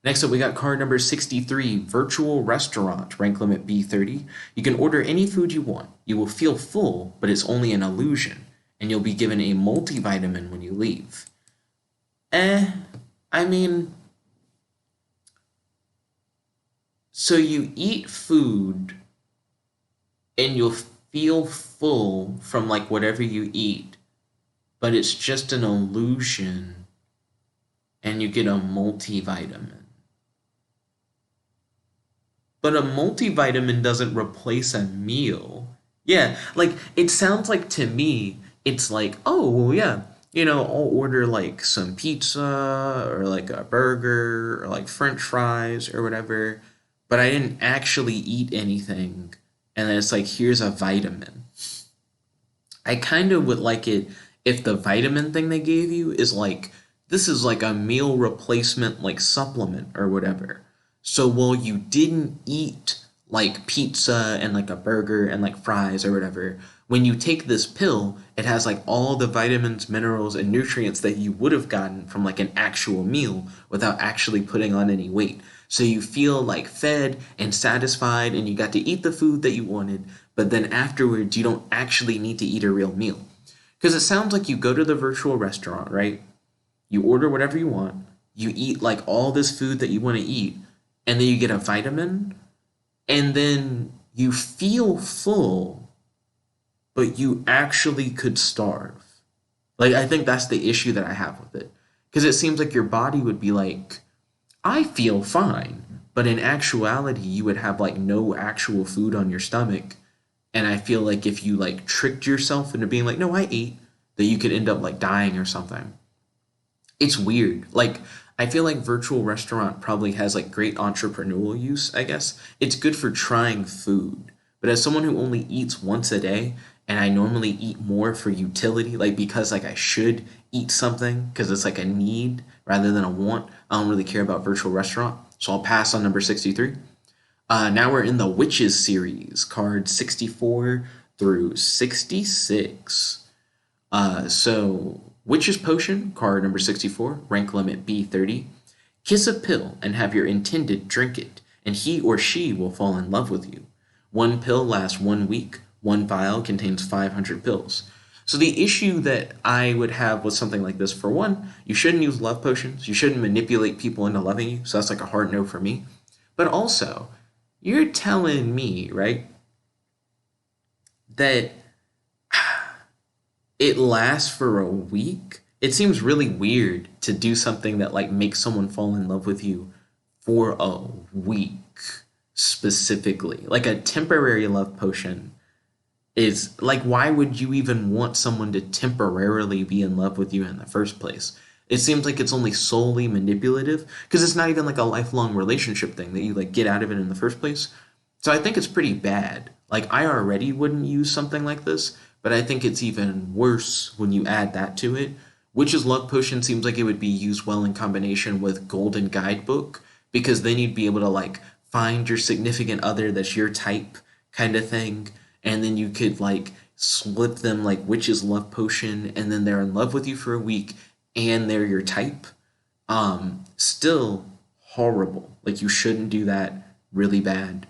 Next up, we got card number 63, Virtual Restaurant, rank limit B30. You can order any food you want. You will feel full, but it's only an illusion, and you'll be given a multivitamin when you leave. I mean, so you eat food, and you'll feel full from like whatever you eat, but it's just an illusion, and you get a multivitamin. But a multivitamin doesn't replace a meal. Yeah, like it sounds like to me, it's like, oh, well, yeah, I'll order like some pizza or like a burger or like French fries or whatever, but I didn't actually eat anything. And then it's like, here's a vitamin. I kind of would like it if the vitamin thing they gave you is like, this is like a meal replacement, like supplement or whatever. So while you didn't eat like pizza and like a burger and like fries or whatever, when you take this pill, it has like all the vitamins, minerals, and nutrients that you would have gotten from like an actual meal without actually putting on any weight. So you feel like fed and satisfied and you got to eat the food that you wanted, but then afterwards you don't actually need to eat a real meal. Because it sounds like you go to the virtual restaurant, right? You order whatever you want, you eat like all this food that you want to eat, and then you get a vitamin, and then you feel full, but you actually could starve. Like, I think that's the issue that I have with it. Because it seems like your body would be like, I feel fine. But in actuality, you would have like no actual food on your stomach. And I feel like if you like tricked yourself into being like, no, I ate, that you could end up like dying or something. It's weird. Like, I feel like virtual restaurant probably has like great entrepreneurial use, I guess. It's good for trying food. But as someone who only eats once a day, and I normally eat more for utility, like because like I should eat something because it's like a need rather than a want, I don't really care about virtual restaurant. So I'll pass on number 63. Now we're in the Witches series, cards 64 through 66. So Witch's Potion, card number 64, rank limit B30. Kiss a pill and have your intended drink it, and he or she will fall in love with you. One pill lasts 1 week. One vial contains 500 pills. So the issue that I would have with something like this, for one, you shouldn't use love potions. You shouldn't manipulate people into loving you. So that's like a hard no for me. But also, you're telling me, right, that it lasts for a week it seems really weird to do something that like makes someone fall in love with you for a week specifically. Like a temporary love potion is like, why would you even want someone to temporarily be in love with you in the first place? It seems like it's only solely manipulative because it's not even like a lifelong relationship thing that you like get out of it in the first place. So I think it's pretty bad. Like I already wouldn't use something like this, but I think it's even worse when you add that to it. Witch's Luck Potion seems like it would be used well in combination with Golden Guidebook because then you'd be able to like find your significant other that's your type kind of thing, and then you could like slip them like Witch's Luck Potion, and then they're in love with you for a week, and they're your type. Still horrible. Like you shouldn't do that. Really bad.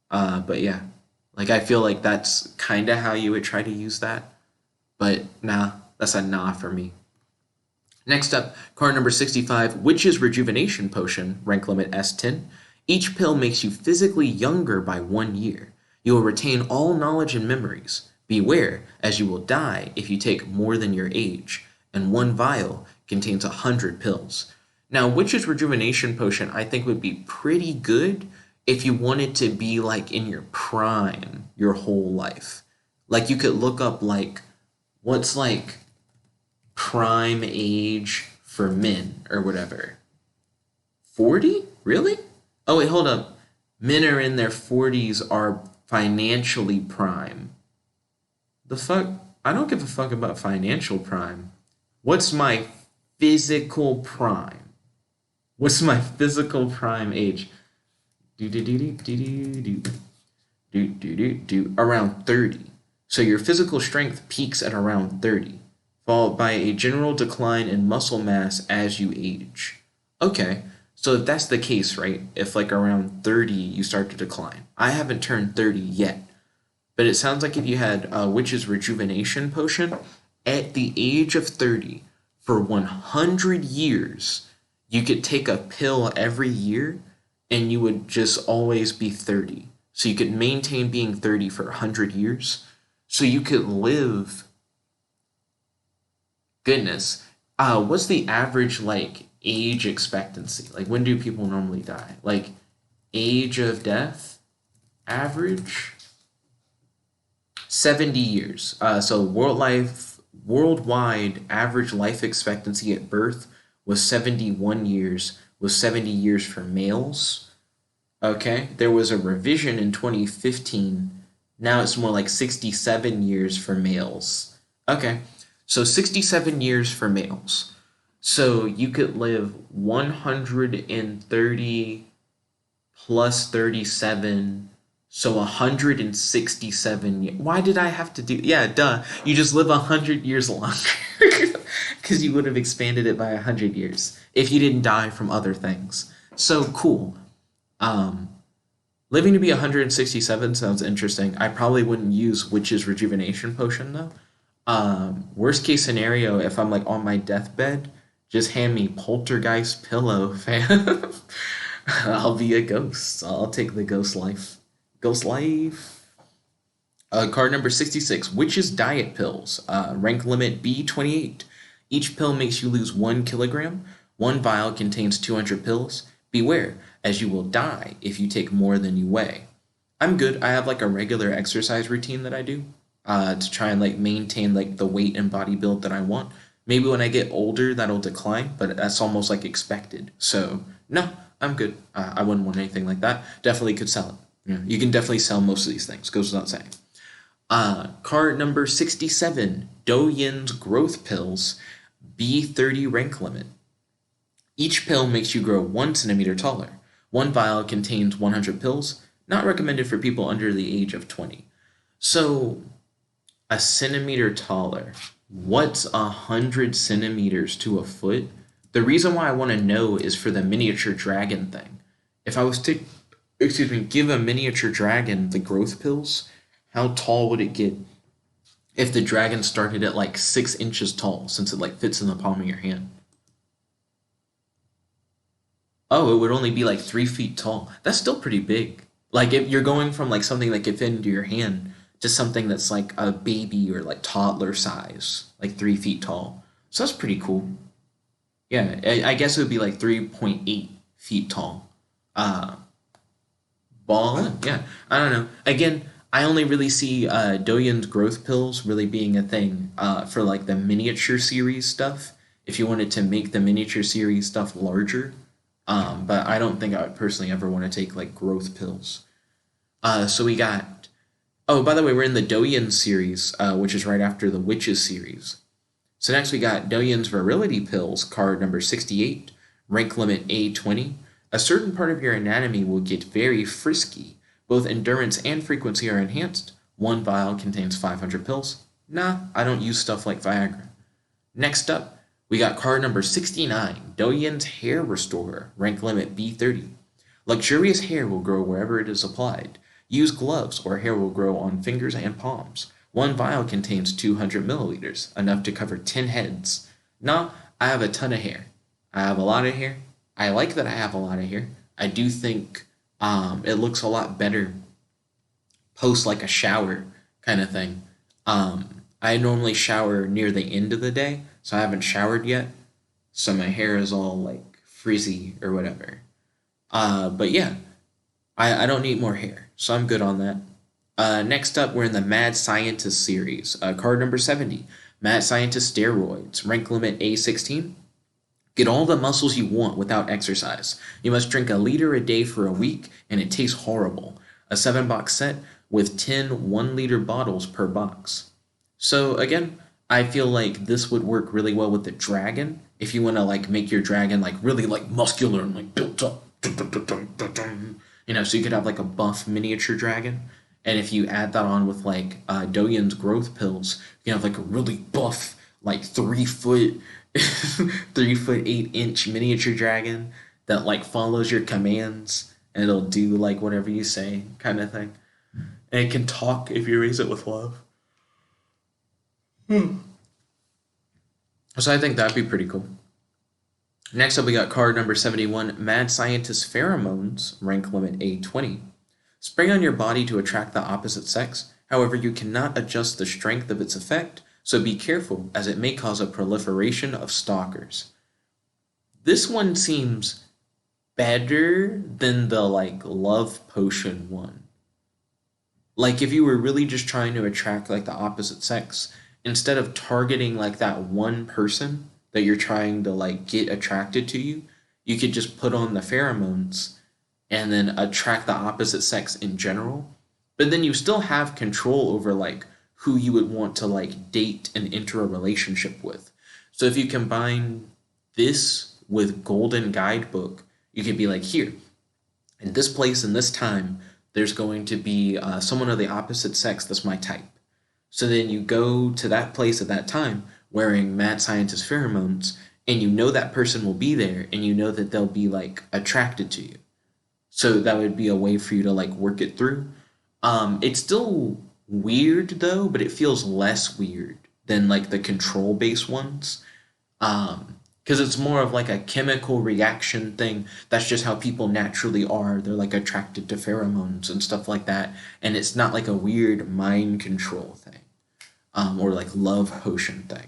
But yeah, like I feel like that's kind of how you would try to use that. But nah, that's a nah for me. Next up, card number 65, Witch's Rejuvenation Potion, rank limit S10. Each pill makes you physically younger by 1 year. You will retain all knowledge and memories. Beware, as you will die if you take more than your age, and one vial contains 100 pills. Now, Witch's Rejuvenation Potion I think would be pretty good if you wanted to be like in your prime your whole life. Like you could look up like what's like prime age for men or whatever. 40? Really? Oh wait, hold up. Men are in their 40s are financially prime. The fuck? I don't give a fuck about financial prime. What's my physical prime? What's my physical prime age? Around 30. So your physical strength peaks at around 30, followed by a general decline in muscle mass as you age. Okay, so if that's the case, right? If like around 30 you start to decline. I haven't turned 30 yet, but it sounds like if you had Witch's Rejuvenation Potion, at the age of 30, for 100 years, you could take a pill every year and you would just always be 30. So you could maintain being 30 for 100 years. So you could live, goodness, what's the average like age expectancy? Like when do people normally die? Like age of death, average 70 years. So worldwide average life expectancy at birth was 71 years, with 70 years for males. Okay, there was a revision in 2015. Now it's more like 67 years for males. Okay, so 67 years for males. So you could live 130 plus 37, so 167 years. Why did I have to do? Yeah, duh. You just live 100 years longer because you would have expanded it by 100 years if you didn't die from other things. So cool. Living to be 167 sounds interesting. I probably wouldn't use Witch's Rejuvenation Potion though. Worst case scenario, if I'm like on my deathbed, just hand me Poltergeist Pillow, fam. I'll be a ghost. I'll take the ghost life. Ghost life. Card number 66, Witch's Diet Pills. Rank limit B28. Each pill makes you lose 1 kilogram. One vial contains 200 pills. Beware, as you will die if you take more than you weigh. I'm good. I have like a regular exercise routine that I do to try and like maintain like the weight and body build that I want. Maybe when I get older that'll decline, but that's almost like expected. So no, I'm good. I wouldn't want anything like that. Definitely could sell it. You can definitely sell most of these things. Goes without saying. Card number 67, Doyin's Growth Pills, B30 rank limit. Each pill makes you grow 1 centimeter taller. One vial contains 100 pills, not recommended for people under the age of 20. So, a centimeter taller. What's 100 centimeters to a foot? The reason why I want to know is for the miniature dragon thing. If I was to, give a miniature dragon the growth pills, how tall would it get if the dragon started at like 6 inches tall, since it like fits in the palm of your hand? Oh, it would only be like 3 feet tall. That's still pretty big. Like if you're going from like something that could fit into your hand to something that's like a baby or like toddler size, like 3 feet tall. So that's pretty cool. Yeah, I guess it would be like 3.8 feet tall. Uh, Ballin', yeah. I don't know. Again, I only really see Doyen's growth pills really being a thing for like the miniature series stuff. If you wanted to make the miniature series stuff larger, but I don't think I would personally ever want to take like growth pills. So we got. Oh, by the way, we're in the Doyen series, which is right after the Witches series. So next we got Doyen's Virility Pills, card number 68, rank limit A20. A certain part of your anatomy will get very frisky. Both endurance and frequency are enhanced. One vial contains 500 pills. Nah, I don't use stuff like Viagra. Next up, we got card number 69, Doyen's Hair Restorer, rank limit B30. Luxurious hair will grow wherever it is applied. Use gloves or hair will grow on fingers and palms. One vial contains 200 milliliters, enough to cover 10 heads. Nah, I have a ton of hair. I have a lot of hair. I like that I have a lot of hair. I do think it looks a lot better post like a shower kind of thing. I normally shower near the end of the day, so I haven't showered yet. So my hair is all like frizzy or whatever. But yeah, I don't need more hair, so I'm good on that. Next up, we're in the Mad Scientist series. Card number 70, Mad Scientist Steroids, rank limit A16. Get all the muscles you want without exercise. You must drink a liter a day for a week, and it tastes horrible. A 7-box set with 10 1-liter bottles per box. So again, I feel like this would work really well with the dragon. If you want to like make your dragon like really like muscular and like built up, you know, so you could have like a buff miniature dragon. And if you add that on with like Doyen's growth pills, you can have like a really buff, like 3 foot, 3 foot 8 inch miniature dragon that like follows your commands and it'll do like whatever you say, kind of thing. And it can talk if you raise it with love. So I think that'd be pretty cool. Next up, we got card number 71, Mad Scientist Pheromones, rank limit A20. Spray on your body to attract the opposite sex. However, you cannot adjust the strength of its effect, so be careful as it may cause a proliferation of stalkers. This one seems better than the like love potion one. Like if you were really just trying to attract like the opposite sex, instead of targeting like that one person that you're trying to like get attracted to you, you could just put on the pheromones and then attract the opposite sex in general. But then you still have control over like who you would want to like date and enter a relationship with. So if you combine this with Golden Guidebook, you could be like, here, in this place in this time, there's going to be someone of the opposite sex that's my type. So then you go to that place at that time wearing Mad Scientist Pheromones, and you know that person will be there, and you know that they'll be like attracted to you. So that would be a way for you to like work it through. It's still weird though, but it feels less weird than like the control based ones. Because it's more of like a chemical reaction thing. That's just how people naturally are. They're like attracted to pheromones and stuff like that. And it's not like a weird mind control thing. Or like love potion thing.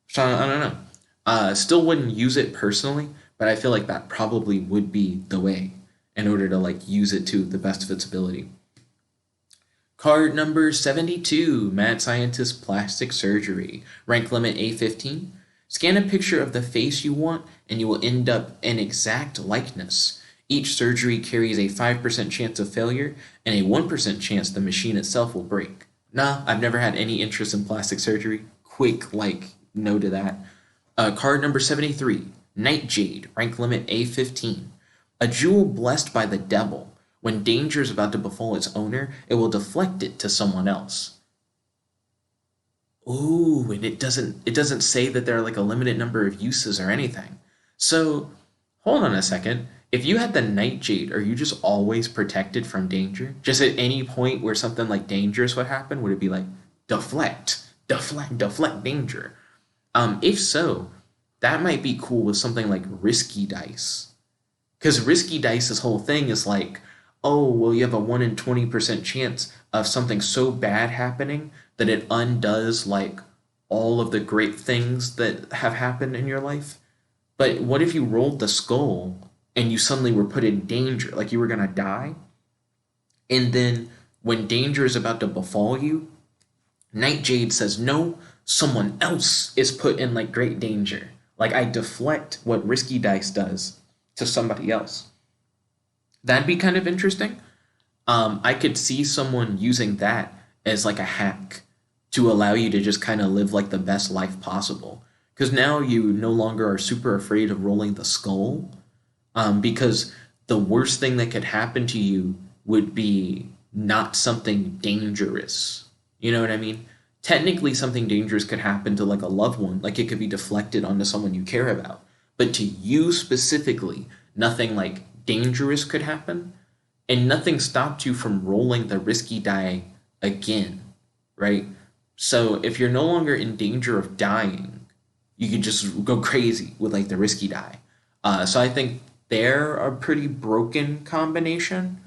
So I don't know. Still wouldn't use it personally, but I feel like that probably would be the way in order to like use it to the best of its ability. Card number 72, Mad Scientist Plastic Surgery, rank limit A15. Scan a picture of the face you want and you will end up an exact likeness. Each surgery carries a 5% chance of failure and a 1% chance the machine itself will break. Nah, I've never had any interest in plastic surgery. Quick, like, no to that. Card number 73, Night Jade, rank limit A15. A jewel blessed by the devil. When danger is about to befall its owner, it will deflect it to someone else. Ooh, and it doesn't say that there are like a limited number of uses or anything. So, hold on a second. If you had the Night Jade, are you just always protected from danger? Just at any point where something like dangerous would happen, would it be like deflect, deflect danger? If so, that might be cool with something like Risky Dice. Because Risky Dice's whole thing is like, oh, well, you have a 1 in 20% chance of something so bad happening that it undoes like all of the great things that have happened in your life. But what if you rolled the skull and you suddenly were put in danger, like you were gonna die? And then when danger is about to befall you, Night Jade says, no, someone else is put in like great danger. Like I deflect what risky dice does to somebody else. That'd be kind of interesting. I could see someone using that as like a hack to allow you to just kind of live like the best life possible. Because now you no longer are super afraid of rolling the skull, because the worst thing that could happen to you would be not something dangerous. You know what I mean? Technically, something dangerous could happen to like a loved one, like it could be deflected onto someone you care about. But to you specifically, nothing like dangerous could happen, and nothing stopped you from rolling the risky die again, right? So if you're no longer in danger of dying, you could just go crazy with like the risky die. So I think they're a pretty broken combination.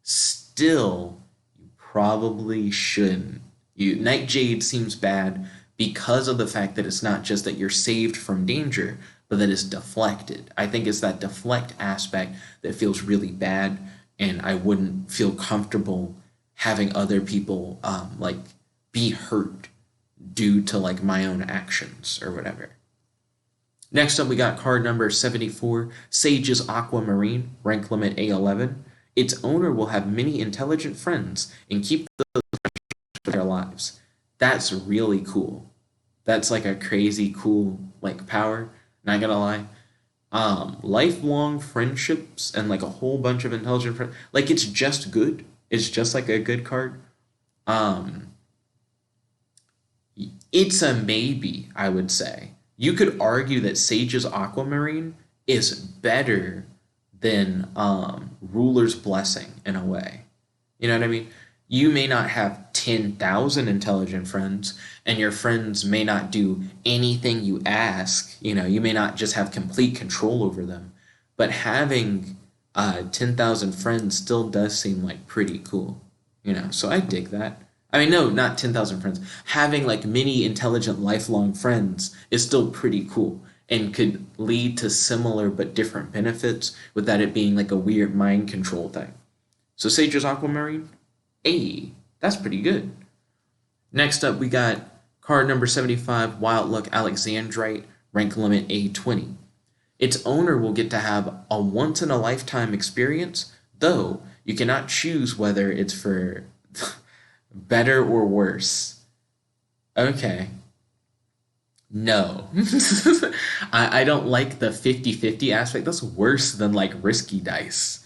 Still, you probably shouldn't. Night Jade seems bad because of the fact that it's not just that you're saved from danger, but that it's deflected. I think it's that deflect aspect that feels really bad, and I wouldn't feel comfortable having other people like be hurt due to like my own actions or whatever. Next up, we got card number 74, Sage's Aquamarine, rank limit A11. Its owner will have many intelligent friends and keep those for their lives. That's really cool. That's like a crazy cool like power, not gonna lie. Lifelong friendships and like a whole bunch of intelligent friends. Like it's just good. It's just like a good card. It's a maybe, I would say. You could argue that Sage's Aquamarine is better than Ruler's Blessing in a way. You know what I mean? You may not have 10,000 intelligent friends, and your friends may not do anything you ask. You know, you may not just have complete control over them. But having 10,000 friends still does seem like pretty cool. You know, so I dig that. I mean, no, not 10,000 friends. Having like many intelligent lifelong friends is still pretty cool and could lead to similar but different benefits without it being like a weird mind control thing. So Sage's Aquamarine, hey, that's pretty good. Next up, we got card number 75, Wild Look Alexandrite, rank limit A20. Its owner will get to have a once-in-a-lifetime experience, though you cannot choose whether it's for better or worse. Okay. No. I don't like the 50-50 aspect. That's worse than like risky dice.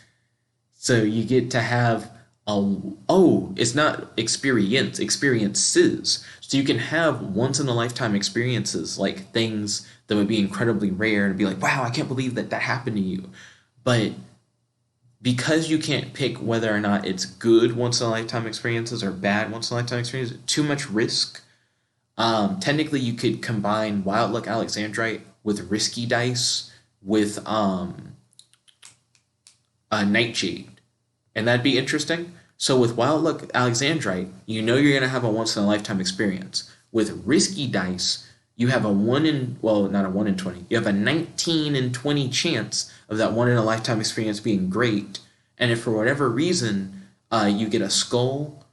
So you get to have it's not experiences. So you can have once in a lifetime experiences, like things that would be incredibly rare and be like, wow, I can't believe that happened to you. But because you can't pick whether or not it's good once in a lifetime experiences or bad once in a lifetime experiences, too much risk. Technically you could combine Wild Look Alexandrite with risky dice with Night Jade. And that'd be interesting. So with Wild Look Alexandrite, you know you're going to have a once-in-a-lifetime experience. With risky dice, you have not a 1 in 20. You have a 19 in 20 chance of that one-in-a-lifetime experience being great. And if for whatever reason you get a skull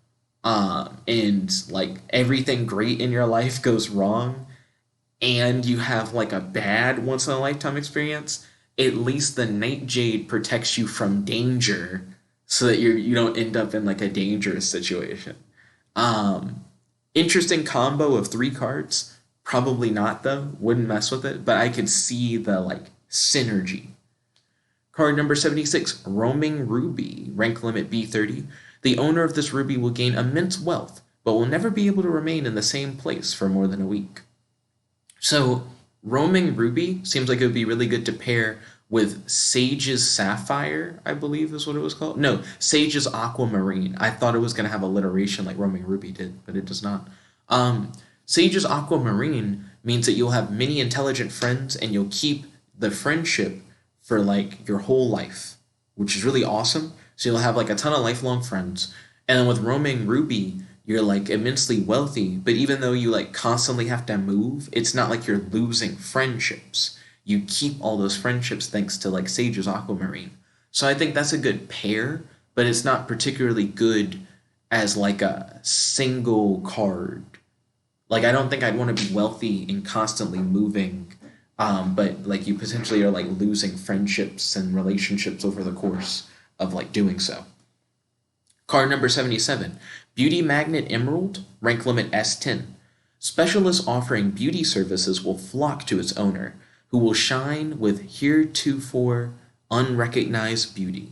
and like everything great in your life goes wrong, and you have like a bad once-in-a-lifetime experience, at least the Night Jade protects you from danger, so that you don't end up in like a dangerous situation. Interesting combo of 3 cards. Probably not though. Wouldn't mess with it, but I could see the like synergy. Card number 76, Roaming Ruby, rank limit B30. The owner of this ruby will gain immense wealth, but will never be able to remain in the same place for more than a week. So Roaming Ruby seems like it would be really good to pair with Sage's Sapphire, I believe is what it was called. No, Sage's Aquamarine. I thought it was going to have alliteration like Roaming Ruby did, but it does not. Sage's Aquamarine means that you'll have many intelligent friends and you'll keep the friendship for like your whole life, which is really awesome. So you'll have like a ton of lifelong friends. And then with Roaming Ruby, you're like immensely wealthy, but even though you like constantly have to move, it's not like you're losing friendships. You keep all those friendships thanks to like Sage's Aquamarine. So I think that's a good pair, but it's not particularly good as like a single card. Like I don't think I'd want to be wealthy and constantly moving, but like you potentially are like losing friendships and relationships over the course of like doing so. Card number 77, Beauty Magnet Emerald, rank limit S10. Specialists offering beauty services will flock to its owner, who will shine with heretofore unrecognized beauty.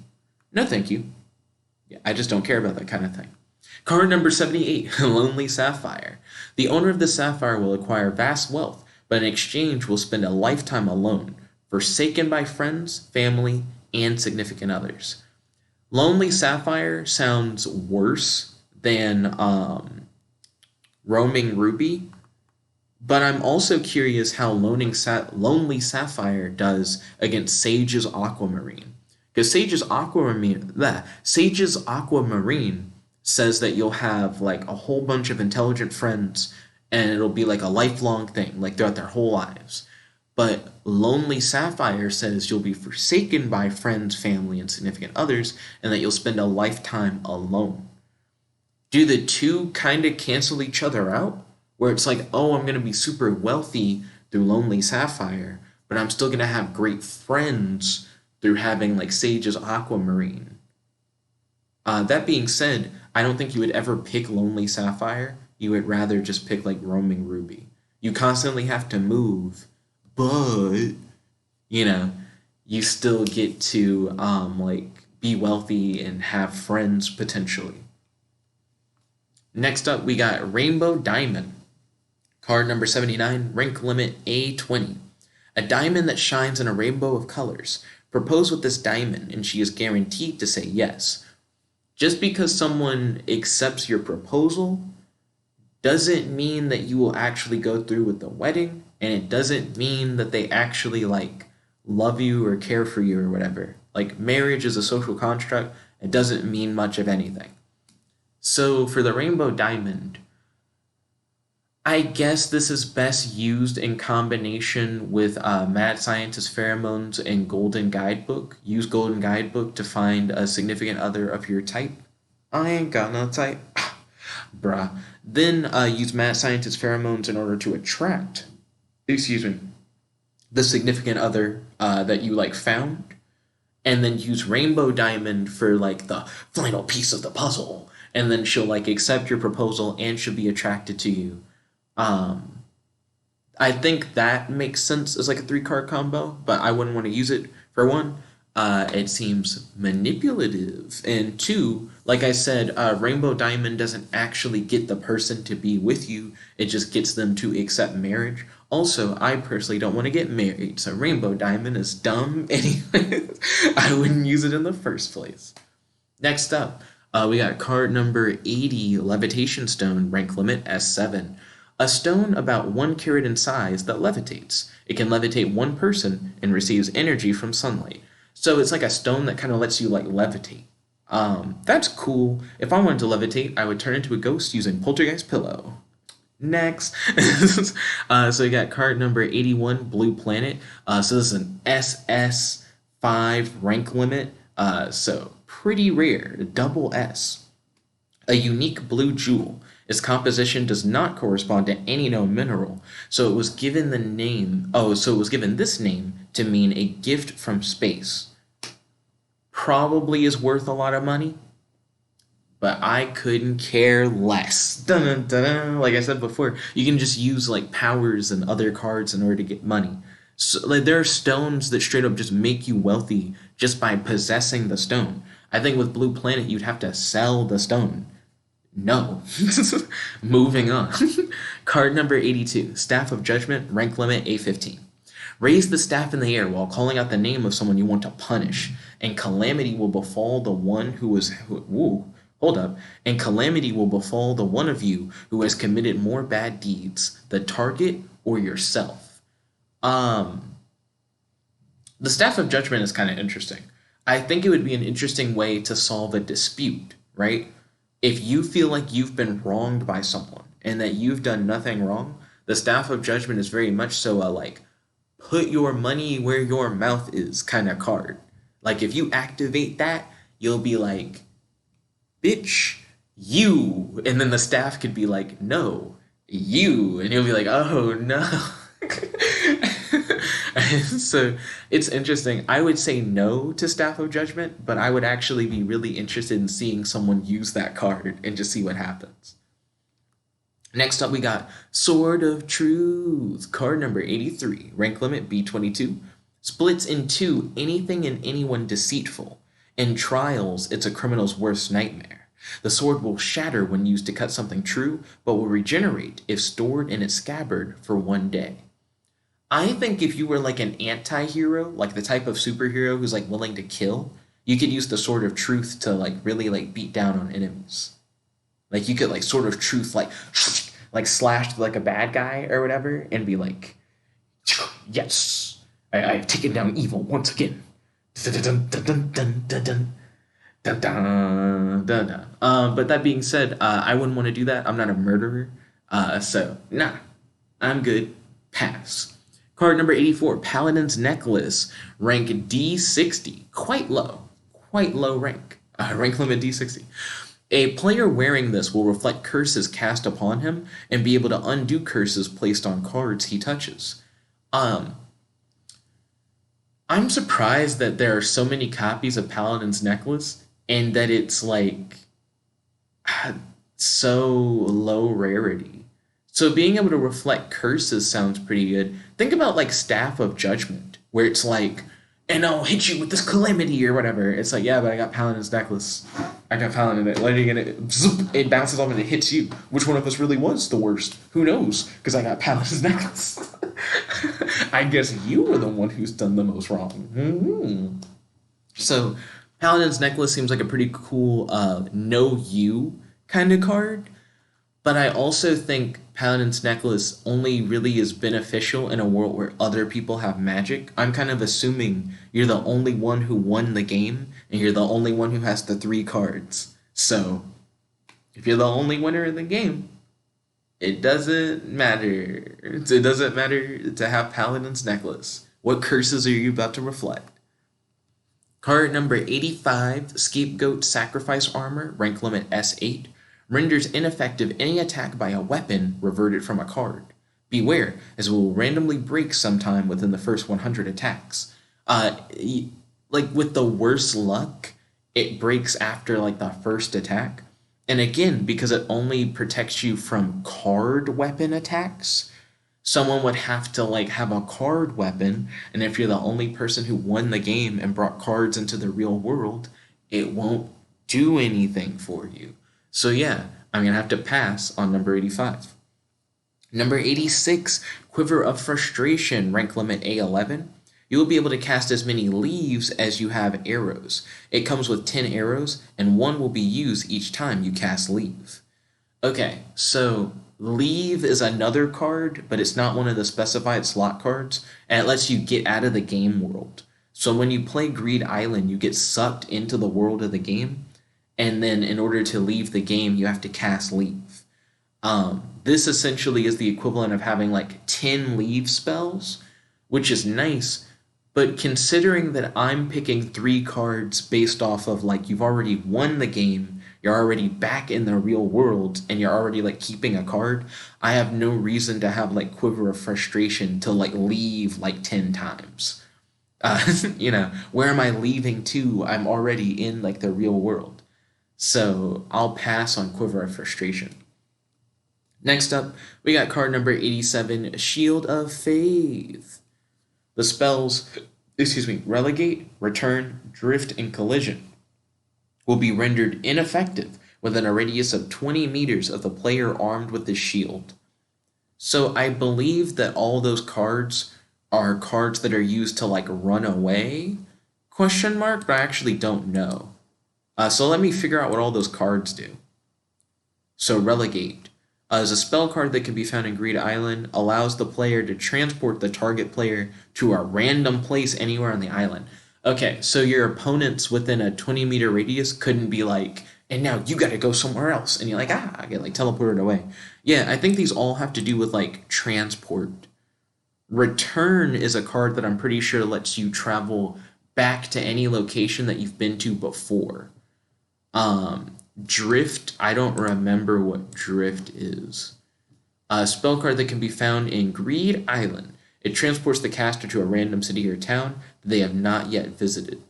No thank you. Yeah, I just don't care about that kind of thing. Card number 78, Lonely Sapphire. The owner of the sapphire will acquire vast wealth, but in exchange will spend a lifetime alone, forsaken by friends, family, and significant others. Lonely Sapphire sounds worse than Roaming Ruby, but I'm also curious how Lonely Sapphire does against Sage's Aquamarine. Because Sage's Aquamarine says that you'll have like a whole bunch of intelligent friends and it'll be like a lifelong thing, like throughout their whole lives. But Lonely Sapphire says you'll be forsaken by friends, family, and significant others, and that you'll spend a lifetime alone. Do the two kind of cancel each other out? Where it's like, oh, I'm going to be super wealthy through Lonely Sapphire, but I'm still going to have great friends through having like Sage's Aquamarine. That being said, I don't think you would ever pick Lonely Sapphire. You would rather just pick like Roaming Ruby. You constantly have to move, but you still get to like be wealthy and have friends potentially. Next up, we got Rainbow Diamond. Card number 79, rank limit A20. A diamond that shines in a rainbow of colors. Propose with this diamond and she is guaranteed to say yes. Just because someone accepts your proposal doesn't mean that you will actually go through with the wedding, and it doesn't mean that they actually like love you or care for you or whatever. Like marriage is a social construct, it doesn't mean much of anything. So for the Rainbow Diamond, I guess this is best used in combination with Mad Scientist Pheromones and Golden Guidebook. Use Golden Guidebook to find a significant other of your type. I ain't got no type. Bruh. Then use Mad Scientist Pheromones in order to attract, the significant other that you like found. And then use Rainbow Diamond for like the final piece of the puzzle. And then she'll like accept your proposal and she'll be attracted to you. I think that makes sense as like a 3-card combo, but I wouldn't want to use it. For one, it seems manipulative, and 2, like I said, Rainbow Diamond doesn't actually get the person to be with you, it just gets them to accept marriage. Also, I personally don't want to get married, so Rainbow Diamond is dumb anyway. I wouldn't use it in the first place. Next up, we got card number 80, Levitation Stone, rank limit S7. A stone about 1 carat in size that levitates. It can levitate one person and receives energy from sunlight. So it's like a stone that kind of lets you like levitate. That's cool. If I wanted to levitate, I would turn into a ghost using Poltergeist Pillow. Next. So we got card number 81, Blue Planet. So this is an SS5 rank limit. So pretty rare, double S. A unique blue jewel. Its composition does not correspond to any known mineral, so it was given this name to mean a gift from space. Probably is worth a lot of money, but I couldn't care less. Dun, dun, dun, dun. Like I said before, you can just use like powers and other cards in order to get money. So like there are stones that straight up just make you wealthy just by possessing the stone. I think with Blue Planet you'd have to sell the stone. No. Moving on. Card number 82, Staff of Judgment, rank limit A15. Raise the staff in the air while calling out the name of someone you want to punish, and calamity will befall the one and calamity will befall the one of you who has committed more bad deeds, the target or yourself. The Staff of Judgment is kind of interesting. I think it would be an interesting way to solve a dispute, right? If you feel like you've been wronged by someone and that you've done nothing wrong, the Staff of Judgment is very much so a like put your money where your mouth is kind of card. Like if you activate that, you'll be like, bitch, you. And then the staff could be like, no, you. And you'll be like, oh no. So it's interesting. I would say no to Staff of Judgment, but I would actually be really interested in seeing someone use that card and just see what happens. Next up, we got Sword of Truth, card number 83, rank limit B22. Splits in two anything and anyone deceitful. In trials, it's a criminal's worst nightmare. The sword will shatter when used to cut something true, but will regenerate if stored in its scabbard for 1 day. I think if you were like an anti-hero, like the type of superhero who's like willing to kill, you could use the Sword of Truth to like really like beat down on enemies. Like you could like Sword of Truth like slash like a bad guy or whatever and be like, yes, I have taken down evil once again. But that being said, I wouldn't want to do that. I'm not a murderer. So nah, I'm good. Pass. Card number 84, Paladin's Necklace, rank D60, quite low rank. Rank limit D60. A player wearing this will reflect curses cast upon him and be able to undo curses placed on cards he touches. I'm surprised that there are so many copies of Paladin's Necklace and that it's like so low rarity. So being able to reflect curses sounds pretty good. Think about like Staff of Judgment, where it's like, and I'll hit you with this calamity or whatever. It's like, yeah, but I got Paladin's Necklace. I got Paladin it. Letting it bounces off and it hits you. Which one of us really was the worst? Who knows? Because I got Paladin's Necklace. I guess you were the one who's done the most wrong. Mm-hmm. So Paladin's Necklace seems like a pretty cool know you kind of card. But I also think Paladin's Necklace only really is beneficial in a world where other people have magic. I'm kind of assuming you're the only one who won the game, and you're the only one who has the 3 cards. So, if you're the only winner in the game, it doesn't matter. It doesn't matter to have Paladin's Necklace. What curses are you about to reflect? Card number 85, Scapegoat Sacrifice Armor, rank limit S8. Renders ineffective any attack by a weapon reverted from a card. Beware, as it will randomly break sometime within the first 100 attacks. Like with the worst luck, it breaks after like the first attack. And again, because it only protects you from card weapon attacks, someone would have to like have a card weapon, and if you're the only person who won the game and brought cards into the real world, it won't do anything for you. So yeah, I'm going to have to pass on number 85. Number 86, Quiver of Frustration, rank limit A11. You will be able to cast as many leaves as you have arrows. It comes with 10 arrows, and 1 will be used each time you cast leave. Okay, so leave is another card, but it's not one of the specified slot cards, and it lets you get out of the game world. So when you play Greed Island, you get sucked into the world of the game, and then in order to leave the game, you have to cast leave. This essentially is the equivalent of having like 10 leave spells, which is nice, but considering that I'm picking 3 cards based off of like you've already won the game, you're already back in the real world, and you're already like keeping a card, I have no reason to have like Quiver of Frustration to like leave like 10 times. Where am I leaving to? I'm already in like the real world. So I'll pass on Quiver of Frustration. Next up, we got card number 87, Shield of Faith. The spells, Relegate, Return, Drift, and Collision will be rendered ineffective within a radius of 20 meters of the player armed with the shield. So I believe that all those cards are cards that are used to like run away? But I actually don't know. So let me figure out what all those cards do. So Relegate is a spell card that can be found in Greed Island, allows the player to transport the target player to a random place anywhere on the island. Okay, so your opponents within a 20-meter radius couldn't be like, and now you got to go somewhere else, and you're like, I get like teleported away. Yeah, I think these all have to do with like transport. Return is a card that I'm pretty sure lets you travel back to any location that you've been to before. Drift, I don't remember what drift is. A spell card that can be found in Greed Island. It transports the caster to a random city or town that they have not yet visited.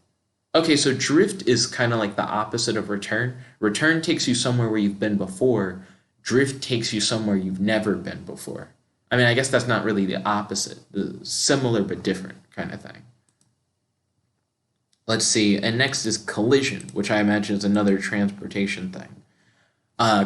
Okay, so drift is kind of like the opposite of return. Return takes you somewhere where you've been before. Drift takes you somewhere you've never been before. I mean, I guess that's not really the opposite. The similar but different kind of thing. Let's see. And next is collision, which I imagine is another transportation thing.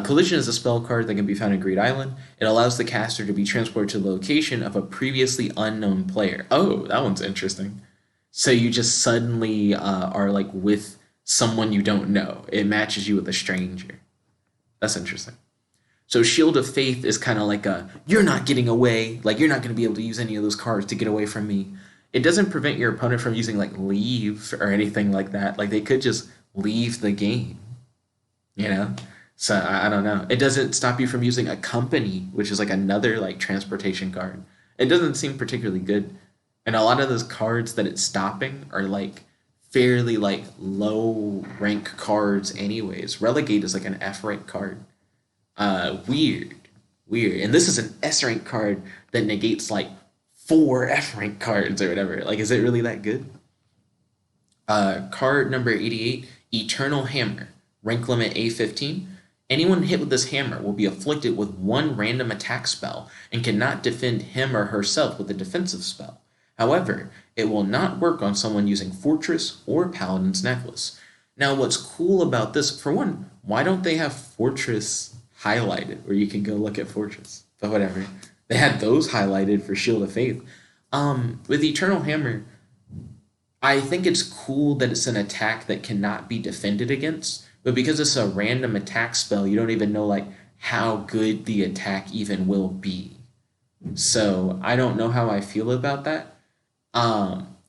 Collision is a spell card that can be found in Greed Island. It allows the caster to be transported to the location of a previously unknown player. Oh, that one's interesting. So you just suddenly are like with someone you don't know. It matches you with a stranger. That's interesting. So Shield of Faith is kind of like a, you're not getting away. Like, you're not going to be able to use any of those cards to get away from me. It doesn't prevent your opponent from using like leave or anything like that. Like, they could just leave the game, you know? So I don't know. It doesn't stop you from using Accompany, which is like another like transportation card. It doesn't seem particularly good. And a lot of those cards that it's stopping are like fairly like low rank cards anyways. Relegate is like an F rank card. Weird. And this is an S rank card that negates like 4 F rank cards or whatever. Like, is it really that good? Card number 88, Eternal Hammer. Rank limit A15. Anyone hit with this hammer will be afflicted with 1 random attack spell and cannot defend him or herself with a defensive spell. However, it will not work on someone using Fortress or Paladin's Necklace. Now, what's cool about this, for one, why don't they have Fortress highlighted where you can go look at Fortress? But whatever. They had those highlighted for Shield of Faith. With Eternal Hammer, I think it's cool that it's an attack that cannot be defended against, but because it's a random attack spell, you don't even know like how good the attack even will be. So I don't know how I feel about that.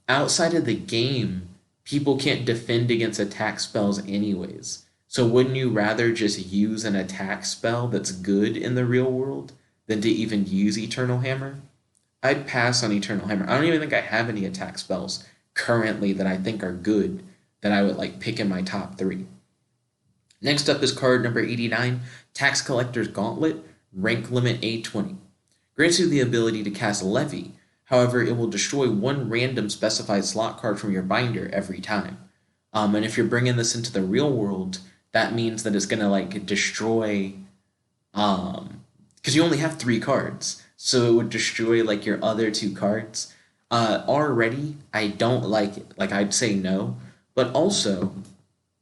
Outside of the game, people can't defend against attack spells anyways. So wouldn't you rather just use an attack spell that's good in the real world than to even use Eternal Hammer? I'd pass on Eternal Hammer. I don't even think I have any attack spells currently that I think are good that I would like pick in my top 3. Next up is card number 89, Tax Collector's Gauntlet, rank limit A20. Grants you the ability to cast Levy. However, it will destroy 1 random specified slot card from your binder every time. And if you're bringing this into the real world, that means that it's going to like destroy, because you only have 3 cards. So it would destroy like your other 2 cards. Already, I don't like it. Like, I'd say no. But also,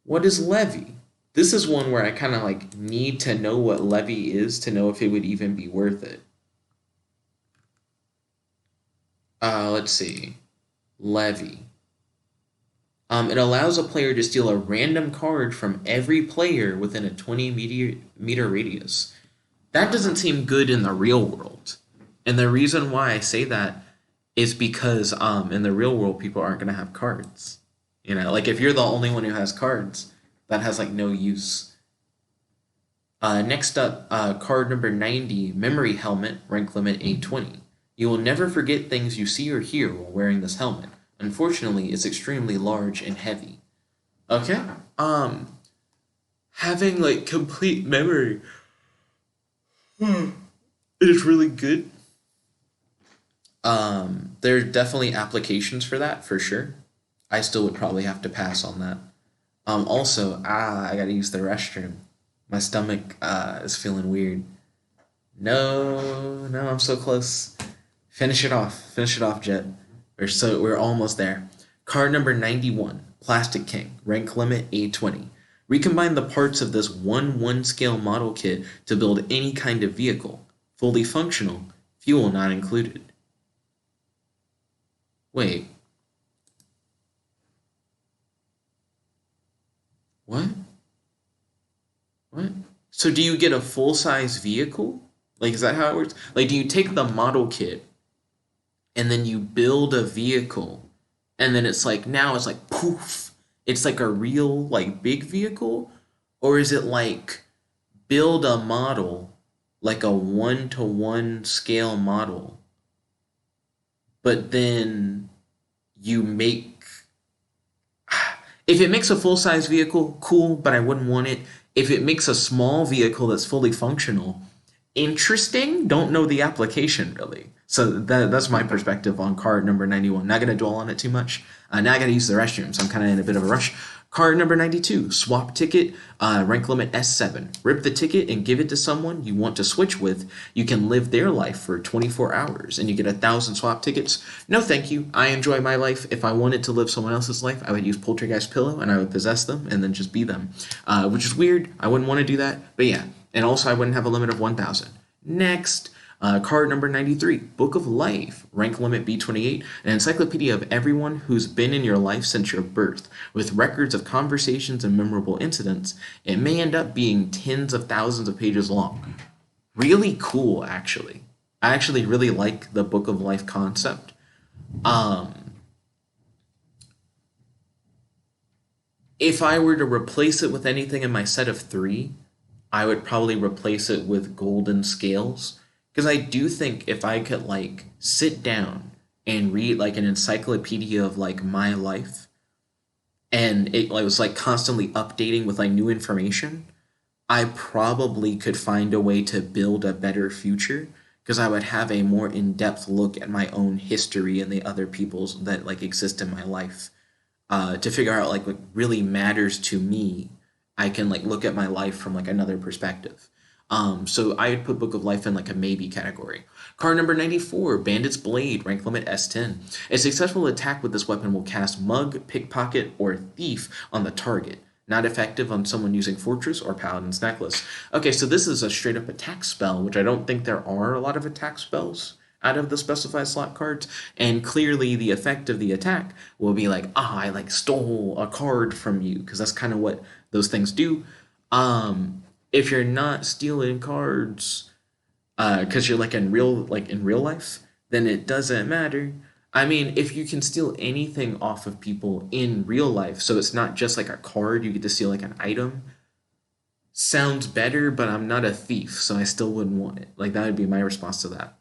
what is Levy? This is one where I kind of like need to know what Levy is to know if it would even be worth it. Let's see. Levy. It allows a player to steal a random card from every player within a 20-meter radius. That doesn't seem good in the real world. And the reason why I say that is because in the real world, people aren't going to have cards. You know, like if you're the only one who has cards, that has like no use. Next up, card number 90, Memory Helmet, rank limit 820. You will never forget things you see or hear while wearing this helmet. Unfortunately, it's extremely large and heavy. Okay. Having like complete memory is really good. There are definitely applications for that, for sure. I still would probably have to pass on that. Also, I gotta use the restroom. My stomach is feeling weird. No, I'm so close. Finish it off, Jet. We're almost there. Card number 91, Plastic King, rank limit A20. Recombine the parts of this 1/1 scale model kit to build any kind of vehicle. Fully functional, fuel not included. Wait. What? So do you get a full-size vehicle? Like, is that how it works? Like, do you take the model kit and then you build a vehicle and then it's like now it's like poof, it's like a real like big vehicle, or is it like build a model like a 1-to-1 scale model, but then you make, if it makes a full size vehicle, cool, but I wouldn't want it. If it makes a small vehicle that's fully functional, interesting. Don't know the application really. So that's my perspective on card number 91. Not gonna dwell on it too much. Now I gotta use the restroom, so I'm kind of in a bit of a rush. Card number 92, swap ticket, rank limit S7. Rip the ticket and give it to someone you want to switch with. You can live their life for 24 hours and you get 1,000 swap tickets. No thank you. I enjoy my life. If I wanted to live someone else's life, I would use Poltergeist Pillow and I would possess them and then just be them. Which is weird. I wouldn't want to do that. But yeah. And also I wouldn't have a limit of 1,000. Next, card number 93, Book of Life, rank limit B28, an encyclopedia of everyone who's been in your life since your birth, with records of conversations and memorable incidents. It may end up being tens of thousands of pages long. Really cool, actually. I actually really like the Book of Life concept. If I were to replace it with anything in my set of 3, I would probably replace it with golden scales, because I do think if I could like sit down and read like an encyclopedia of like my life, and it like was like constantly updating with like new information, I probably could find a way to build a better future, because I would have a more in-depth look at my own history and the other people's that like exist in my life, to figure out like what really matters to me. I can like look at my life from like another perspective. So I would put Book of Life in like a maybe category. Card number 94, Bandit's Blade, rank limit S10. A successful attack with this weapon will cast Mug, Pickpocket, or Thief on the target. Not effective on someone using Fortress or Paladin's Necklace. Okay, so this is a straight up attack spell, which I don't think there are a lot of attack spells out of the specified slot cards, and clearly the effect of the attack will be like, I like stole a card from you, because that's kind of what those things do. If you're not stealing cards, because you're like in real life, then it doesn't matter. I mean, if you can steal anything off of people in real life, so it's not just like a card, you get to steal like an item, sounds better, but I'm not a thief, so I still wouldn't want it. Like, that would be my response to that.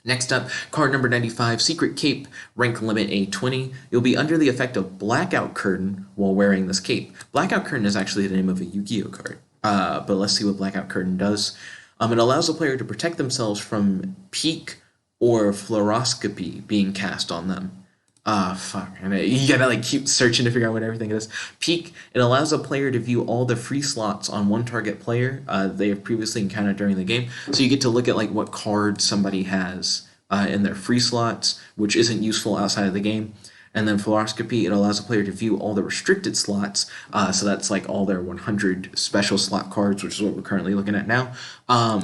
Next up, card number 95, Secret Cape, rank limit A20. You'll be under the effect of Blackout Curtain while wearing this cape. Blackout Curtain is actually the name of a Yu-Gi-Oh card, but let's see what Blackout Curtain does. It allows a player to protect themselves from peak or fluoroscopy being cast on them. Fuck. You gotta like keep searching to figure out what everything is. Peak, it allows a player to view all the free slots on one target player they have previously encountered during the game. So you get to look at like what cards somebody has in their free slots, which isn't useful outside of the game. And then fluoroscopy, it allows a player to view all the restricted slots. So that's like all their 100 special slot cards, which is what we're currently looking at now.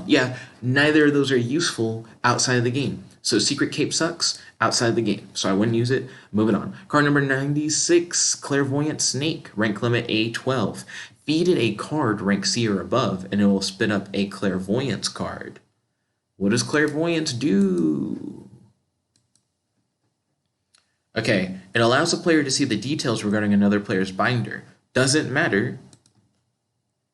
Yeah, neither of those are useful outside of the game. So Secret Cape sucks outside of the game, so I wouldn't use it. Moving on. Card number 96, Clairvoyant Snake, rank limit A12. Feed it a card rank C or above, and it will spin up a Clairvoyance card. What does Clairvoyance do? Okay, it allows a player to see the details regarding another player's binder. Doesn't matter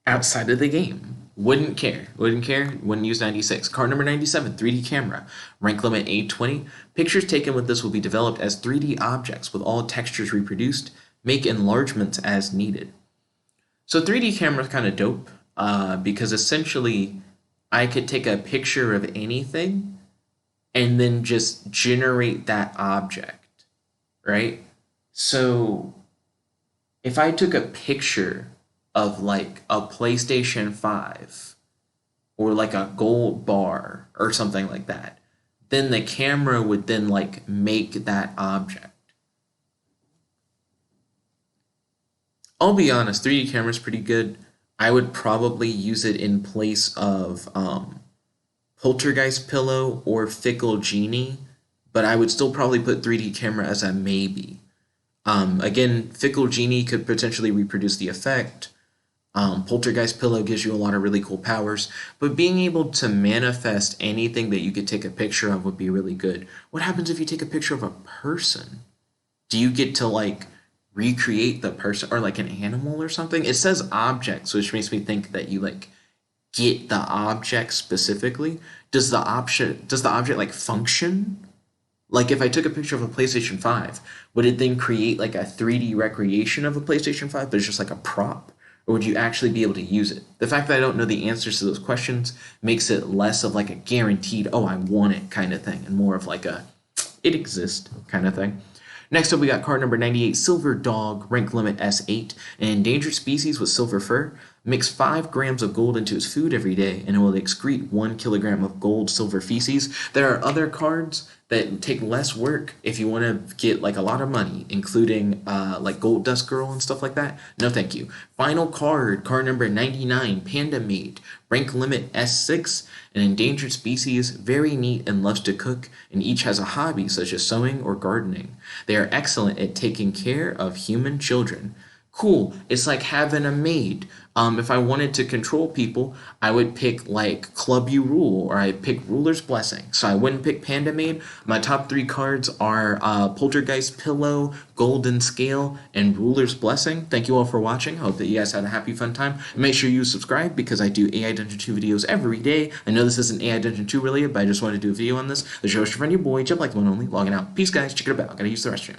outside of the game. Wouldn't care. Wouldn't use 96. Card number 97, 3D camera. Rank limit 820. Pictures taken with this will be developed as 3D objects with all textures reproduced. Make enlargements as needed. So 3D camera is kind of dope because essentially I could take a picture of anything and then just generate that object, right? So if I took a picture of like a PlayStation 5 or like a gold bar or something like that, then the camera would then like make that object. I'll be honest, 3D camera is pretty good. I would probably use it in place of Poltergeist Pillow or Fickle Genie, but I would still probably put 3D camera as a maybe. Again, Fickle Genie could potentially reproduce the effect. Poltergeist Pillow gives you a lot of really cool powers, but being able to manifest anything that you could take a picture of would be really good. What happens if you take a picture of a person? Do you get to like recreate the person or like an animal or something? It says objects, which makes me think that you like get the object specifically. Does the object like function? Like if I took a picture of a PlayStation 5, would it then create like a 3D recreation of a PlayStation 5, but it's just like a prop? Or would you actually be able to use it? The fact that I don't know the answers to those questions makes it less of like a guaranteed, oh, I want it kind of thing, and more of like a, it exists kind of thing. Next up, we got card number 98, Silver Dog, rank limit S8, an endangered species with silver fur. Mix 5 grams of gold into its food every day, and it will excrete 1 kilogram of gold silver feces. There are other cards that take less work if you want to get like a lot of money, including like Gold Dust Girl and stuff like that. No, thank you. Final card, card number 99, Panda Maid, rank limit S6, an endangered species, very neat and loves to cook, and each has a hobby such as sewing or gardening. They are excellent at taking care of human children. Cool. It's like having a maid. If I wanted to control people, I would pick like Club You Rule, or I'd pick Ruler's Blessing. So I wouldn't pick Panda Maid. My top 3 cards are Poltergeist Pillow, Golden Scale, and Ruler's Blessing. Thank you all for watching. I hope that you guys had a happy, fun time. Make sure you subscribe because I do AI Dungeon 2 videos every day. I know this isn't AI Dungeon 2 related, but I just wanted to do a video on this. The show is your friend, your boy, Jeb like the one only, logging out. Peace, guys. Check it out. I gotta use the restroom.